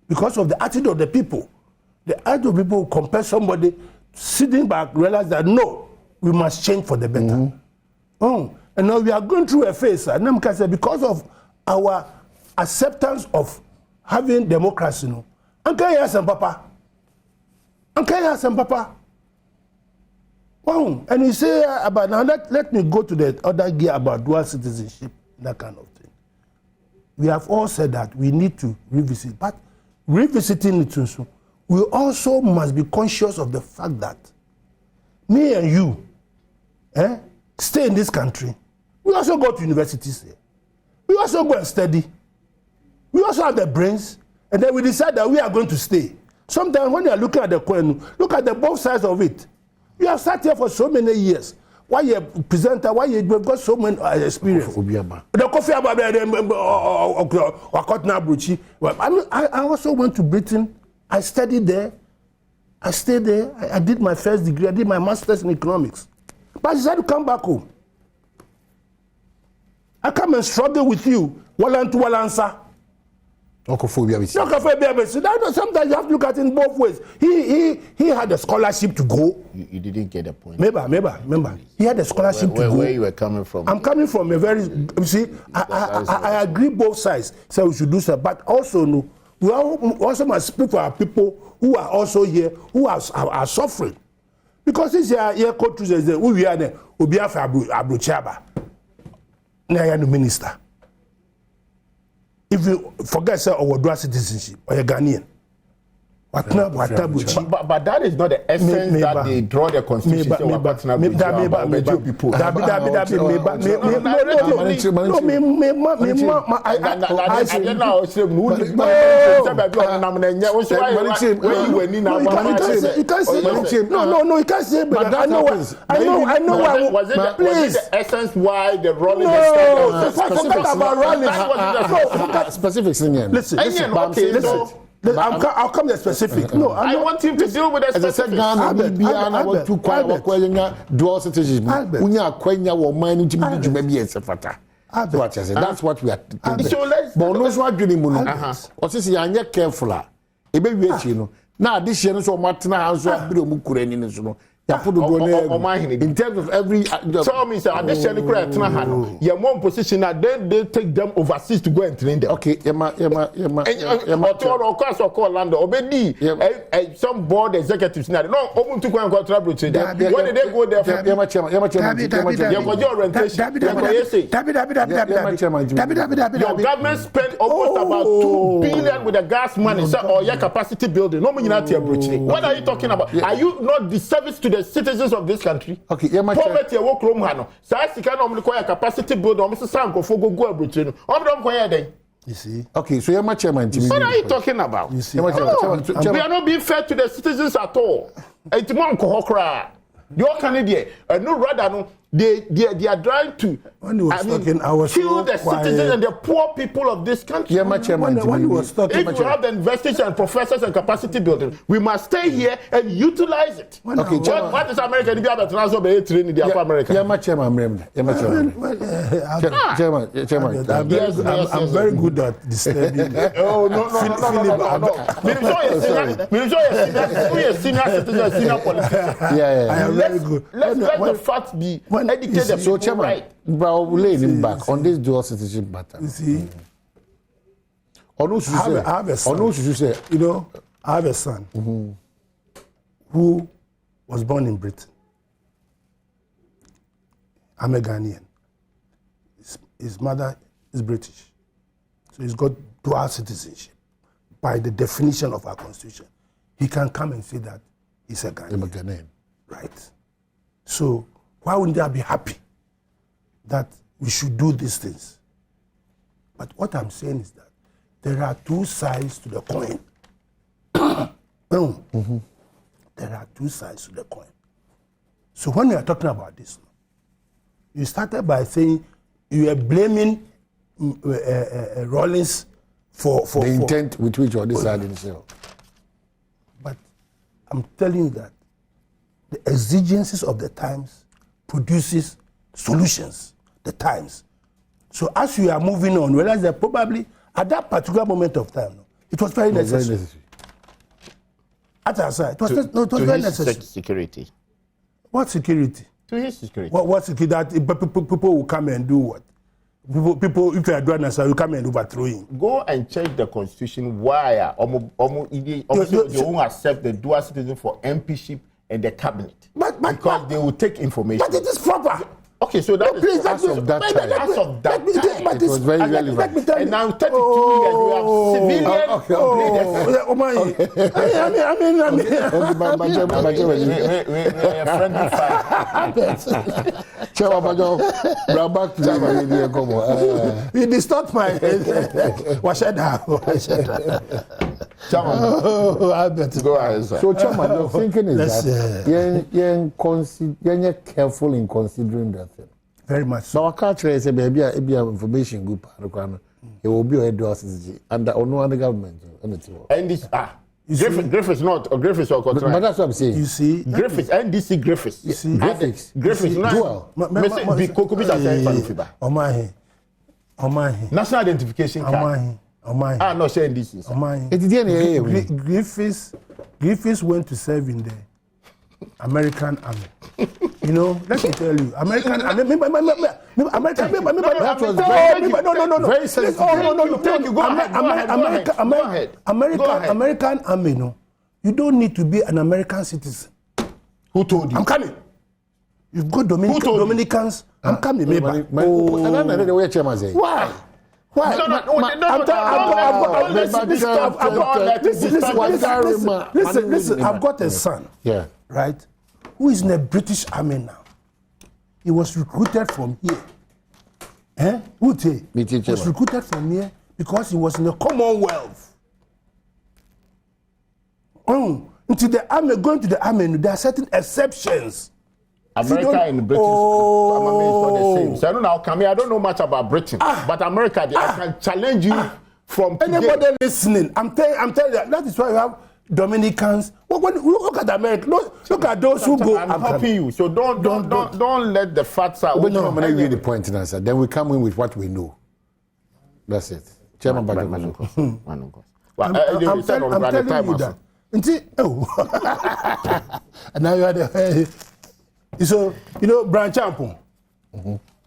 because of the attitude of the people. The attitude of people compare somebody sitting back, realize that no, we must change for the better. And now we are going through a phase, because of our acceptance of having democracy. No, Papa. And you say about now. Let me go to the other gear about dual citizenship, that kind of thing. We have all said that we need to revisit, but revisiting it also, we also must be conscious of the fact that me and you stay in this country. We also go to universities here. We also go and study. We also have the brains, and then we decide that we are going to stay. Sometimes when you are looking at the coin, look at the both sides of it. You have sat here for so many years. Why you presenter? Why you got so many experience? The coffee I also went to Britain. I studied there. I stayed there. I did my first degree. I did my master's in economics. But I decided to come back home. I come and struggle with you. Answer. Sometimes you have to look at it in both ways. He had a scholarship to go. You didn't get the point. Remember. He had a scholarship to go. Where you were coming from? I'm coming from a very. You see, I agree both sides. So we should do so, but also no. We also must speak for our people who are also here, who are suffering, because this year countries is we are there. We are for Abruchaba. Now the minister. If you forget say our dual citizenship or a Ghanaian, but that is not the essence that they draw the constitution. No, you can't say. But I know why. Was it the essence why the rolling is forget about rolling. Specifics in here. Listen. I'll come to the specific. No, I want him to deal with the specifics. I want to quite dual citizenship. That's what we are thinking. So let's. But no one doing it. Or since you are careful, now this year, so much now, so I'm going to in terms of every tell me sir addition your mom position that they take them overseas to go and train them. Okay, some board executives now no open to go and contract with them. When did they go there for your government spent almost about 2 billion with the gas money or your capacity building. No, what are you talking about? Are you not the service to the citizens of this country? Okay, poverty work room hano. Say can require capacity build or Mr. Sanko for go abroad. You see? Okay, so you're my chairman. What are you talking about? You see? We are not being fair to the citizens at all. It's one kohokra. Your Canadian, no rather no. They are trying to kill the citizens and the poor people of this country. Yeah, my chairman. If you have the investors and professors and capacity building, we must stay here and utilize it. Okay, what is America? America. Yeah, my chairman. Chairman. I'm very good at disturbing. Oh no. Senior citizen, senior politician. Yeah. I am very good. Let the facts be. Educate the people, chairman, right? But I will lay him back on this dual citizenship matter. You see, I have a son. You know, I have a son who was born in Britain. I'm a Ghanaian. His mother is British. So he's got dual citizenship by the definition of our constitution. He can come and say that he's a Ghanaian. Right. So why wouldn't I be happy that we should do these things? But what I'm saying is that there are two sides to the coin. There are two sides to the coin. So when we are talking about this, you started by saying you are blaming Rawlings for the intent with which you decided himself. But I'm telling you that the exigencies of the times produces solutions. The times. So as we are moving on, realize that probably at that particular moment of time, it was very necessary. At our side, it was very necessary. Security. What security? To his security. What security? That people will come and do what? People, if they are doing us, will come and overthrow him. Go and check the constitution. Why you won't accept the dual citizen for MPship and the cabinet? Because they will take information. But it is proper. Okay, so that is as of that time. As of that time, it was very relevant. And now 32 years, we have civilian friendly fire. Back to you distort my go ahead, sir. So, Chairman, your thinking is that you're careful in considering that thing. Very much so. Now, I can't say maybe information group it will be a dual citizenship under the government. And this Griffiths not or Griffiths or but that's what I'm saying. You see, Griffiths NDC Griffiths. You see, Griffiths dual. National identification card. No, share NDC. Griffiths went to serve in the American Army. You know, let me tell you, American Army. That was very sensitive. American Army. No, you don't need to be an American citizen. Who told you? I'm coming. You've got Dominicans. I'm coming. Why? Why? Listen, I've got a son, right, who is in the British Army now. He was recruited from here. He was recruited from here because he was in the Commonwealth. Into the army, going to the army, there are certain exceptions. America and British army is not the same. So I don't know much about Britain, but America, I can challenge you from today. Anybody listening, I'm telling you, that is why you have Dominicans. Look at America. Look at those who go. I'm helping you. So don't let the facts out. But no, I'm going to give the point in answer. Then we come in with what we know. That's it. Chairman I'm telling you that. And now you are the. So, you know, Brian Champon.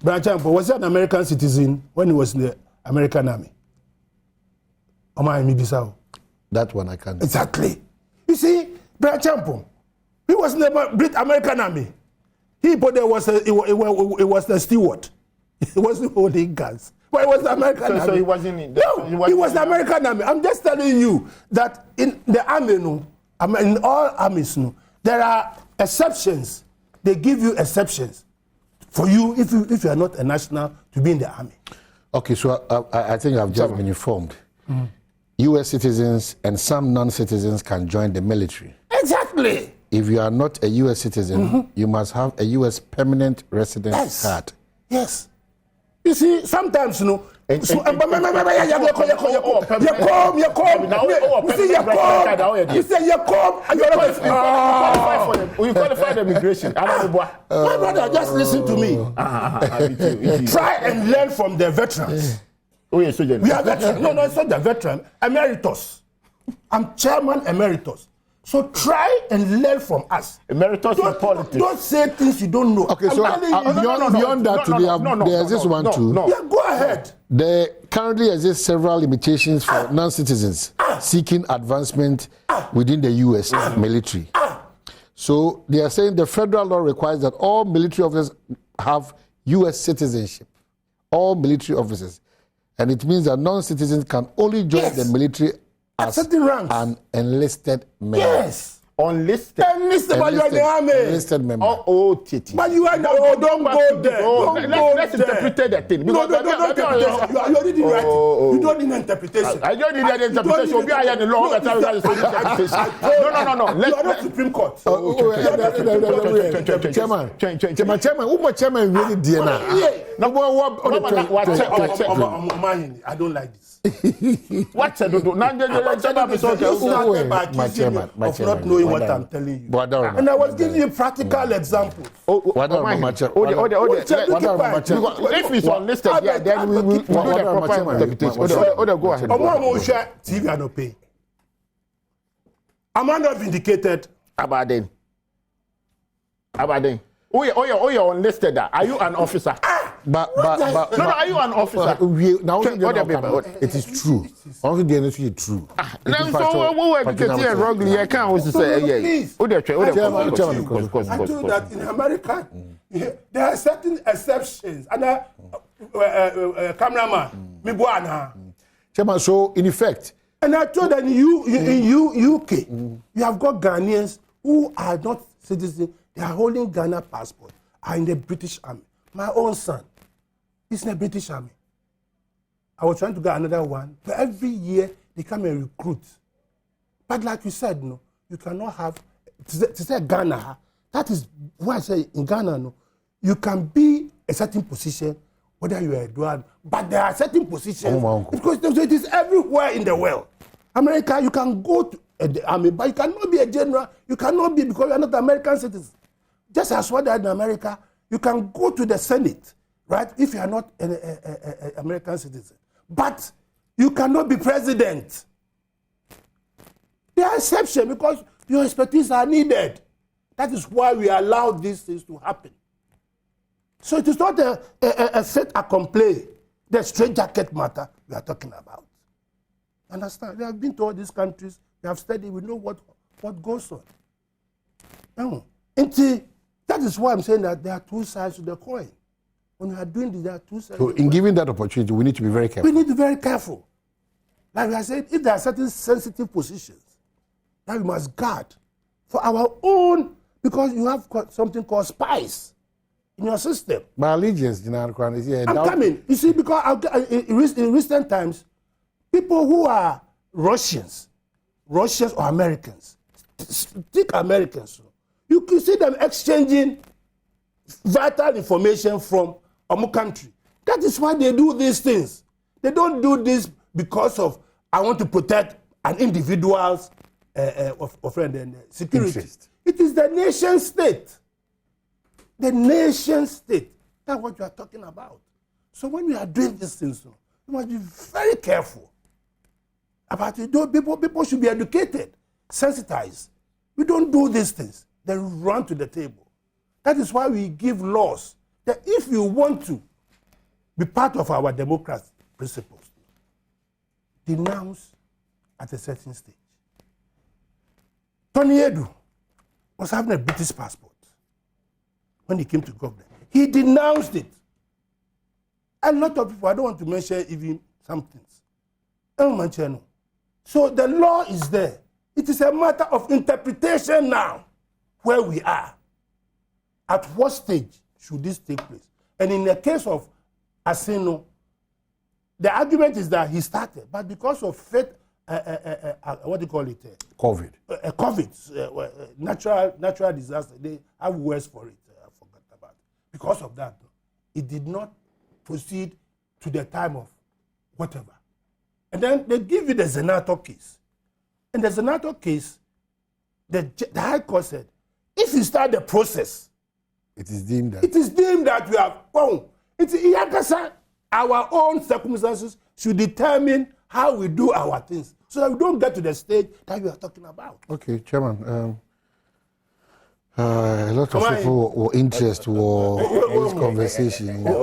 Brian Champon, was he an American citizen when he was in the American Army? That one I can't. Exactly. You see, Brian Champon, he was in the American Army. It was the steward. He wasn't holding guns. But it was the American Army. So he wasn't he was the American Army. I'm just telling you that in the army, in all armies, there are exceptions. They give you exceptions for you if you are not a national to be in the army. Okay, so I think I've just been informed. U.S. citizens and some non-citizens can join the military. Exactly. If you are not a U.S. citizen, you must have a U.S. permanent residence card. Yes. You see, sometimes, We qualify the immigration. My brother, just listen to me. Try and learn from the veterans. We are veterans. No, it's not the veteran. Emeritus. I'm chairman emeritus. So try and learn from us. Emeritus in politics. Don't say things you don't know. Okay, so beyond that, there exists one too. Yeah, go ahead. There currently exist several limitations for non-citizens seeking advancement within the U.S. military. So they are saying the federal law requires that all military officers have U.S. citizenship. All military officers. And it means that non-citizens can only join the military as certain ranks. An enlisted member. Yes. Unlisted. Enlisted, but you are in the army. Enlisted member. But you are don't go there. Let's interpret that thing. No, interpretation. You already right. You don't need interpretation. I don't need that interpretation. We are in the law. No. You are not Supreme Court. Chairman, really dear I don't like this. What's it? My chairman. Of not knowing what I'm telling you. And I was giving you practical examples. If it's unlisted, yeah, then we will do the proper interpretation. Go ahead. TV and pay. Am I not vindicated? Abaden. Oh, you're unlisted. Are you an officer? But are you an officer? Now it is true. Only the NSU is true. Then so we were getting wrongly. I can't also say yes. I told you that in America there are certain exceptions. And cameraman, me buana. Chairman, so in effect. And I told that in UK, you have got Ghanaians who are not citizens. They are holding Ghana passport. Are in the British Army. My own son is in the British Army. I was trying to get another one. But every year they come and recruit. But like you said, no, you cannot have to say Ghana. That is why I say in Ghana, no, you can be a certain position, whether you are a dual, but there are certain positions because it is everywhere in the world. America, you can go to the army, but you cannot be a general. You cannot be because you are not an American citizen. Just as well as in America, you can go to the Senate, right, if you are not an American citizen. But you cannot be president. There are exceptions because your expertise are needed. That is why we allow these things to happen. So it is not a fait accompli, the straight jacket matter we are talking about. Understand? We have been to all these countries, we have studied, we know what goes on. No. That is why I'm saying that there are two sides to the coin. When we are doing this, there are two sides. So in giving that opportunity, we need to be very careful. We need to be very careful. Like I said, if there are certain sensitive positions that we must guard for our own, because you have something called spies in your system. My allegiance, I'm coming. You see, because in recent times, people who are Russians or Americans, think Americans, you can see them exchanging vital information from our country. That is why they do these things. They don't do this because of, I want to protect an individual's security. Interest. It is the nation state. The nation state. That's what you are talking about. So when we are doing these things, you must be very careful about it. People should be educated, sensitized. We don't do these things. They run to the table. That is why we give laws that if you want to be part of our democracy principles, denounce at a certain stage. Tony Edu was having a British passport when he came to government. He denounced it. A lot of people, I don't want to mention even some things. So the law is there. It is a matter of interpretation now, where we are. At what stage should this take place? And in the case of Asino, the argument is that he started, but because of faith, what do you call it? COVID. COVID, natural disaster. They have words for it. I forgot about it. Because of that, it did not proceed to the time of whatever. And then they give you the Zenato case. In the Zenato case, the High Court said, if you start the process, it is deemed that we have our own circumstances should determine how we do our things, so that we don't get to the stage that we are talking about. Okay, Chairman. A lot of people were interested in this conversation. Let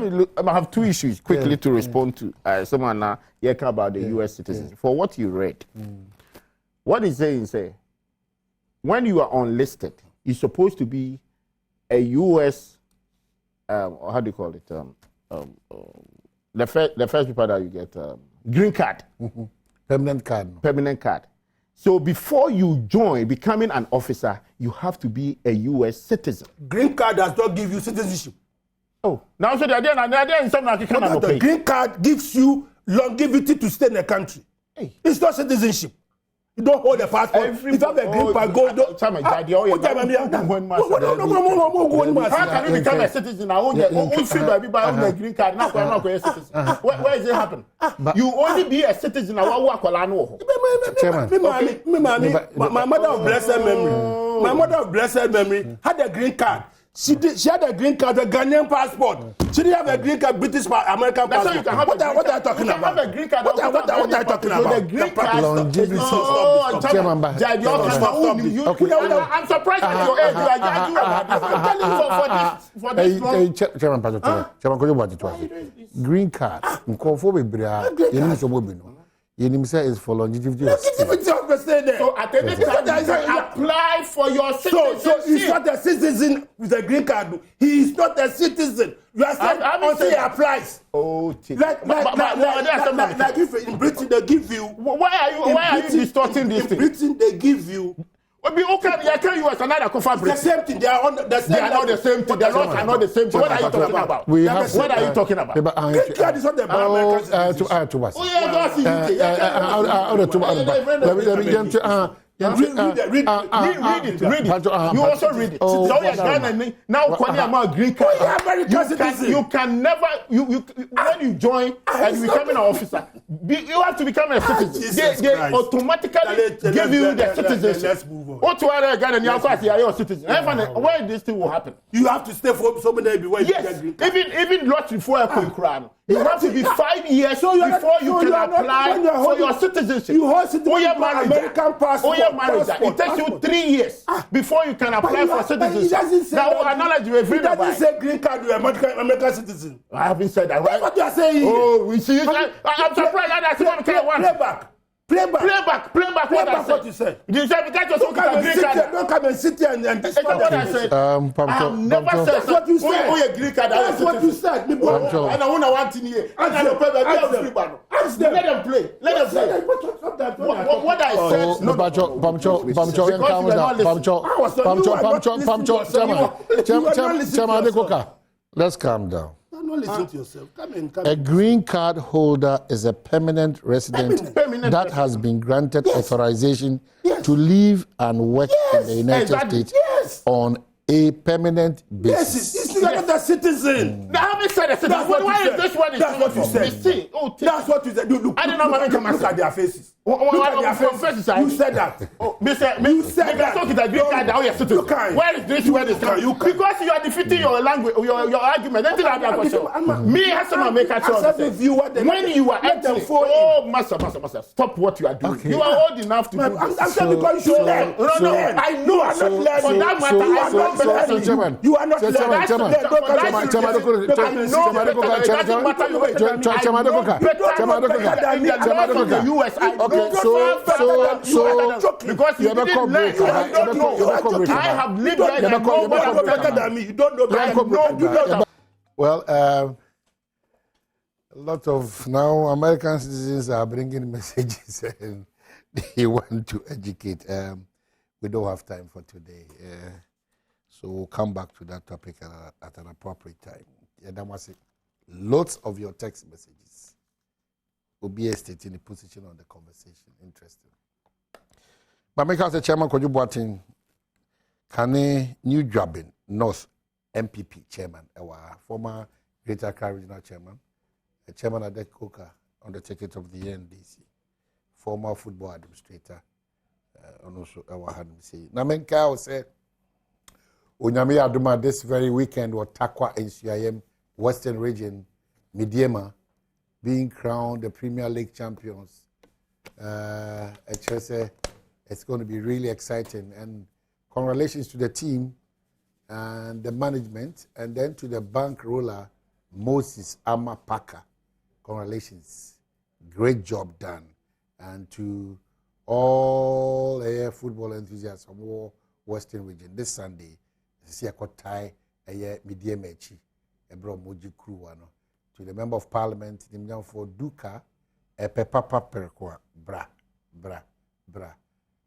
me look. I have two issues quickly to respond to. Someone now about the U.S. citizens. For what you read, what he's saying, when you are unlisted, you're supposed to be a U.S. How do you call it? The first people that you get green card, permanent card. Permanent card. So before you join becoming an officer, you have to be a U.S. citizen. Green card does not give you citizenship. Oh, now so the green card gives you longevity to stay in the country. Hey. It's not citizenship. You don't hold a passport. If you have a green card, go. How can you become a citizen? I own a green card. Now I'm not a citizen. Where is it happen? You only be a citizen. My mother of blessed memory had a green card. She had a green card, a Ghanaian passport. She didn't have a green card, British American passport. What are you talking about? What are you talking about? The green card. Longevity. I'm surprised at your age. I'm telling you for this. Green card. You say is for longevity of stay. So at any time you apply for your citizenship. So he's not a citizen with a green card. He is not a citizen. You are saying until he applies. Oh, like if in Britain they give you. Why are you distorting this thing? In Britain they give you. The same thing. They are not the same thing. The laws are not the same thing. What are you talking about? What are you talking about? Green card is not the Read it. You also read it. Now, green card. You can never. When you join and you become an officer, you have to become a citizen. They automatically give you the citizenship. What to other Ghana? You are a citizen. Where this thing will happen? You have to stay for so many before you get green card. Even lottery before a quick crown. You have to be 5 years before you can apply for your citizenship. You hold citizenship American passport. It takes you 3 years before you can apply for citizenship. Now, acknowledge you are free. He doesn't say green card, you are American citizen. I haven't said that. That's what you are saying. Oh, we see. I'm surprised. Play back what you said. You said because you're so green card. Don't come and sit here and that's what I said. I've never said that's what you said. Oh, green card. That's what you said. And I want to want in here. Let them play. What I said. No, Pamcho, let's calm down. Don't listen to yourself. Come a green card holder is a permanent resident that has been granted authorization to live and work in the United States on a permanent basis. Yes, he's not a citizen. I haven't said a citizen. Why is this one? That's what you said. That's what you said. Look at their faces. Look at their faces. You said that. You said that. Where is this? Where is this? Because you are defeating your language, your argument. Me, Hassan, make a choice. When you are entering, oh, master, stop what you are doing. You are old enough to do this. I'm saying because you should learn. No, I know I'm not learning. For that matter, you are not learning. Because you didn't learn, I have lived there and nobody better than me. You don't know. Well, a lot of now American citizens are bringing messages and they want to educate. We don't have time for today. So we'll come back to that topic at an appropriate time. Lots of your text messages will be stating a position on the conversation. Interesting. But make us the chairman Koju Boateng, Kane New Drabin North MPP chairman, our former Greater Accra Regional chairman, the chairman Adek Koka on the ticket of the NDC, former football administrator, and also our had say. Namenka will say, Onyame Aduma this very weekend or Takwa NCIM Western Region, Midiema, being crowned the Premier League champions. It's going to be really exciting. And congratulations to the team and the management, and then to the bankroller, Moses Amapaka. Congratulations. Great job done. And to all football enthusiasts from Western Region, this Sunday see a kotai a media mechi a bro moji crew ano to the member of parliament the for duka a pepapa perqua bra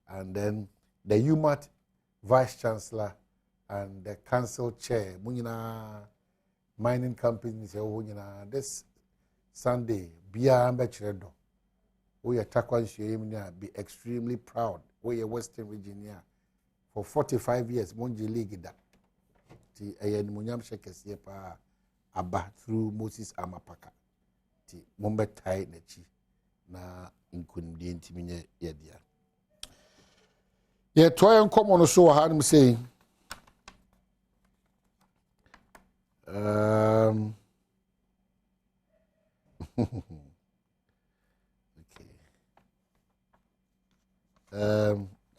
and then the UMAT vice chancellor and the council chair munyina mining companies this Sunday bia ambechredo we atakwa nshie be extremely proud we a Western Virginia for 45 years monji league da ti ayen munyam shekese pa aba through Moses Amapaka ti mombe tai nechi na inkunimdie ntiminye yedia ye toy nkomo no so ha nim say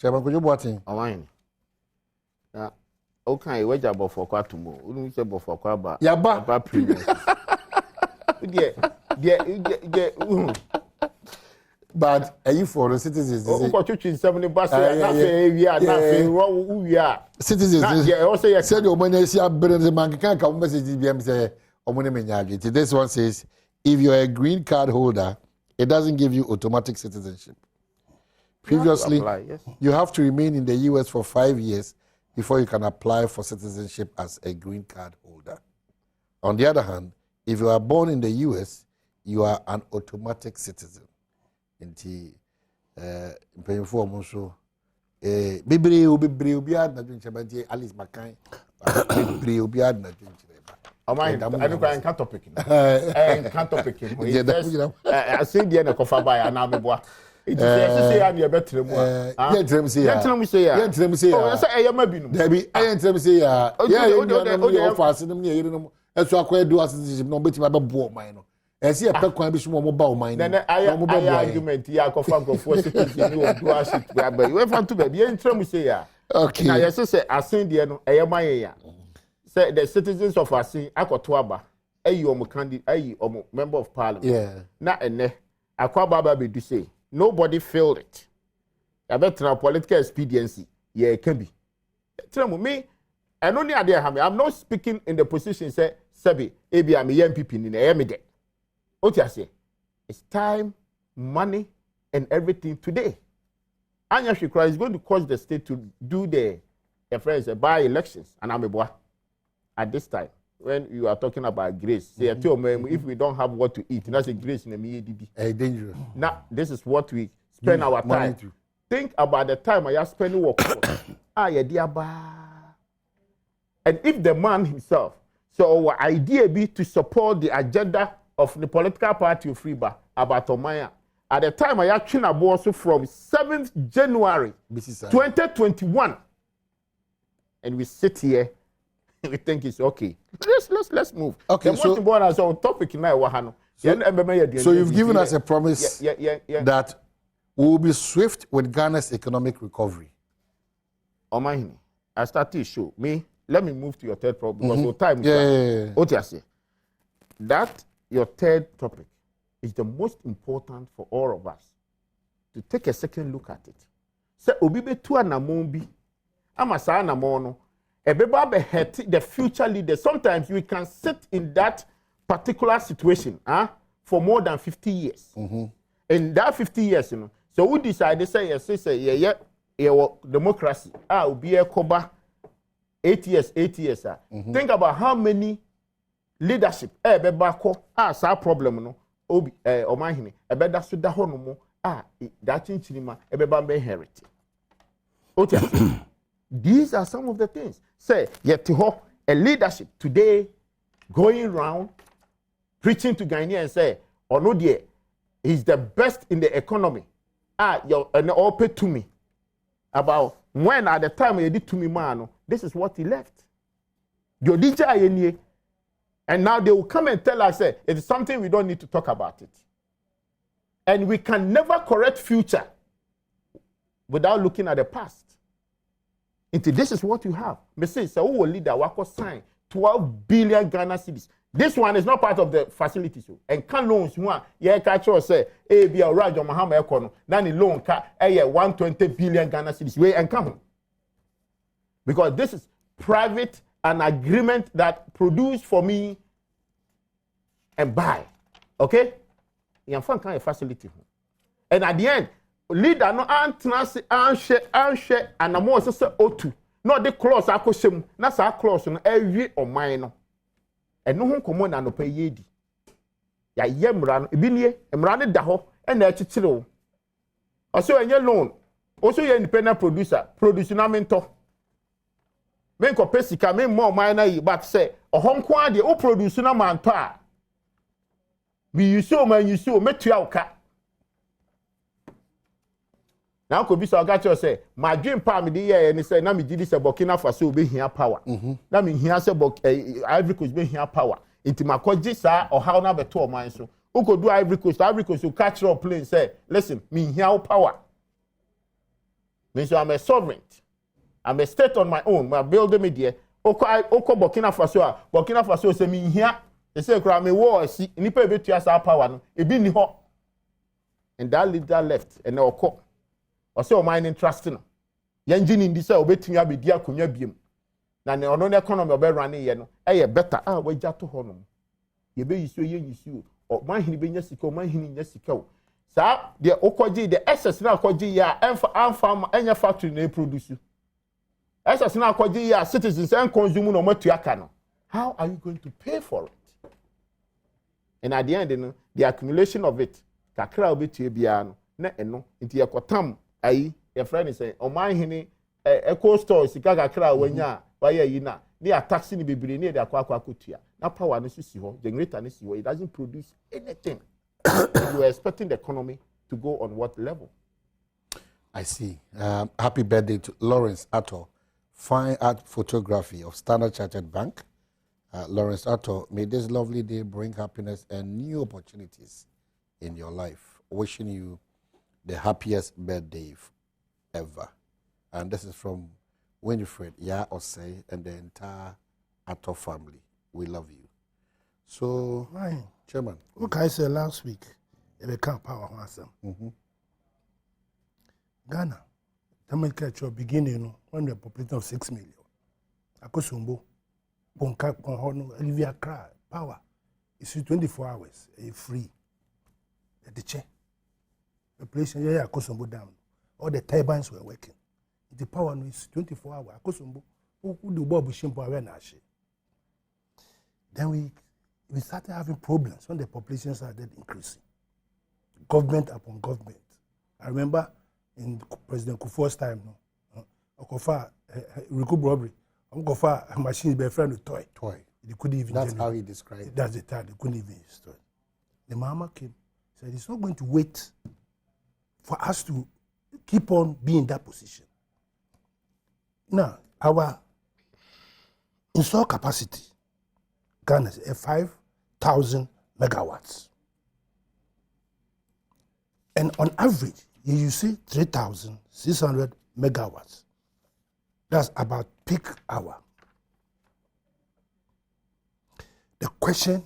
Chairman, could you watching? Online. Okay, we job for quite tomorrow. We don't say for quite ba. Yaba premium. Yeah. But are you for the citizens? Oh, got you 70 bus. Citizens. Yeah, also said your money is a better man can't come message BM say this one says if you're a green card holder, it doesn't give you automatic citizenship. Previously, you have to remain in the US for 5 years before you can apply for citizenship as a green card holder. On the other hand, if you are born in the US, you are an automatic citizen. Inti mpanyinfo mo so bebre obi ad na dwenche Alice Makan bebre obi ad na dwenche ba I can't topic. Can't topic. I see the end of Kofaba and Ameboa. It is say I'm your better more. Oh, I am a bin. Debbie, I am say you fast them near you. That's why I do as no bit my board mine. And see a peck can be small mobile mine. Then I argument, Yakofan for citizenship, but you have to be in terms say, okay. Now, yes, say, I send the end, I am my say the citizens of Asi, Akotwaba, a member of parliament. Yeah. Not a Akwababa be to say. Nobody failed it. I bet now political expediency. Yeah, it can be. Tell me, I don't need idea. I'm not speaking in the position say, Sebi, maybe I'm a young people in the Emide. What you say? It's time, money, and everything today. Anya Shikra is going to cause the state to do the by elections, and I'm a boy. At this time, when you are talking about grace, say if we don't have what to eat, that's a grace in the MEADD. Dangerous. Now, this is what we spend our time. Think about the time I have spent work for. And if the man himself, so our idea be to support the agenda of the political party of Freeba about Omaya. At the time I actually also from 7th January 2021. And we sit here. We think it's okay. Let's move. Okay, so topic now. So you've given us a promise that we will be swift with Ghana's economic recovery. Omahini, I start to show me. Let me move to your third problem because your time is what you say. That your third topic is the most important for all of us to take a second look at it. Say obibe tu anamombi, amasa anamono. The future leaders. Sometimes we can sit in that particular situation for more than 50 years. In that 50 years, so we decide to say, democracy. Will be a cover 8 years. Think about how many leadership. Sa problem no. Obi omahini. That so da hono mo. That chinchirima. Be inherit. These are some of the things. Say, yet a leadership today going around preaching to Ghanaians and say, oh no dear, he's the best in the economy. And all pay to me. About when at the time he did to me, man, this is what he left. And now they will come and tell us, it is something we don't need to talk about it. And we can never correct future without looking at the past. This is what you have. Me say, so who will leader wako sign 12 billion Ghana cedis. This one is not part of the facilities. And can loans one, catch us say, be a Raja Mahama Econo, then loan ka 120 billion Ghana cedis. We and come. Because this is private an agreement that produce for me and buy. Okay? You can a facility. And at the end, leader no antenna anhwe and a more sister O2. No the clause akosem. Na sa clause no ewie o man no. And no ho komo na no pay yedi. Ya yemra no ebi nie emra ne da ho e na akitire wo. Also enye loan. Also ye independent producer na mento. Men ko pesika men more minor yi but say ohonko ade o produce na man pa. Bi you so man you so metua oka. Now could be so got you say my dream pa me dey and say na me gidi say Burkina Faso be here power. Na me here say Ivory Coast be here power. Inti makoji sa or how na beto man so. Who could do Ivory Coast will catch your plane say listen me here power. Means I'm a sovereign. I'm a state on my own. My building me there. Oko Burkina Faso say me here. They say kra me war see nipa betua sa power no. E bi ni ho. And that leader left and oko or say o mining trust no ye engine ndi say obetumi abedi akonya biem na ne ono economy obe run ye no e better wagya to ho no ye be yiso ye yiso o man hini be nya sika o man hini nya sika o sa de okoji the excess na okoji ya enfa enya factory na produce excess na okoji ya citizens and consume no matu aka no how are you going to pay for it? And at the end the accumulation of it kakra obetu bia no na eno nti yekotam ayi your friend is saying o man hini eco store sika kakra wanya waya yi na a taxi ni bibiri ni de akwa kotua na power no si ho generator no si ho it doesn't produce anything. You are expecting the economy to go on what level? I see. Happy birthday to Lawrence Atto, fine art photography of Standard Chartered Bank. Lawrence Atto, may this lovely day bring happiness and new opportunities in your life. Wishing you the happiest birthday ever. And this is from Winifred, Ya Osei, and the entire Atto family. We love you. So, Chairman. What I said last week, it can't power myself. Ghana, the catch your beginning when the population of 6 million. Akosumbo, Bonka, Konhono, Olivia Cry, power. It's 24 hours, free. The check. The place here, Akosumbo down. All the turbines were working. The power is 24 hours. Akosumbo, who do Bob Shimpo Arenashi. Then we started having problems when the population started increasing. Government upon government. I remember in President Kufuor's time, Okofa, recoup robbery, Okofa machines by friend with toy. They couldn't even. That's how he described it. That's the time they couldn't even store it. The mama came, said it's not going to wait for us to keep on being in that position. Now, our install capacity, Ghana is 5,000 megawatts. And on average, you see 3,600 megawatts. That's about peak hour. The question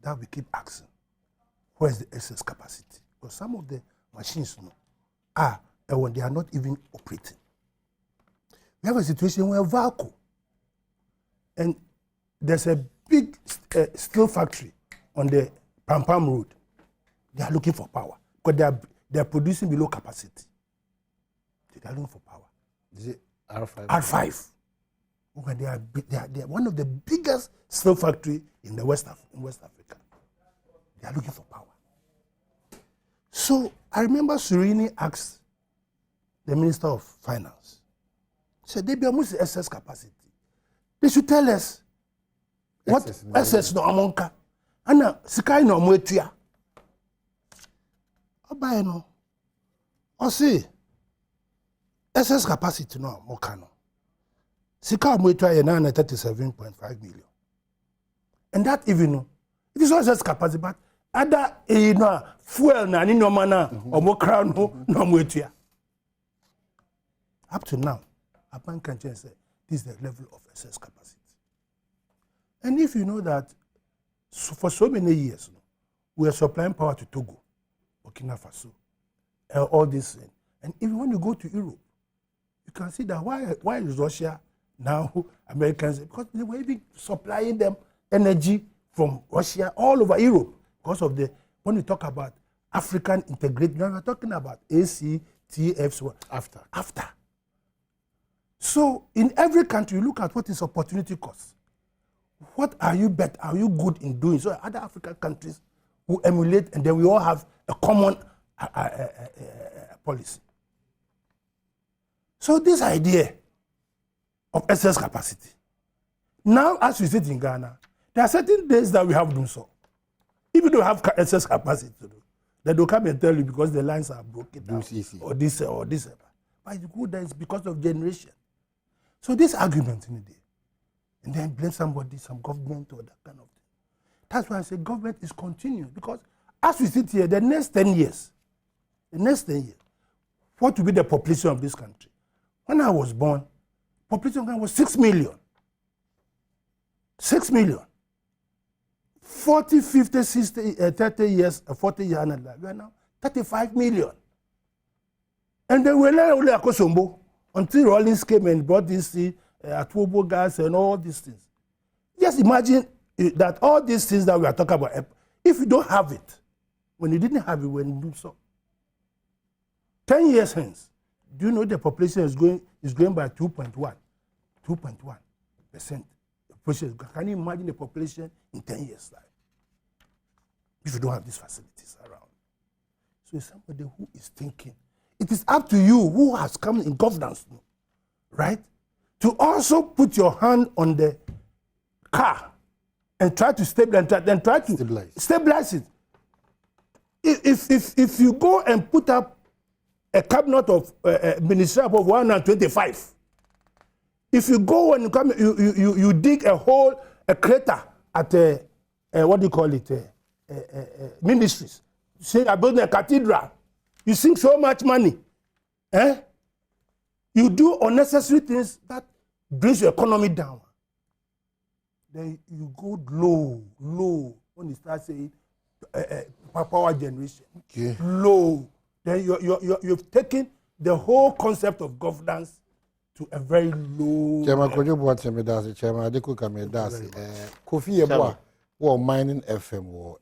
that we keep asking, where is the excess capacity? Because some of the machines are, and when they are not even operating. We have a situation where vacuum, and there's a big steel factory on the Pampam Road. They are looking for power because they are producing below capacity. They are looking for power. Is it R5? R5. When they are one of the biggest steel factory in West Africa. They are looking for power. So I remember Surini asked the Minister of Finance, said they be almost excess capacity. They should tell us what excess no amonka. Ana sika no mwetia. Oba no. O see excess capacity no mokano. Sika mwetia ye na 37.5 million. And that even no. It is not excess capacity but other fuel na ni no mana omokra no mwetia. Up to now, Apan Kanchen said this is the level of excess capacity. And if you know that for so many years, we are supplying power to Togo, Burkina Faso, all this. And even when you go to Europe, you can see that why is Russia now Americans, because they were even supplying them energy from Russia all over Europe because of when we talk about African integration, now we're talking about ACTFs after. So in every country, you look at what is opportunity cost. What are you good in doing? So other African countries who emulate, and then we all have a common policy. So this idea of excess capacity. Now, as we sit in Ghana, there are certain days that we have done so. If you don't have excess capacity to do, they don't come and tell you because the lines are broken down, or this. But it's good that it's because of generation. So this argument in the day, and then blame somebody, some government, or that kind of thing. That's why I say government is continuing, because as we sit here, the next 10 years, what will be the population of this country? When I was born, population of Ghana was 6 million. 6 million. 40, 50, 60, 30 years, 40 years, we are now 35 million. And then we let only Akosombo until Rollins came and brought this Atuobo gas and all these things. Just imagine that all these things that we are talking about, if you don't have it, when you didn't have it, when you do so. 10 years hence, do you know the population is going by 2.1%? Can you imagine the population in 10 years' time? If you don't have these facilities around. So it's somebody who is thinking. It is up to you who has come in governance, right? To also put your hand on the car and try to stabilize it. If you go and put up a cabinet of ministry of 125, if you go and you dig a crater at what do you call it, ministries, say I build a cathedral, you sink so much money, you do unnecessary things that brings your economy down. Then you go low when you start saying power generation, low. Then you've taken the whole concept of governance to a very low. Chairman, could you watch me? That's Chairman. They could come and that's Kofi Eboa, or mining FM, or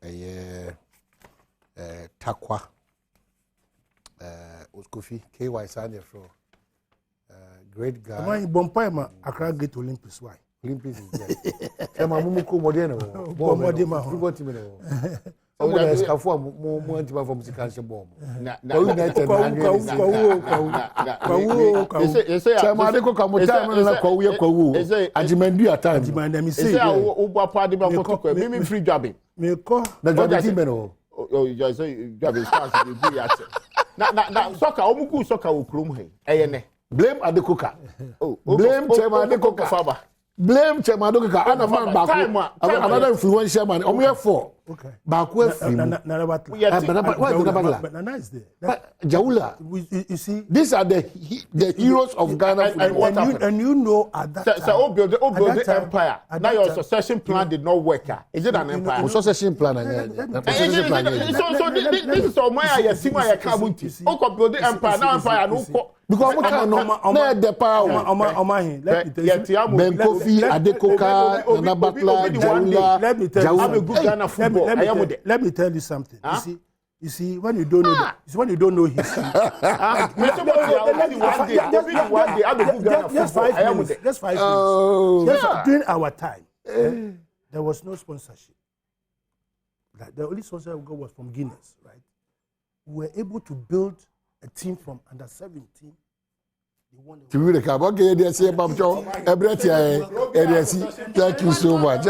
Takwa. Kofi KY Sanya from great guy. My Bompaima, Accra Great Olympics. Why? Olympics is there. Chairman Mumuko Modena, Modena. Someone has come for more from the country bomb. Blame Adekoka. Blame Chairman Adekoka. Blame Chairman Adekoka. Another influential man. I'm here for. Okay. But Jaula, you see, these are the heroes of Ghana. And you know at that time. So build the empire. Now your succession plan did not work. Is it an empire? Succession plan. So this is all my Yasima Kabunti. Oko build the empire. Now empire no. Because we can't know the power. Let me tell you. Ben Kofi, Adekoka, Nana Batla, Jaula. Let me tell you something. You see, when you don't know, when you don't know history. Just 5 minutes. Just 5 minutes. During our time, there was no sponsorship. Like, the only sponsorship we got was from Guinness, right? We were able to build a team from under 17. Thank you so much.